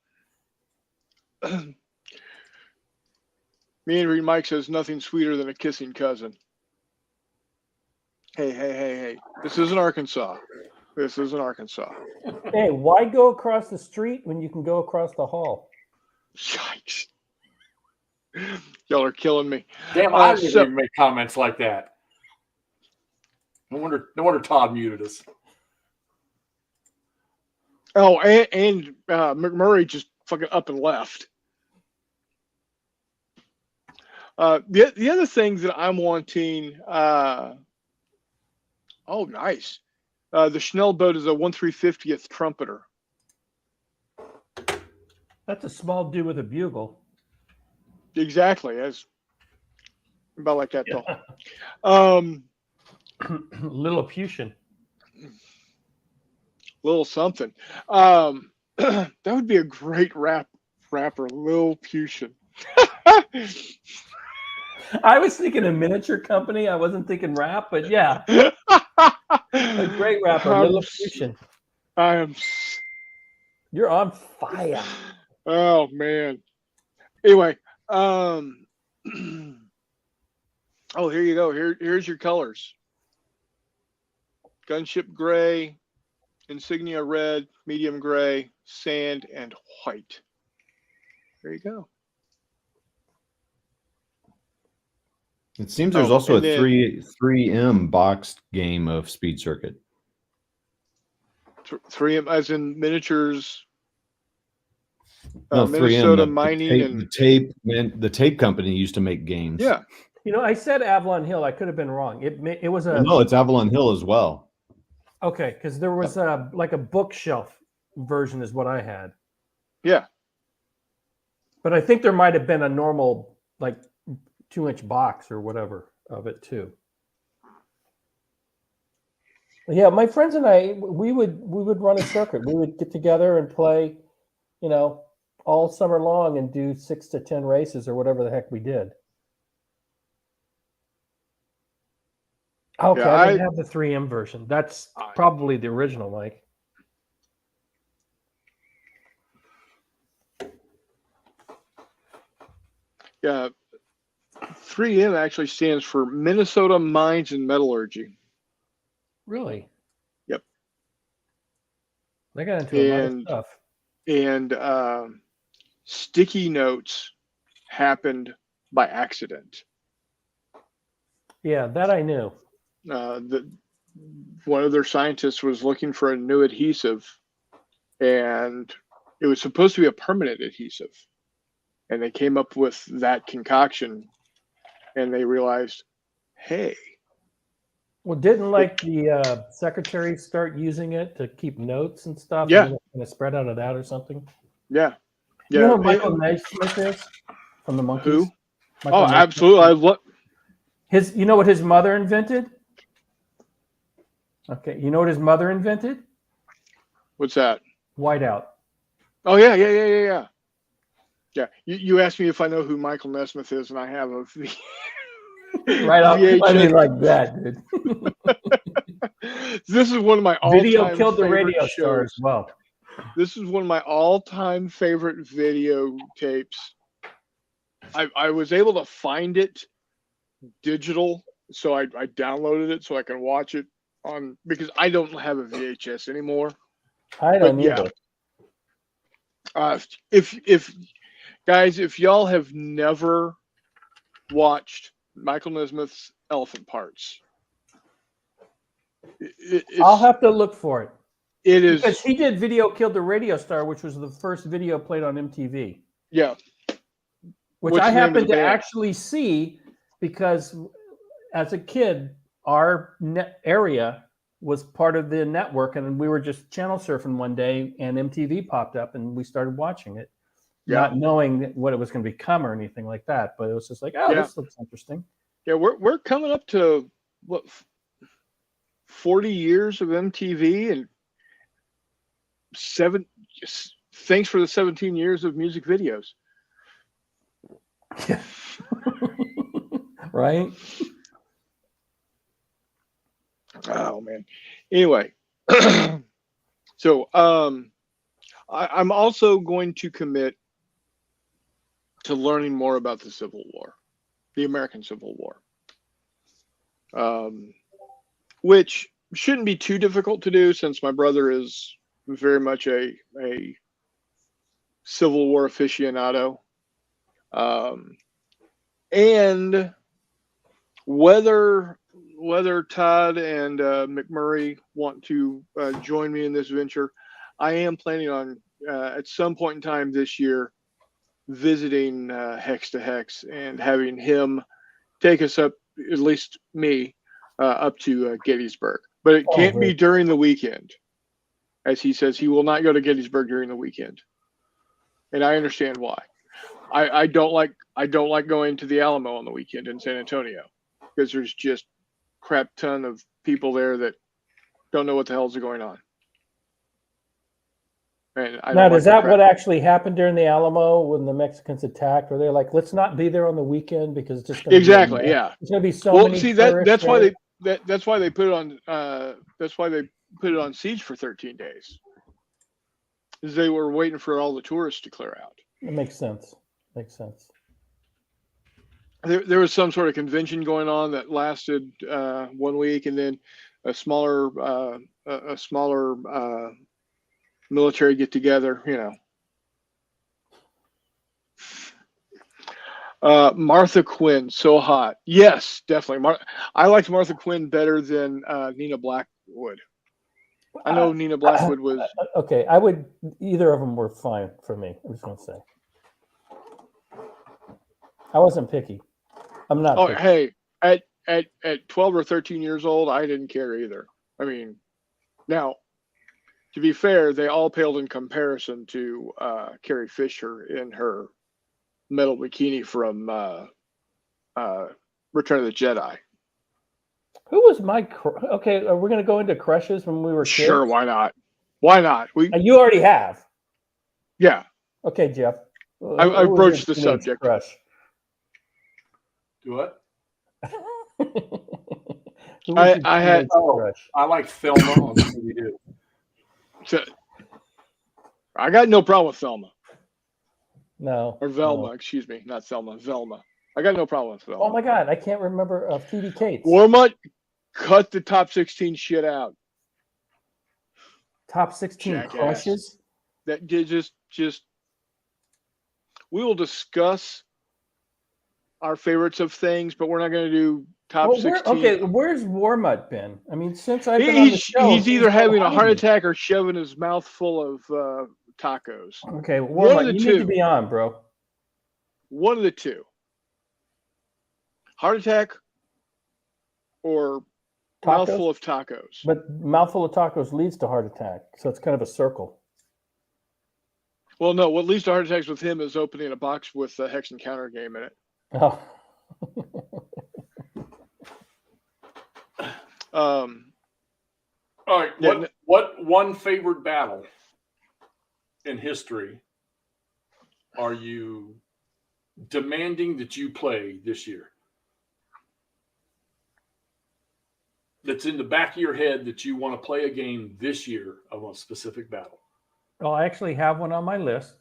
Me and Mike says nothing sweeter than a kissing cousin. Hey. This isn't Arkansas. This isn't Arkansas. Hey, why go across the street when you can go across the hall? Yikes. Y'all are killing me. Damn, I didn't even make comments like that. No wonder Todd muted us. Oh, and McMurray just fucking up and left. The other things that I'm wanting. Oh, nice. The Schnell boat is a 1/350th trumpeter. That's a small dude with a bugle. Exactly, as about like that tall. Lilliputian. Little something. That would be a great rapper, Lilliputian. I was thinking a miniature company. I wasn't thinking rap, but yeah, a great rapper, Lilliputian. I am. You're on fire. Oh man. Anyway, oh, here you go. Here's your colors. Gunship gray, insignia red, medium gray, sand, and white. There you go. It seems there's also a 3M boxed game of Speed Circuit. 3M as in miniatures. No, Minnesota 3M, Mining the tape company used to make games. Yeah. You know, I said Avalon Hill. I could have been wrong. It was a No, it's Avalon Hill as well. okay, because there was like a bookshelf version is what I had. Yeah. But I think there might have been a normal like 2-inch box or whatever of it too. Yeah, my friends and I, we would run a circuit. We would get together and play, you know, all summer long and do 6 to 10 races or whatever the heck we did. Okay, Yeah, I didn't have the 3M version. That's probably the original, Mike. Yeah. 3M actually stands for Minnesota Mines and Metallurgy. Really? Yep. They got into a lot of stuff. And sticky notes happened by accident. Yeah, that I knew. One of their scientists was looking for a new adhesive, and it was supposed to be a permanent adhesive. And they came up with that concoction, and they realized, hey. Well, didn't like the secretary start using it to keep notes and stuff? Yeah. And kind of spread out of that or something? Yeah. You know who Michael Naismith is from the Monkees? Who? Michael Oh, Naismith. absolutely. You know what his mother invented? Okay, you know what his mother invented? What's that? Whiteout. Oh, yeah. Yeah, you asked me if I know who Michael Nesmith is, and I have a Right off. I mean, like that, dude. This is one of my all-time Video killed the radio shows. star as well. This is one of my all-time favorite video tapes. I was able to find it digital, so I downloaded it so I can watch it on, because I don't have a VHS anymore. I don't either. If guys, if y'all have never watched Michael Nesmith's Elephant Parts, I'll have to look for it. It is because he did Video Killed the Radio Star, which was the first video played on MTV. Yeah. Which I happened to actually see because as a kid, our area was part of the network, and we were just channel surfing one day, and MTV popped up, and we started watching it. Yeah. not knowing what it was going to become or anything like that. But it was just like, oh, Yeah. this looks interesting. Yeah, we're coming up to what 40 years of MTV and thanks for the 17 years of music videos. Yeah. Right. Oh man. Anyway, so I'm also going to commit to learning more about the Civil War, the American Civil War, which shouldn't be too difficult to do since my brother is very much a Civil War aficionado. And whether Todd and McMurray want to join me in this venture, I am planning on at some point in time this year visiting Hex to Hex and having him take us up, at least me, up to Gettysburg. But it can't be during the weekend, as he says he will not go to Gettysburg during the weekend, and I understand why. I don't like going to the Alamo on the weekend in San Antonio because there's just crap ton of people there that don't know what the hell's going on. And Now, is that what actually happened during the Alamo when the Mexicans attacked? Were they like, let's not be there on the weekend because it's just going to exactly, be, yeah. There's going to be so well, many. see that's why they put it on. That's why they put it on siege for 13 days. Is they were waiting for all the tourists to clear out. It makes sense. Makes sense. There was some sort of convention going on that lasted 1 week, and then a smaller military get together. You know, Martha Quinn, so hot. Yes, definitely. I liked Martha Quinn better than Nina Blackwood. I know Nina Blackwood was okay. Either of them were fine for me. I'm just going to say. I wasn't picky. I'm not. Oh, picky. hey, at 12 or 13 years old, I didn't care either. I mean, now, to be fair, they all paled in comparison to Carrie Fisher in her metal bikini from Return of the Jedi. Who was my okay? Are we going to go into crushes when we were kids? Sure, why not? Why not? You already have. Yeah. Okay, Jeff. I broached the subject. Crush. Do what? I had. Crush? I like Thelma on Scooby-Doo. So, I got no problem with Thelma. No. Or Velma, no. Excuse me, not Thelma. Velma. I got no problem with Velma. Oh my God, I can't remember Phoebe Cates. Warmut, cut the top 16 shit out. Top 16 Jackass. crushes. That just. We will discuss our favorites of things, but we're not going to do top 16. Where's Warmut been? I mean, since I've been on the show, he's either having a heart attack or shoving his mouth full of tacos. Okay, Warmut, you need to be on, bro. One of the two. Heart attack or Tacos? mouthful of tacos. But mouthful of tacos leads to heart attack, so it's kind of a circle. Well, no, what leads to heart attacks with him is opening a box with a Hex Encounter game in it. Oh. All right. Yeah, What one favorite battle in history are you demanding that you play this year? That's in the back of your head that you want to play a game this year of a specific battle. Oh, I actually have one on my list.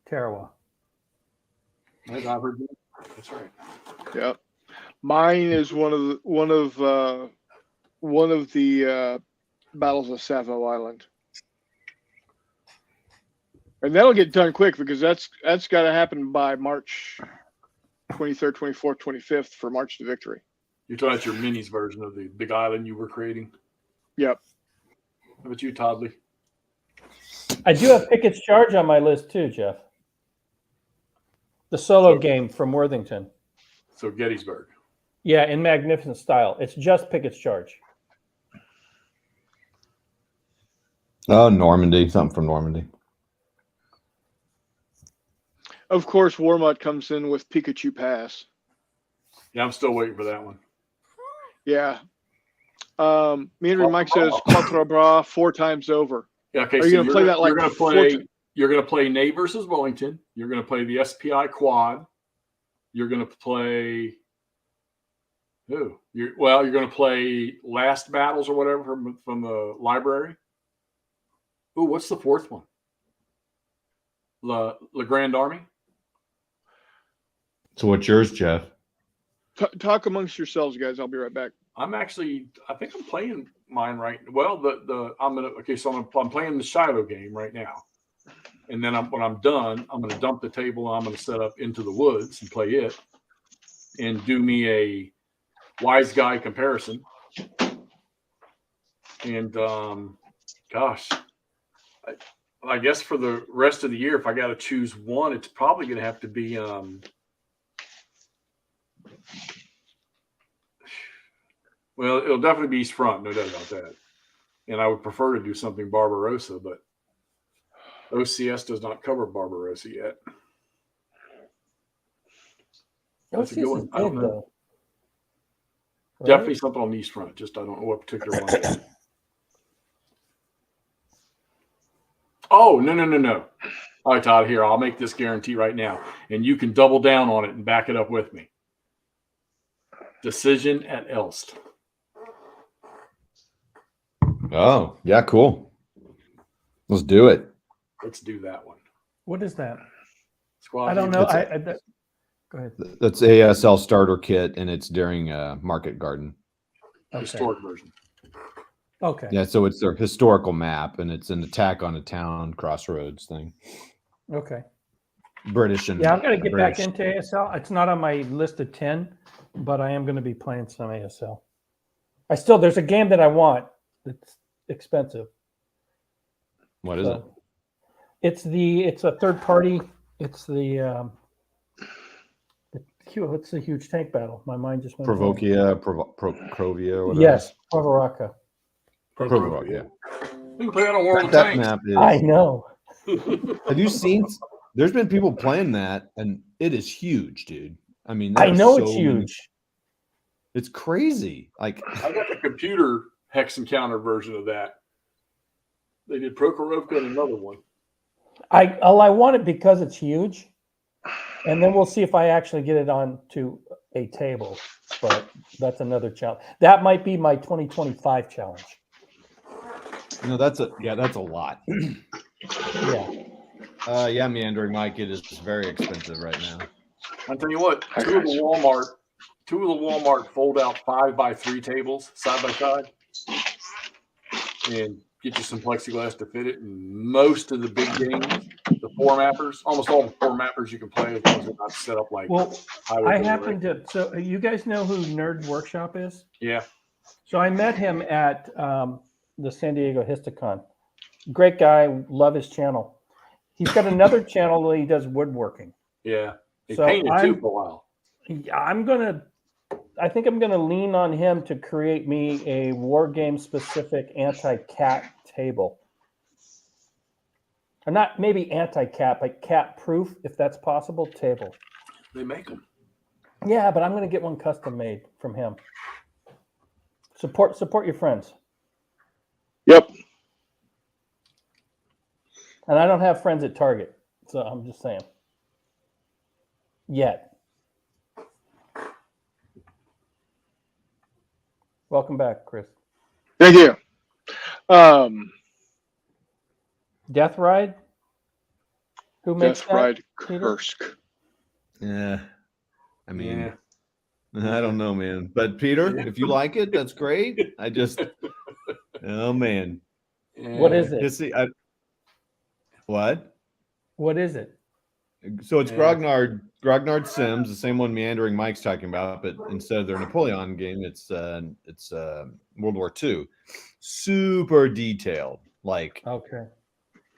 Tarawa. I've heard that. That's right. Yep. Mine is one of the battles of Savile Island, and that'll get done quick because that's got to happen by March 23rd, 24th, 25th for March to Victory. You're talking about your minis version of the big island you were creating. Yep. How about you, Toddley? I do have Pickett's Charge on my list too, Jeff. The solo game from Worthington. So Gettysburg. Yeah, in magnificent style. It's just Pickett's Charge. Oh, Normandy, something from Normandy. Of course, Warmut comes in with Pikachu Pass. Yeah, I'm still waiting for that one. Yeah. Meandering Mike says Quatre Bras 4 times over. Yeah, okay, Are you so gonna play that like you're gonna 4 play you're gonna play Nate versus Wellington. You're gonna play the SPI quad. You're gonna play who? You're gonna play Last Battles or whatever from the library. Ooh, what's the fourth one? La Grande Army. So what's yours, Jeff? Talk amongst yourselves, guys. I'll be right back. I think I'm playing mine right. Well, I'm playing the Shiloh game right now, and then when I'm done, I'm gonna dump the table and I'm gonna set up Into the Woods and play it, and do me a Wise Guy comparison. And gosh, I guess for the rest of the year, if I got to choose one, it's probably gonna have to be well, it'll definitely be East Front, no doubt about that. And I would prefer to do something Barbarossa, but OCS does not cover Barbarossa yet. That's a good one. I don't know. Definitely something on the East Front. Just I don't know what particular one. Oh, no. All right, Todd, here, I'll make this guarantee right now. And you can double down on it and back it up with me. Decision at Elst. Oh, yeah, cool. Let's do it. Let's do that one. What is that? Squad I don't know. Heroes. Go ahead. That's ASL starter kit, and it's during Market Garden. Okay. Historic version. Okay. Yeah, so it's their historical map, and it's an attack on a town crossroads thing. Okay. British and Yeah, I'm going to get back British. into ASL. It's not on my list of 10, but I am going to be playing some ASL. There's a game that I want that's expensive. What is it? It's a third party. It's the huge tank battle. My mind just went blank. Provia, or whatever. Yes, Provoraka. Provorovia, yeah. We can play that on World of That Tanks. map is. I know. Have you seen? There's been people playing that, and it is huge, dude. I mean, I there's know so it's many- huge. It's crazy. Like, I got the computer hex encounter version of that. They did Prokhorovka and another one. I want it because it's huge, and then we'll see if I actually get it onto a table. But that's another challenge. That might be my 2025 challenge. that's a lot. Yeah. Yeah, Meandering Mike, it is very expensive right now. I'll tell you what, two of the Walmart fold out 5x3 tables side by side, and get you some plexiglass to fit it. And most of the big games, the four mappers, almost all the four mappers you can play, as long as they're not set up like. Well, Highway I Builder, happen right? to. So you guys know who Nerd Workshop is? Yeah. So I met him at the San Diego Histicon. Great guy. Love his channel. He's got another channel that he does woodworking. Yeah. They So painted too for a while. I think I'm gonna lean on him to create me a war game specific anti-cat table. Or not maybe anti-cat, but cat proof, if that's possible, table. They make them. Yeah, but I'm gonna get one custom made from him. Support your friends. Yep. And I don't have friends at Target, so I'm just saying. Yet. Welcome back, Chris. Thank you. Death Ride? Who makes Death that? Ride Peter? Kursk. Yeah. I mean, Yeah. I don't know, man. But Peter, Yeah. if you like it, that's great. Oh man. What is it? What? What is it? So it's Yeah. Grognard Sims, the same one Meandering Mike's talking about, but instead of their Napoleon game, it's World War II. Super detailed, like Okay.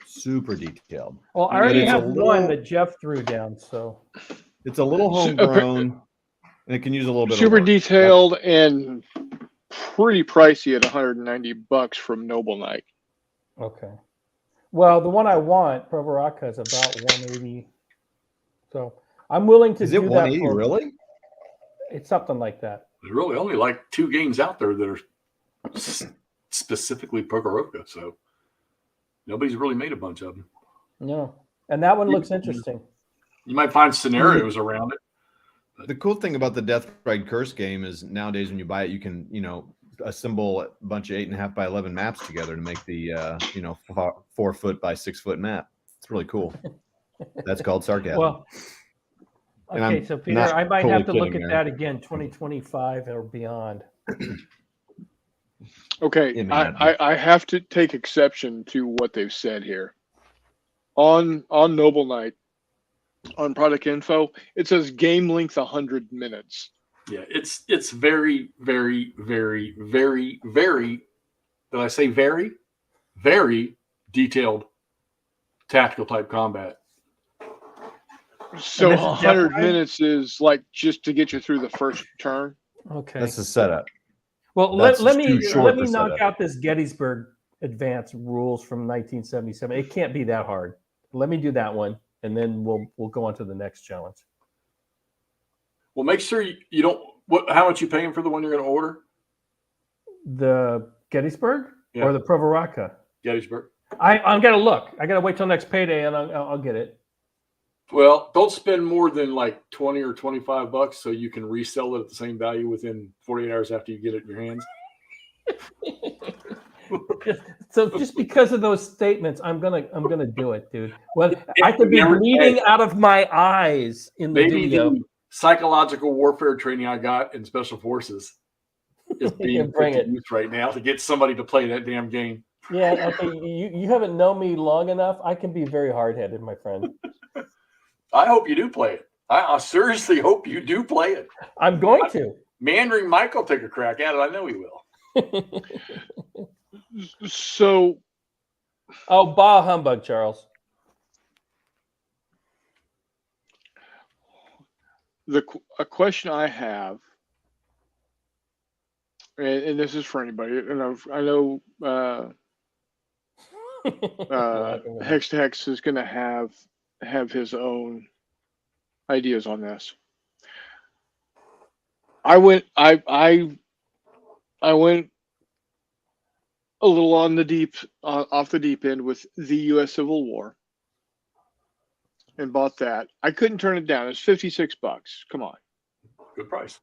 super detailed. Well, I But already it's a have little- one that Jeff threw down, so It's a little homegrown, and it can use a little bit Super of work. detailed and pretty pricey at $190 from Noble Knight. okay. Well, the one I want, Provoraka, is about 180. So I'm willing to Is it do that 180 for really? It's something like that. There's really only like 2 games out there that are specifically Pokoroka, so nobody's really made a bunch of them. No. And that one looks interesting. You might find scenarios around it. The cool thing about the Death Ride Curse game is nowadays when you buy it, you can, assemble a bunch of 8.5 by 11 maps together to make the, 4 foot by 6 foot map. It's really cool. That's called sarcasm. Well, And okay, I'm so Peter, not I might totally have to look kidding at there. that again, 2025 or beyond. Okay, Yeah, man. I have to take exception to what they've said here. On Noble Knight, on product info, it says game length 100 minutes. Yeah, it's very, very, very, very, very, did I say very? Very detailed tactical type combat. So this is 100 Death Ride? minutes is like just to get you through the first turn. Okay. That's the setup. Well, That's let just me too short let me to knock set up. out this Gettysburg Advance rules from 1977. It can't be that hard. Let me do that one, and then we'll go on to the next challenge. Well, make sure you don't. How much you paying for the one you're going to order? The Gettysburg Yeah. or the Provoraka? Gettysburg. I'm gonna look. I gotta wait till next payday, and I'll get it. Well, don't spend more than like 20 or 25 bucks so you can resell it at the same value within 48 hours after you get it in your hands. So just because of those statements, I'm gonna do it, dude. Well, I could be Never- bleeding out of my eyes in the Maybe video. the psychological warfare training I got in special forces is being put Bring to it. use right now to get somebody to play that damn game. Yeah, okay. You haven't known me long enough. I can be very hard-headed, my friend. I hope you do play it. I seriously hope you do play it. I'm going to. Meandering Mike will take a crack at it. I know he will. So Oh, bah humbug, Charles. a question I have, and this is for anybody, and I know Hex to Hex is going to have his own ideas on this. I went a little on the off the deep end with the U.S. Civil War and bought that. I couldn't turn it down. It's $56. Come on. Good price.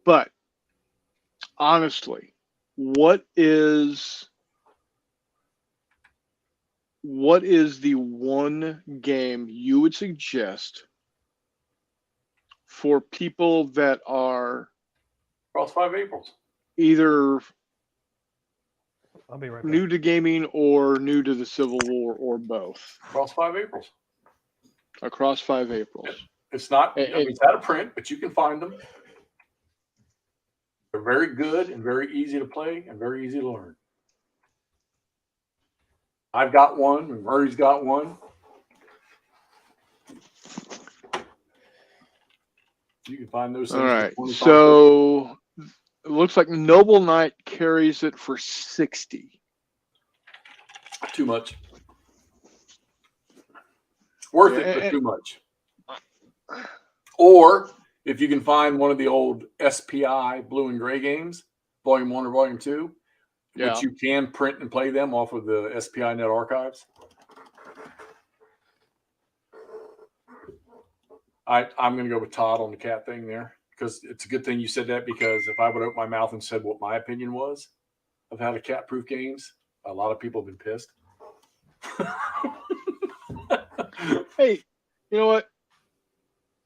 But honestly, what is the one game you would suggest for people that are Cross 5 Aprils. either I'll be right back. new to gaming or new to the Civil War or both? Cross 5 Aprils. Across 5 Aprils. It's not, It- it's out of print, but you can find them. They're very good and very easy to play and very easy to learn. I've got one, and Murray's got one. You can find those things. All for right. 25 So it looks like Noble Knight carries it for 60. too much. Worth it, but And- too much. Or if you can find one of the old SPI Blue and Gray games, Volume 1 or Volume 2, Yeah. which you can print and play them off of the SPI Net Archives. I'm going to go with Todd on the cat thing there because it's a good thing you said that, because if I would open my mouth and said what my opinion was of how to cat-proof games, a lot of people have been pissed. Hey, you know what?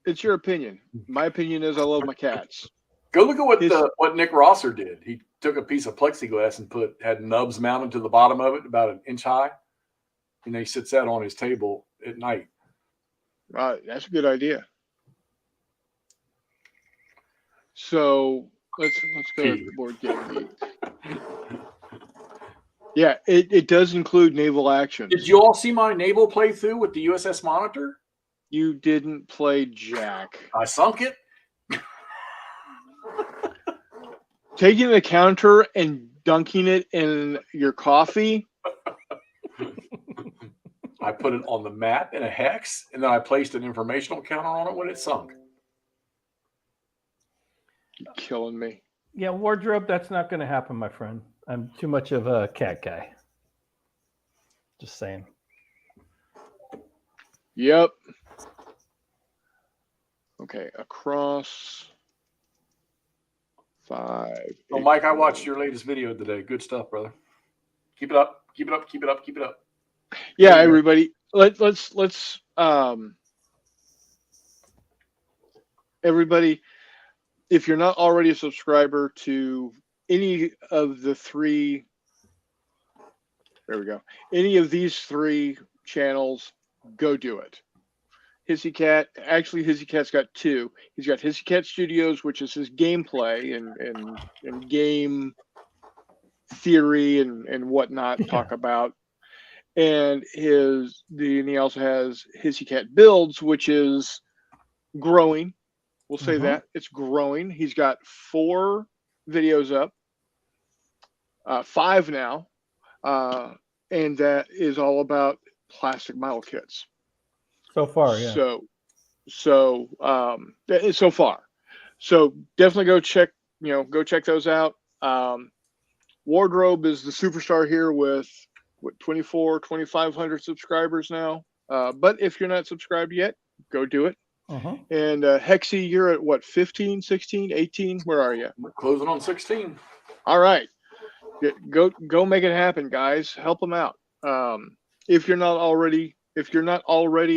It's your opinion. My opinion is I love my cats. Go look at His- what Nick Rosser did. He took a piece of plexiglass and had nubs mounted to the bottom of it, about an inch high, and he sits that on his table at night. That's a good idea. So let's go to the board game geek. Yeah, it does include naval actions. Did you all see my naval playthrough with the USS Monitor? You didn't play Jack. I sunk it. Taking the counter and dunking it in your coffee I put it on the map in a hex, and then I placed an informational counter on it when it sunk. You're killing me. Yeah, wardrobe, that's not going to happen, my friend. I'm too much of a cat guy. Just saying. Yep. Okay, across 5. Oh, 8, Mike, I watched your latest video today. Good stuff, brother. Keep it up. Keep it up. Keep it up. Keep it up. Yeah, There you go. everybody. Let's everybody, if you're not already a subscriber to any of the 3, there we go. Any of these 3 channels, go do it. Hissy Cat, actually Hissy Cat's got 2. He's got Hissy Cat Studios, which is his gameplay and game theory and whatnot, Yeah. talk about. And he also has Hissy Cat Builds, which is growing. We'll say Mhm. that it's growing. He's got 4 videos up, 5 now, and that is all about plastic model kits. So far, yeah. So far. So definitely go check those out. Wardrobe is the superstar here with 2,500 subscribers now. But if you're not subscribed yet, go do it. Mhm. And Hexy, you're at what, 15, 16, 18? Where are you? We're closing on 16. All right. Go make it happen, guys. Help them out. If you're not already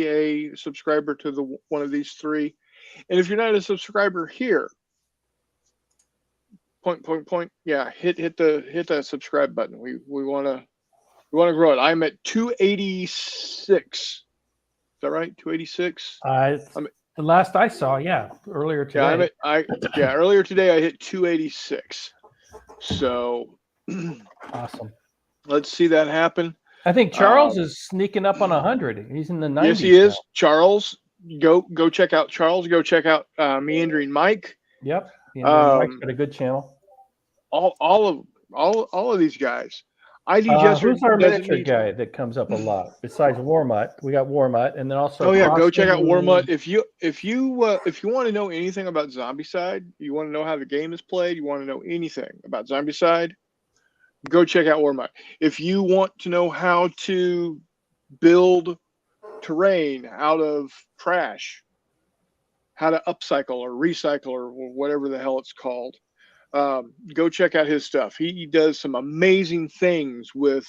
a subscriber to one of these 3, and if you're not a subscriber here, point, yeah, hit the subscribe button. We want to grow it. I'm at 286. Is that right? 286. The last I saw, earlier today. Yeah, earlier today I hit 286. So Awesome. let's see that happen. I think Charles is sneaking up on 100. He's in the 90s. Yes, he is. now. Charles, go check out Charles. Go check out Meandering Mike. Yep. Mike's got a good channel. All of these guys. ID Jester Who's our doesn't miniature need- guy that comes up a lot besides Warmutt? We got Warmutt, and then also. Oh yeah, go check out Crossing- Warmutt. If you want to know anything about Zombicide, you want to know how the game is played, you want to know anything about Zombicide, go check out Warmutt. If you want to know how to build terrain out of trash, how to upcycle or recycle or whatever the hell it's called, go check out his stuff. He does some amazing things with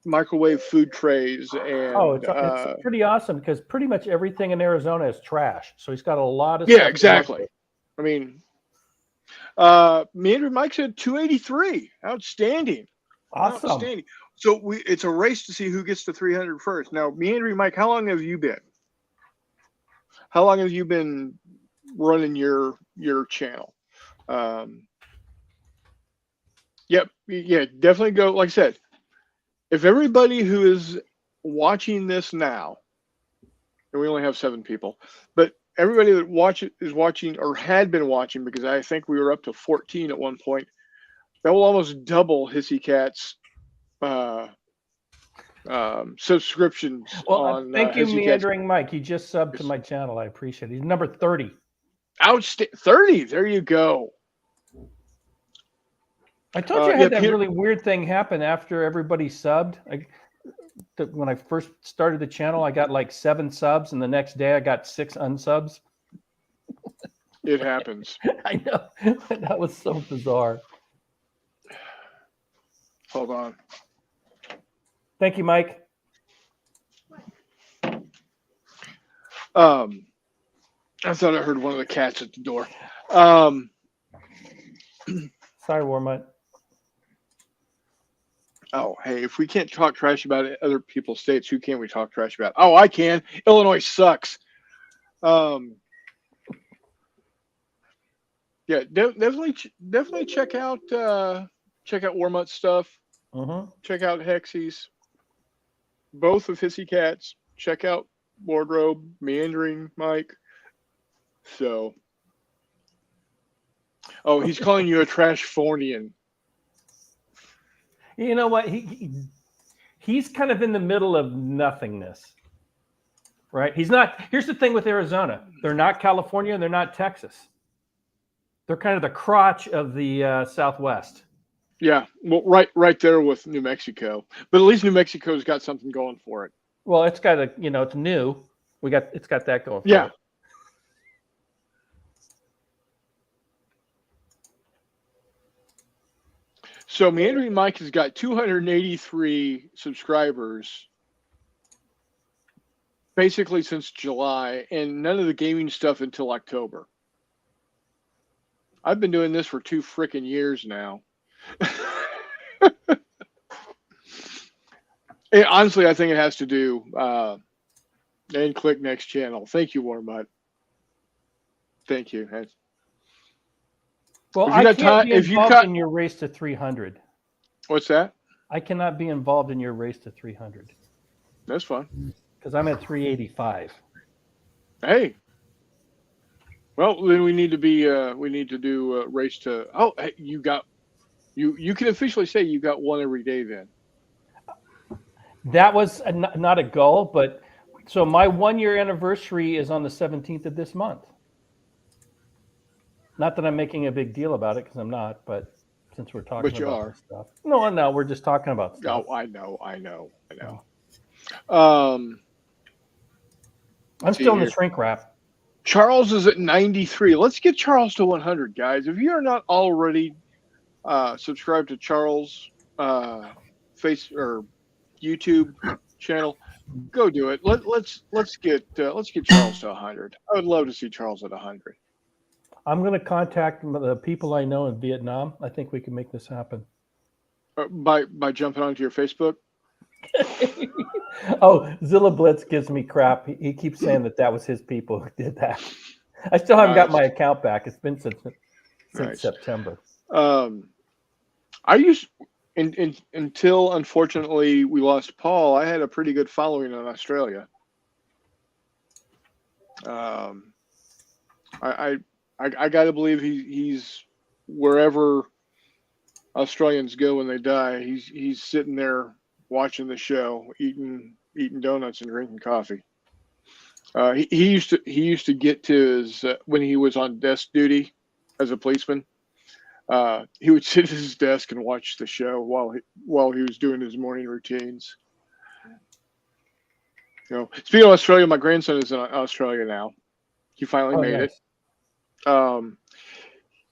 microwave food trays and it's pretty awesome because pretty much everything in Arizona is trash. So he's got a lot of yeah, stuff. exactly. I mean, Meandering Mike said 283. Outstanding. Awesome. Outstanding. So it's a race to see who gets to 300 first. Now, Meandering Mike, how long have you been? How long have you been running your channel? Yeah, definitely go. Like I said, if everybody who is watching this now, and we only have 7 people, but everybody that is watching or had been watching, because I think we were up to 14 at one point, that will almost double Hissy Cat's subscriptions. Well, thank you, Hissy Cat's. Meandering Mike. He just subbed to my channel. I appreciate it. He's number 30. Outstanding. 30. There you go. I told you I had that Peter- really weird thing happen after everybody subbed. When I first started the channel, I got like 7 subs, and the next day I got 6 unsubs. It happens. I know. That was so bizarre. Hold on. Thank you, Mike. I thought I heard one of the cats at the door. Sorry, Warmutt. Oh, hey, if we can't talk trash about other people's states, who can we talk trash about? Oh, I can. Illinois sucks. Yeah, definitely check out Warmutt stuff. Mm-hmm. Check out Hexy's. Both of Hissy Cats. Check out Wardrobe, Meandering Mike. So, oh, he's calling you a Trashfornian. You know what? he's kind of in the middle of nothingness, right? He's not. Here's the thing with Arizona: they're not California and they're not Texas. They're kind of the crotch of the Southwest. Yeah, well, right there with New Mexico, but at least New Mexico's got something going for it. Well, it's got it's new. It's got that going for Yeah. it. So Meandering Mike has got 283 subscribers basically since July, and none of the gaming stuff until October. I've been doing this for 2 freaking years now. And honestly, I think it has to do and click next channel. Thank you, Warmutt. Thank you. Well, If you I got can't time- be if you involved got- in your race to 300. What's that? I cannot be involved in your race to 300 That's fine. because I'm at 385. Hey. Well, then we need to do a race to. Oh, hey, you can officially say you got one every day then. That was not a goal, but so my 1 year anniversary is on the 17th of this month. Not that I'm making a big deal about it because I'm not, but since we're talking But you about are. this stuff. No, we're just talking about stuff. Oh, I know. I'm see still in the here. shrink wrap. Charles is at 93. Let's get Charles to 100, guys. If you are not already subscribed to Charles' face or YouTube channel, go do it. Let's get Charles to 100. I would love to see Charles at 100. I'm going to contact the people I know in Vietnam. I think we can make this happen. By jumping onto your Facebook. Oh, Zilla Blitz gives me crap. He keeps saying that was his people who did that. I still haven't got Nice. my account back. It's been since Nice. September. I used until unfortunately we lost Paul. I had a pretty good following in Australia. I got to believe he's wherever Australians go when they die. He's sitting there watching the show, eating donuts and drinking coffee. He used to get to his when he was on desk duty as a policeman. He would sit at his desk and watch the show while he was doing his morning routines. You know, speaking of Australia, my grandson is in Australia now. He finally made nice. it.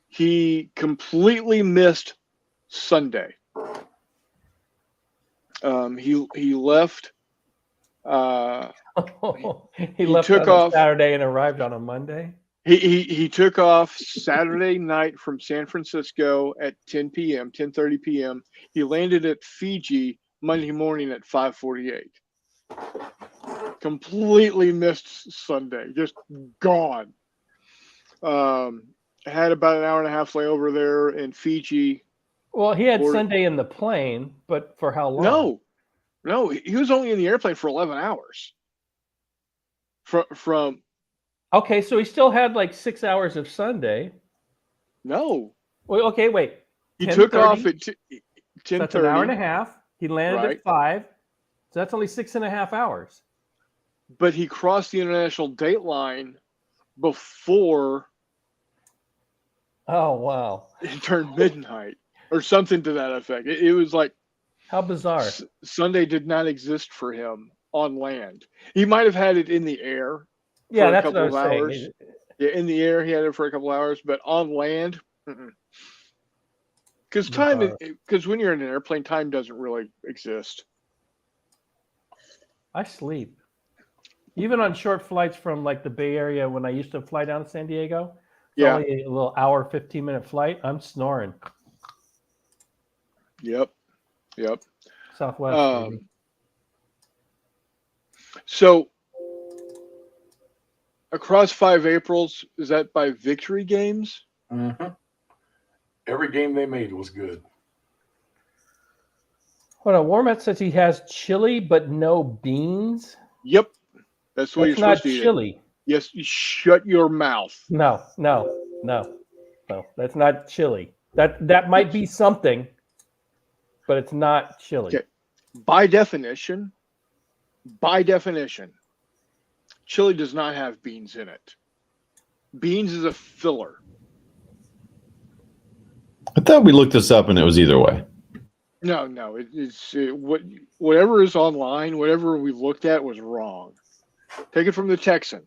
He completely missed Sunday. He left. He left took on a off- Saturday and arrived on a Monday. He took off Saturday night from San Francisco at 10:30 p.m. He landed at Fiji Monday morning at 5:48. Completely missed Sunday, just gone. Had about an hour and a half layover there in Fiji. Well, he had Or- Sunday in the plane, but for how long? No, he was only in the airplane for 11 hours. From Okay, so he still had like 6 hours of Sunday. no, Well, okay, wait. he took 10:30. off at 10:30. So that's an hour and a half. He landed Right. at 5. So that's only 6.5 hours. But he crossed the international date line before Oh, wow. it turned midnight or something to that effect. It was like How bizarre. Sunday did not exist for him on land. He might have had it in the air. Yeah, a that's what I couple was of saying. hours. Yeah, in the air, he had it for a couple hours, but on land, because when you're in an airplane, time doesn't really exist. I sleep. Even on short flights from like the Bay Area when I used to fly down to San Diego, it's Yeah. only a little hour, 15-minute flight. I'm snoring. Yep. Southwest. baby. So across 5 Aprils, is that by Victory Games? Every game they made was good. Hold on. Warmat says he has chili but no beans. Yep. That's what That's you're not supposed to eat. chili. Yes, you shut your mouth. No. That's not chili. That might be something, but it's not chili. Okay. by definition, chili does not have beans in it. Beans is a filler. I thought we looked this up and it was either way. No, whatever is online, whatever we looked at was wrong. Take it from the Texan.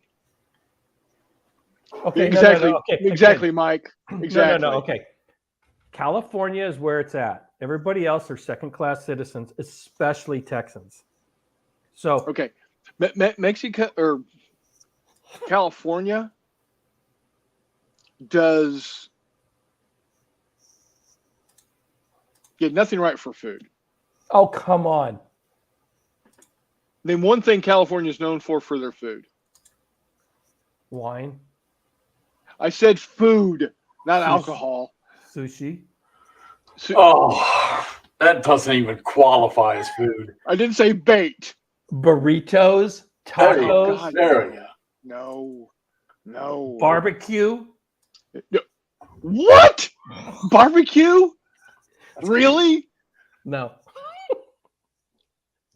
Okay, Exactly, Okay, exactly, Mike. Exactly. No. Okay, California is where it's at. Everybody else are second-class citizens, especially Texans. So Okay, Mexico or California does get nothing right for food. oh, come on. Name one thing California is known for their food. Wine, I said food, not Sushi. alcohol. sushi. Oh, that doesn't even qualify as food. I didn't say bait. Burritos, There you tacos, God, There we no, no. barbecue. What? Barbecue? Really? No.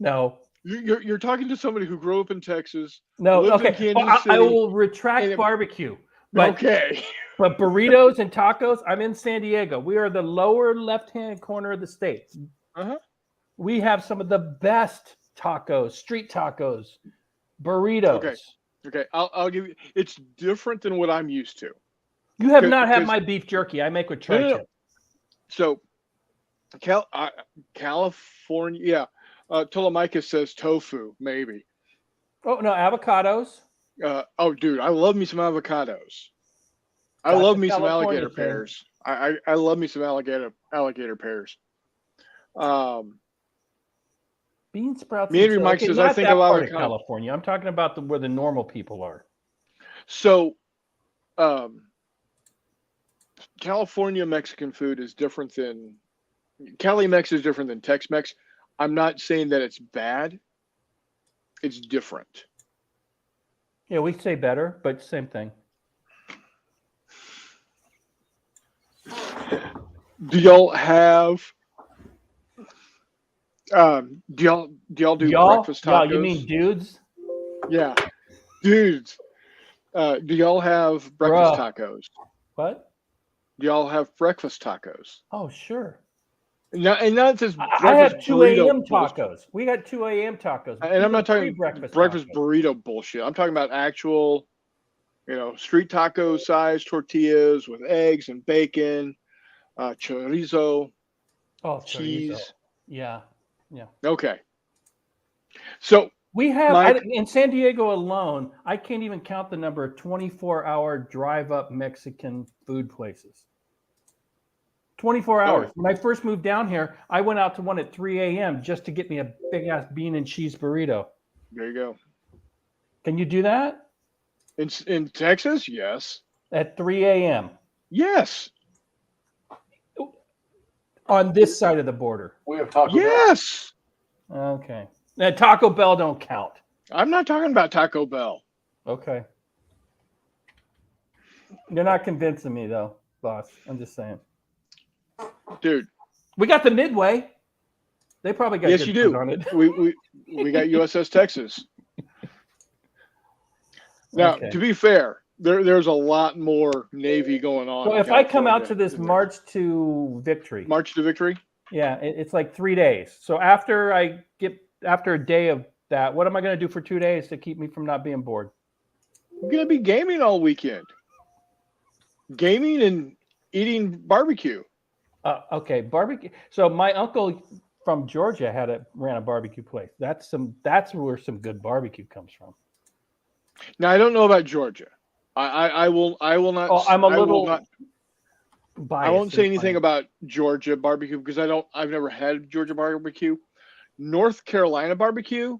No. You're talking to somebody who grew up in Texas. No. Lived in Okay. Kansas Well, I City. will retract And it- barbecue. But, Okay. but burritos and tacos, I'm in San Diego. We are the lower left-hand corner of the state. Uh-huh. We have some of the best tacos, street tacos, burritos. Okay. I'll give you. It's different than what I'm used to. You have not had Because- my beef jerky. I make with No, no, no. tri-tip. So, California, yeah. Telemachus says tofu, maybe. Oh no, avocados. Dude, I love me some avocados. I That's love a me some California alligator thing. pears. I love me some alligator pears. Bean sprouts. Me and and Mike chili. says, Okay, I not think that of part of avocado. California. I'm talking about where the normal people are. So, California Mexican food is different than Cali Mex is different than Tex Mex. I'm not saying that it's bad. It's different. Yeah, we say better, but same thing. Do y'all have? Do y'all do breakfast tacos? Y'all, you mean dudes? Yeah, dudes. Do y'all have breakfast Bruh. tacos? What? Do y'all have breakfast tacos? Oh, sure. And not just I have breakfast 2 burrito a.m. bullshit. tacos. We got 2 a.m. tacos. And I'm not talking Even breakfast tacos. burrito bullshit. I'm talking about actual, street taco size tortillas with eggs and bacon, chorizo, Oh, cheese. chorizo. Yeah. Okay. So We have Mike- in San Diego alone, I can't even count the number of 24-hour drive-up Mexican food places. 24 hours. When I first moved down here, I went out to one at 3 a.m. just to get me a big-ass bean and cheese burrito. there you go. Can you do that? In Texas, yes. At 3 a.m. Yes. on this side of the border? We have Taco Bell. Yes. Okay. Now, Taco Bell don't count. I'm not talking about Taco Bell. Okay. You're not convincing me, though, boss. I'm just saying. Dude. We got the Midway. They probably got Yes, good you food do. on it. We got USS Texas. Now, Okay. to be fair, there's a lot more Navy going on. So in if I come out California to this than there- March to Victory, March to Victory, yeah, it's like 3 days. So after a day of that, what am I going to do for 2 days to keep me from not being bored? we're gonna be gaming all weekend. Gaming and eating barbecue. Okay, barbecue. So my uncle from Georgia ran a barbecue place. That's where some good barbecue comes from. Now I don't know about Georgia. I will not. Oh, I'm a I will little not- biased. I won't say in anything finding- about Georgia barbecue because I've never had Georgia barbecue. North Carolina barbecue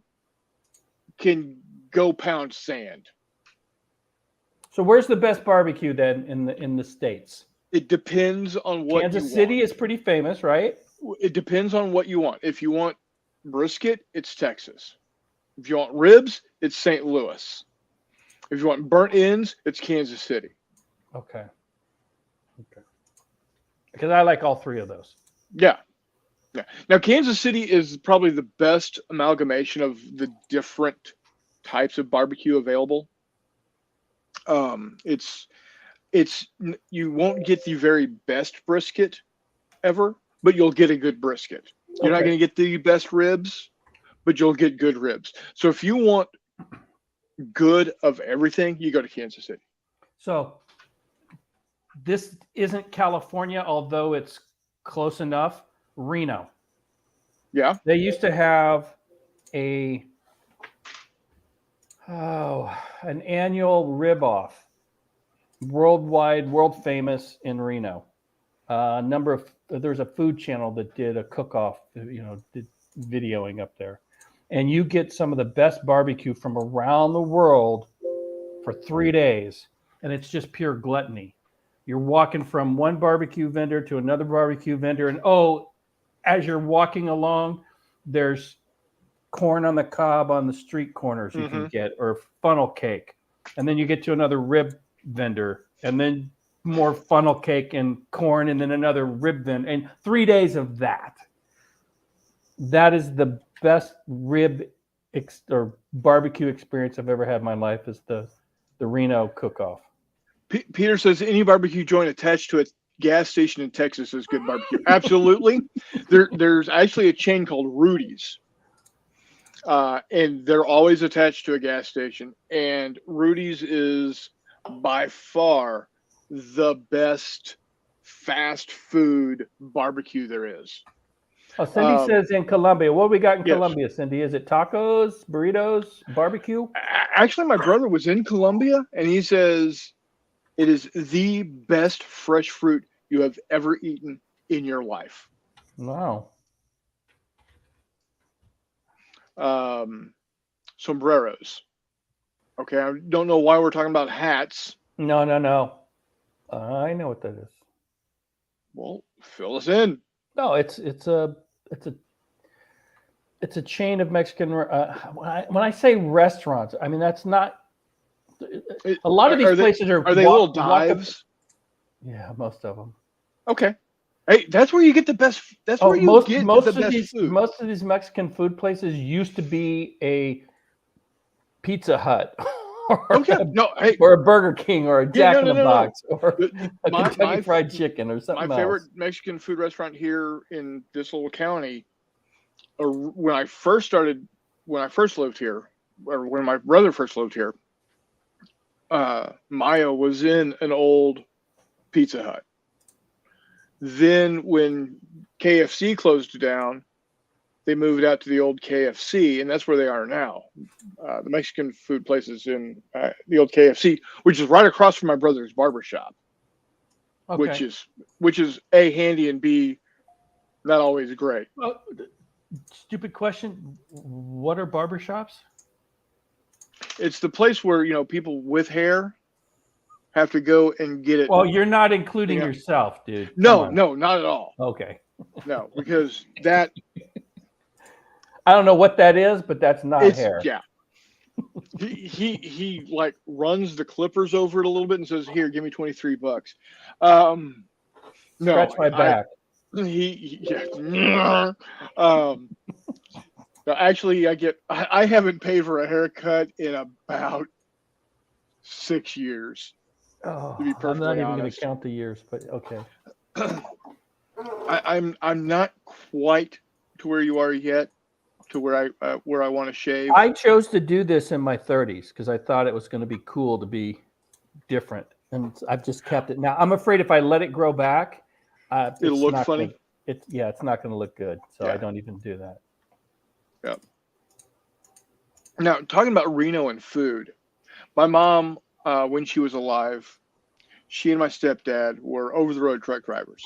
can go pound sand. So where's the best barbecue then in the States? It depends on what Kansas you City want. is pretty famous, right? It depends on what you want. If you want brisket, it's Texas. If you want ribs, it's St. Louis. If you want burnt ends, it's Kansas City. Okay. Because I like all three of those. Yeah. Now, Kansas City is probably the best amalgamation of the different types of barbecue available. It's you won't get the very best brisket ever, but you'll get a good brisket. You're not Okay. going to get the best ribs, but you'll get good ribs. So if you want good of everything, you go to Kansas City. So this isn't California, although it's close enough. Reno. Yeah. They used to have an annual rib off, worldwide, world famous in Reno. There's a food channel that did a cook off, did videoing up there, and you get some of the best barbecue from around the world for 3 days, and it's just pure gluttony. You're walking from one barbecue vendor to another barbecue vendor, and as you're walking along, there's corn on the cob on the street corners you can get, or funnel cake. And then you get to another rib vendor, and then more funnel cake and corn, and then another rib vendor. And 3 days of that. That is the best rib or barbecue experience I've ever had in my life, is the Reno cook-off. Peter says any barbecue joint attached to a gas station in Texas is good barbecue. Absolutely. There's actually a chain called Rudy's. And they're always attached to a gas station. And Rudy's is by far the best fast food barbecue there is. Oh, Cindy says in Colombia. What do we got in Yes. Colombia, Cindy? Is it tacos, burritos, barbecue? Actually, my brother was in Colombia, and he says it is the best fresh fruit you have ever eaten in your life. Wow. Sombreros. Okay, I don't know why we're talking about hats. No. I know what that is. Well, fill us in. No, it's a chain of Mexican. When I say restaurants, I mean that's not. A lot of these places are they little dives? Yeah, most of them. Okay. Hey, that's where you get the best. That's where you get the best food. Most of these Mexican food places used to be a Pizza Hut, Okay. or a Burger King, or a Jack in the no. Box, or a My- Kentucky my- Fried Chicken, or something My else. favorite Mexican food restaurant here in this little county, or when I first lived here, or when my brother first lived here, Mayo was in an old Pizza Hut. Then when KFC closed down, they moved out to the old KFC, and that's where they are now. The Mexican food place is in the old KFC, which is right across from my brother's barber shop. Okay. which is A, handy, and B, not always great. Well, stupid question. What are barbershops? It's the place where people with hair have to go and get it. Well, you're not including Yeah. yourself, dude. Come no, on. not at all. Okay. No, because that I don't know what that is, but that's not it's hair. yeah. He like runs the clippers over it a little bit and says, "Here, give me $23." No, Scratch my back. No, actually, I haven't paid for a haircut in about 6 years. Oh, to be I'm not perfectly even going honest. to count the years, but okay. I'm not quite to where you are yet, to where I want to shave. I chose to do this in my 30s because I thought it was going to be cool to be different, and I've just kept it. Now I'm afraid if I let it grow back, It'll it's look not funny. It's not going to look good. So Yeah. I don't even do that. Yeah. Now, talking about Reno and food, my mom, when she was alive, she and my stepdad were over-the-road truck drivers,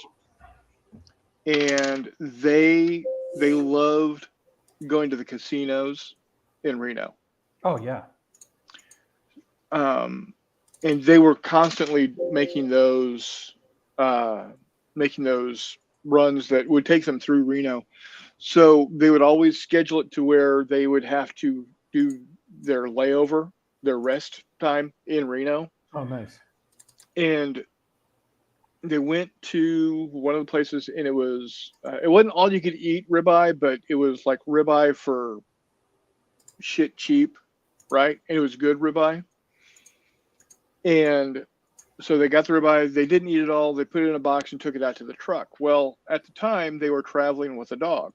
and they loved going to the casinos in Reno. Oh yeah. And they were constantly making those runs that would take them through Reno. So they would always schedule it to where they would have to do their layover, their rest time in Reno. Oh nice. And they went to one of the places, and it wasn't all you could eat ribeye, but it was like ribeye for shit cheap, right? And it was good ribeye. And so they got the ribeye. They didn't eat it all. They put it in a box and took it out to the truck. Well, at the time, they were traveling with a dog.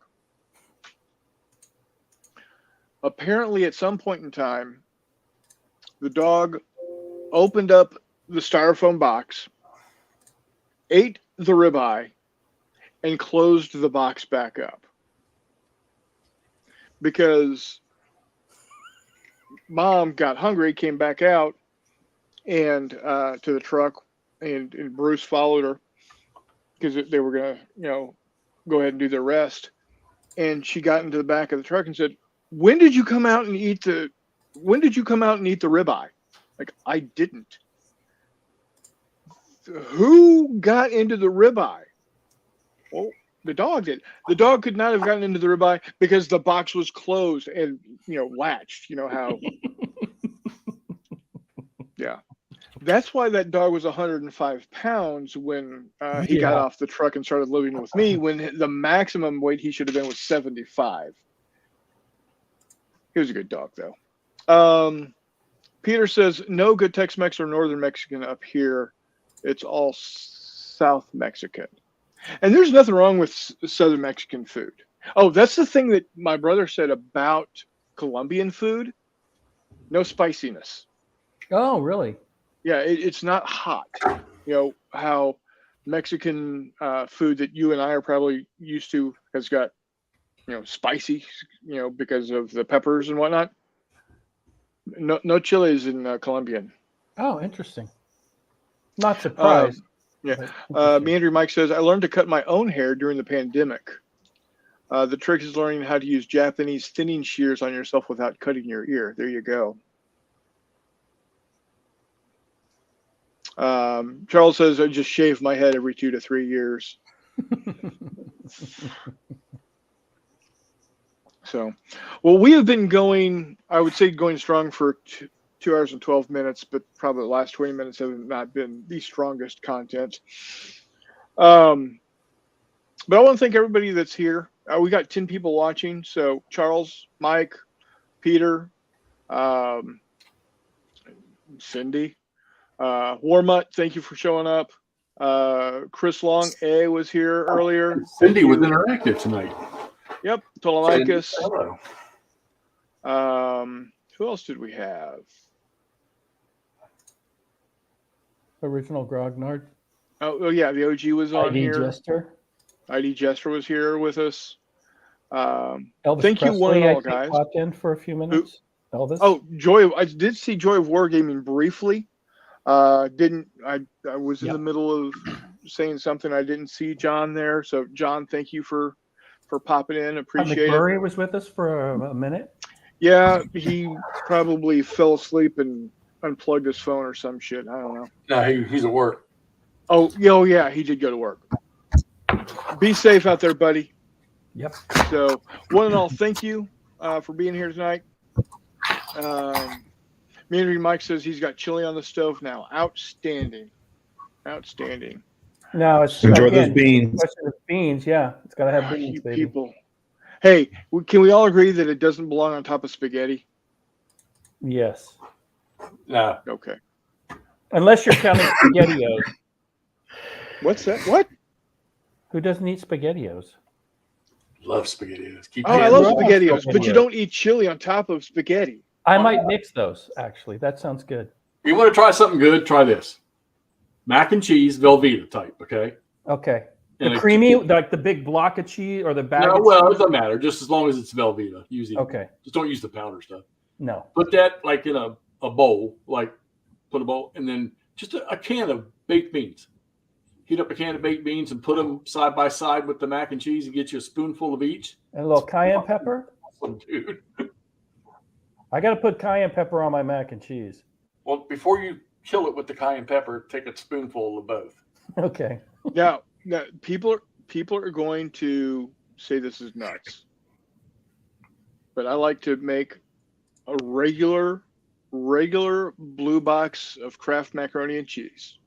Apparently, at some point in time, the dog opened up the styrofoam box, ate the ribeye, and closed the box back up. Because Mom got hungry, came back out, and to the truck, and Bruce followed her because they were gonna, go ahead and do their rest. And she got into the back of the truck and said, "When did you come out and eat the ribeye?" Like, I didn't. Who got into the ribeye? Well, the dog did. The dog could not have gotten into the ribeye because the box was closed and latched. You know how? Yeah. That's why that dog was 105 pounds when he got off the truck and started living with me, when the maximum weight he should have been was 75. He was a good dog, though. Peter says, no good Tex-Mex or Northern Mexican up here. It's all South Mexican. And there's nothing wrong with Southern Mexican food. Oh, that's the thing that my brother said about Colombian food. No spiciness. Oh, really? Yeah, it's not hot. How Mexican food that you and I are probably used to has got, spicy, because of the peppers and whatnot. No chilies in Colombian. Oh, interesting. Not surprised. Meandry Mike says, I learned to cut my own hair during the pandemic. The trick is learning how to use Japanese thinning shears on yourself without cutting your ear. There you go. Charles says, I just shave my head every 2 to 3 years. So, well, we have been going, I would say going strong for 2 hours and 12 minutes, but probably the last 20 minutes have not been the strongest content. But I want to thank everybody that's here. We got 10 people watching. So Charles, Mike, Peter, Cindy, Warmut, thank you for showing up. Chris Long A was here earlier. Cindy was interactive tonight. Yep, Ptolemaikus. Hello. Who else did we have? Original Grognard. Oh yeah, the OG was on ID here. Jester. ID Jester was here with us. Elvis Thank you, one and Presley, I all, think, guys. popped in for a few minutes. Elvis. Oh, I did see Joy of Wargaming briefly. I was in the middle of saying something. I didn't see John there. So John, thank you for popping in. Appreciate McMurray it. was with us for a minute. Yeah, he probably fell asleep and unplugged his phone or some shit. I don't know. No, he's at work. Oh yeah, he did go to work. Be safe out there, buddy. Yep. So, one and all, thank you for being here tonight. Meandry Mike says he's got chili on the stove now. Outstanding. No, it's Enjoy those beans. Question of beans, yeah. It's got to have beans, You baby. people. Hey, can we all agree that it doesn't belong on top of spaghetti? Yes. No. Okay. Unless you're counting SpaghettiOs. What's that? What? Who doesn't eat SpaghettiOs? Love SpaghettiOs. Oh, I love love SpaghettiOs, but you SpaghettiOs. don't eat chili on top of spaghetti. I might mix those, actually. That sounds good. You want to try something good? Try this. Mac and cheese, Velveeta type, okay? Okay. And The a- creamy, like the big block of cheese or the bag No, of well, it cheese? doesn't matter. Just as long as it's Velveeta. Use it. Okay. Just don't use the powder stuff. No. Put that like in a bowl, put a bowl, and then just a can of baked beans. Heat up a can of baked beans and put them side by side with the mac and cheese and get you a spoonful of each. And a little cayenne pepper? Awesome, dude. I got to put cayenne pepper on my mac and cheese. Well, before you kill it with the cayenne pepper, take a spoonful of both. Okay. Now people are going to say this is nuts, but I like to make a regular blue box of Kraft macaroni and cheese.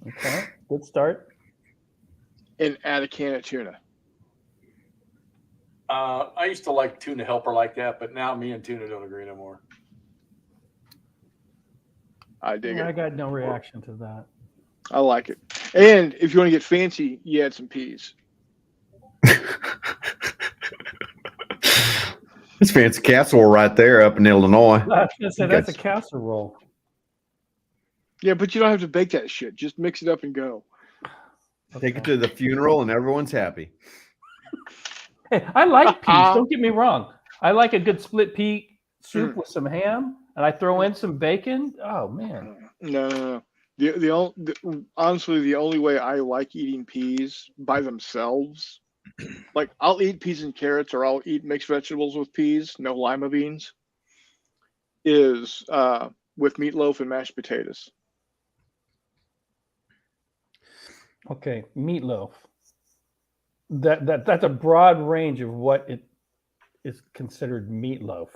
Okay, good start. and add a can of tuna. I used to like tuna helper like that, but now me and tuna don't agree no more. I dig I it. got no reaction to that. I like it. And if you want to get fancy, you add some peas. It's fancy casserole right there up in Illinois. I was gonna say You that's a guys- casserole. Yeah, but you don't have to bake that shit. Just mix it up and go. Take it to the funeral and everyone's happy. Hey, I like peas. Don't get me wrong. I like a good split pea soup with some ham, and I throw in some bacon. Oh man, No. Honestly, the only way I like eating peas by themselves, like I'll eat peas and carrots, or I'll eat mixed vegetables with peas, no lima beans, is with meatloaf and mashed potatoes. okay, meatloaf. That's a broad range of what it is considered meatloaf.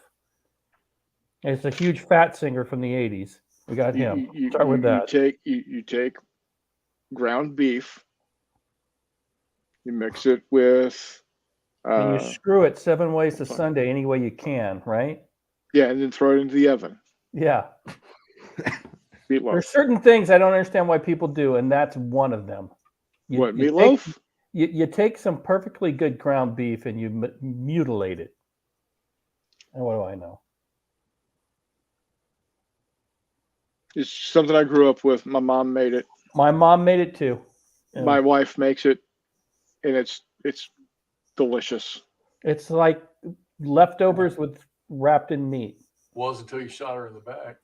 It's a huge fat singer from the '80s. We got him. Start with that. You take ground beef, you mix it with And you screw it 7 ways to Sunday any way you can, right? yeah, and then throw it into the oven. Yeah. Meatloaf. There's certain things I don't understand why people do, and that's one of them. What, you meatloaf? Take, you take some perfectly good ground beef and you mutilate it. And what do I know? It's something I grew up with. My mom made it. My mom made it too. Yeah. My wife makes it, and it's delicious. It's like leftovers with wrapped in meat. Was until you shot her in the back.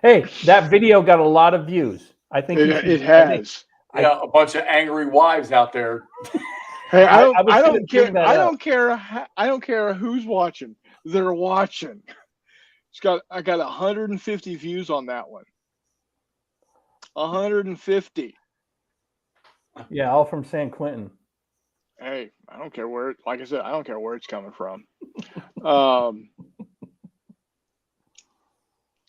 Hey, that video got a lot of views. I think It has. Yeah, a bunch of angry wives out there. Hey, I was gonna don't care. bring that I up. don't care. I don't care who's watching. They're watching. I got 150 views on that one. 150. Yeah, all from San Quentin. Hey, I don't care where. Like I said, I don't care where it's coming from.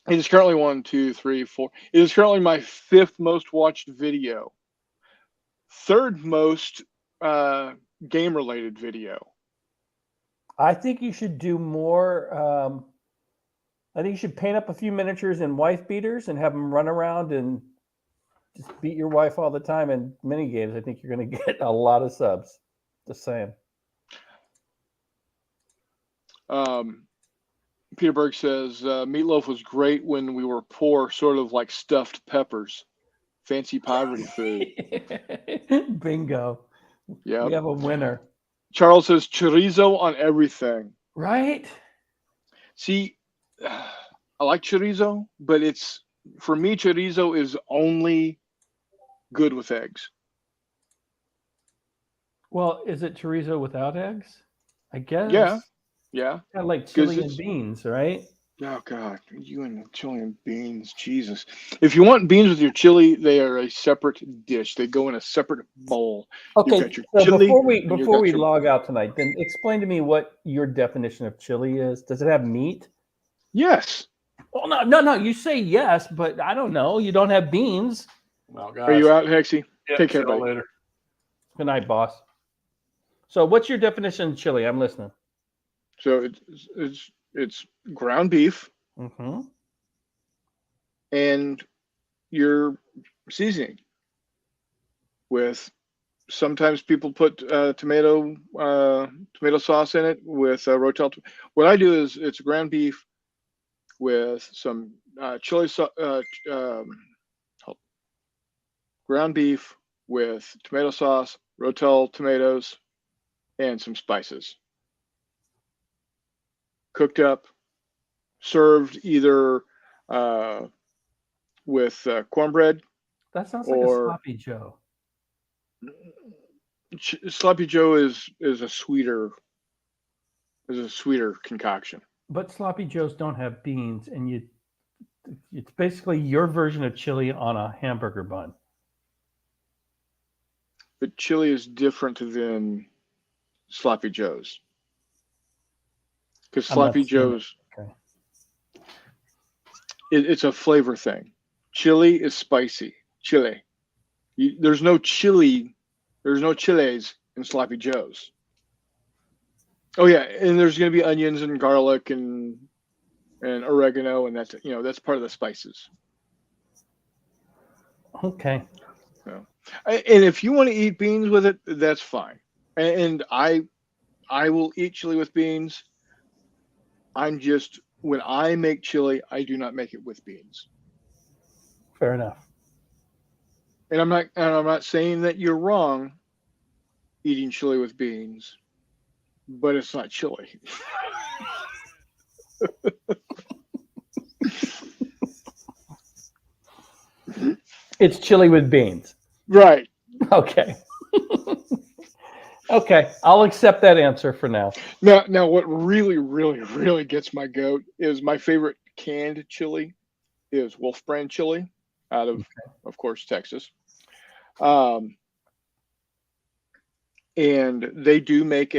It is currently 1, 2, 3, 4. It is currently my 5th most watched video. 3rd most game related video. I think you should do more. I think you should paint up a few miniatures in wife beaters and have them run around and just beat your wife all the time in mini games. I think you're going to get a lot of subs. Just saying. Peter Berg says meatloaf was great when we were poor, sort of like stuffed peppers, fancy poverty food. Bingo. Yeah. We have a winner. Charles says chorizo on everything. Right? See, I like chorizo, but for me, chorizo is only good with eggs. Well, is it chorizo without eggs? I guess. Yeah. Yeah. Kind of like chili and it's- beans, right? Oh God, you and the chili and beans, Jesus! If you want beans with your chili, they are a separate dish. They go in a separate bowl. Okay. got your So chili, before we and you've before got we your- log out tonight, then explain to me what your definition of chili is. Does it have meat? Yes. Well, no. You say yes, but I don't know. You don't have beans. Well, guys, Are you out, Hexy? Yeah, Take care, see you buddy. later. Good night, boss. So, what's your definition of chili? I'm listening. So it's ground beef Mm-hmm. and your seasoning. With sometimes people put tomato sauce in it with Rotel. What I do is it's ground beef with some chili sauce. Ground beef with tomato sauce, Rotel tomatoes, and some spices. Cooked up, served either with cornbread. That sounds like a Or- sloppy Joe. Sloppy Joe is a sweeter concoction. But sloppy Joes don't have beans, and it's basically your version of chili on a hamburger bun. But chili is different than sloppy Joes. Because I'm not sloppy seeing it. Joes, Okay. it's a flavor thing. Chili is spicy. Chili. There's no chili. There's no chiles in Sloppy Joe's. Oh yeah, and there's going to be onions and garlic and oregano, and that's that's part of the spices. Okay. And if you want to eat beans with it, that's fine. And I will eat chili with beans. When I make chili, I do not make it with beans. Fair enough. And I'm not saying that you're wrong eating chili with beans, but it's not chili. It's chili with beans. Right. Okay. Okay, I'll accept that answer for now. Now, what really, really, really gets my goat is my favorite canned chili is Wolf Brand chili out of course, Texas. And they do make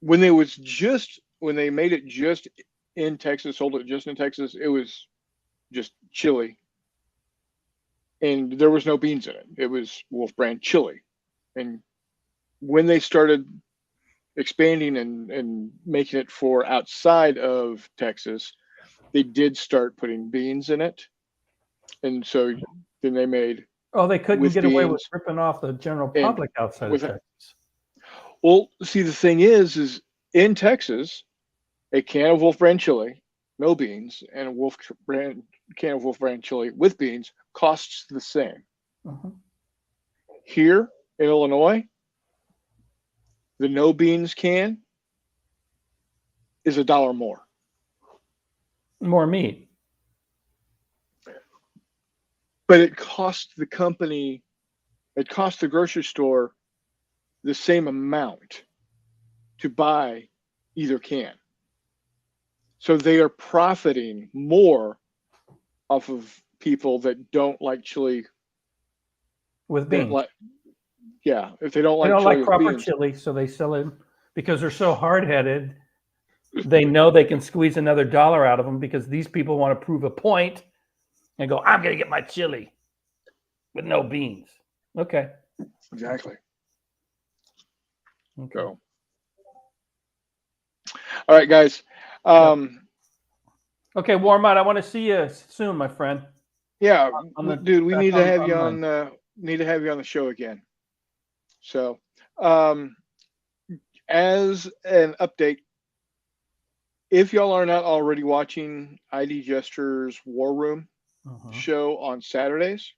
when they made it just in Texas, sold it just in Texas, it was just chili. And there was no beans in it. It was Wolf Brand chili. And when they started expanding and making it for outside of Texas, they did start putting beans in it. And so then they made. Oh, they couldn't with get away with beans ripping off the general and public outside of with- Texas. Well, see, the thing is in Texas, a can of Wolf Brand chili, no beans, and a can of Wolf Brand chili with beans costs the same. Mhm. Here in Illinois, the no beans can is $1 more. More meat. But it costs the grocery store the same amount to buy either can. So they are profiting more off of people that don't like chili. With beans. If they don't They like don't chili like with proper beans. chili, so they sell it because they're so hard-headed. They know they can squeeze another $1 out of them because these people want to prove a point and go, I'm going to get my chili with no beans. Okay. Exactly. Okay. So, all right, guys. Okay, Warmont, I want to see you soon, my friend. Yeah, dude, we back need to have you online. on the show again. So, as an update, if y'all are not already watching ID Jester's War Room Uh-huh. show on Saturdays,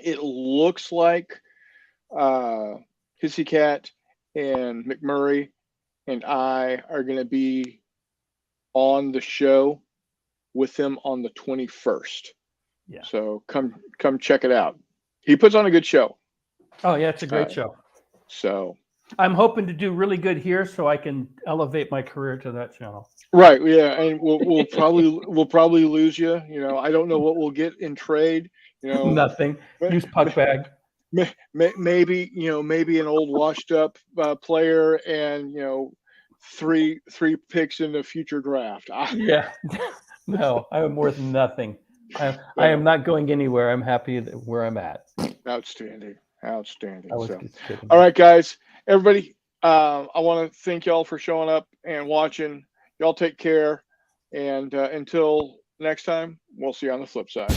it looks like Hissy Cat and McMurray and I are going to be on the show with him on the 21st. Yeah. So come check it out. He puts on a good show. Oh, yeah, it's a great show. So I'm hoping to do really good here so I can elevate my career to that channel. right, yeah, and we'll probably lose you. You know, I don't know what we'll get in trade. You know, Nothing. Use puck bag. maybe an old washed up player and three picks in the future draft. Yeah. No, I am worth nothing. I am not going anywhere. I'm happy where I'm at. Outstanding. I was So, just kidding. all right, guys, everybody. I want to thank y'all for showing up and watching. Y'all take care, and until next time, we'll see you on the flip side.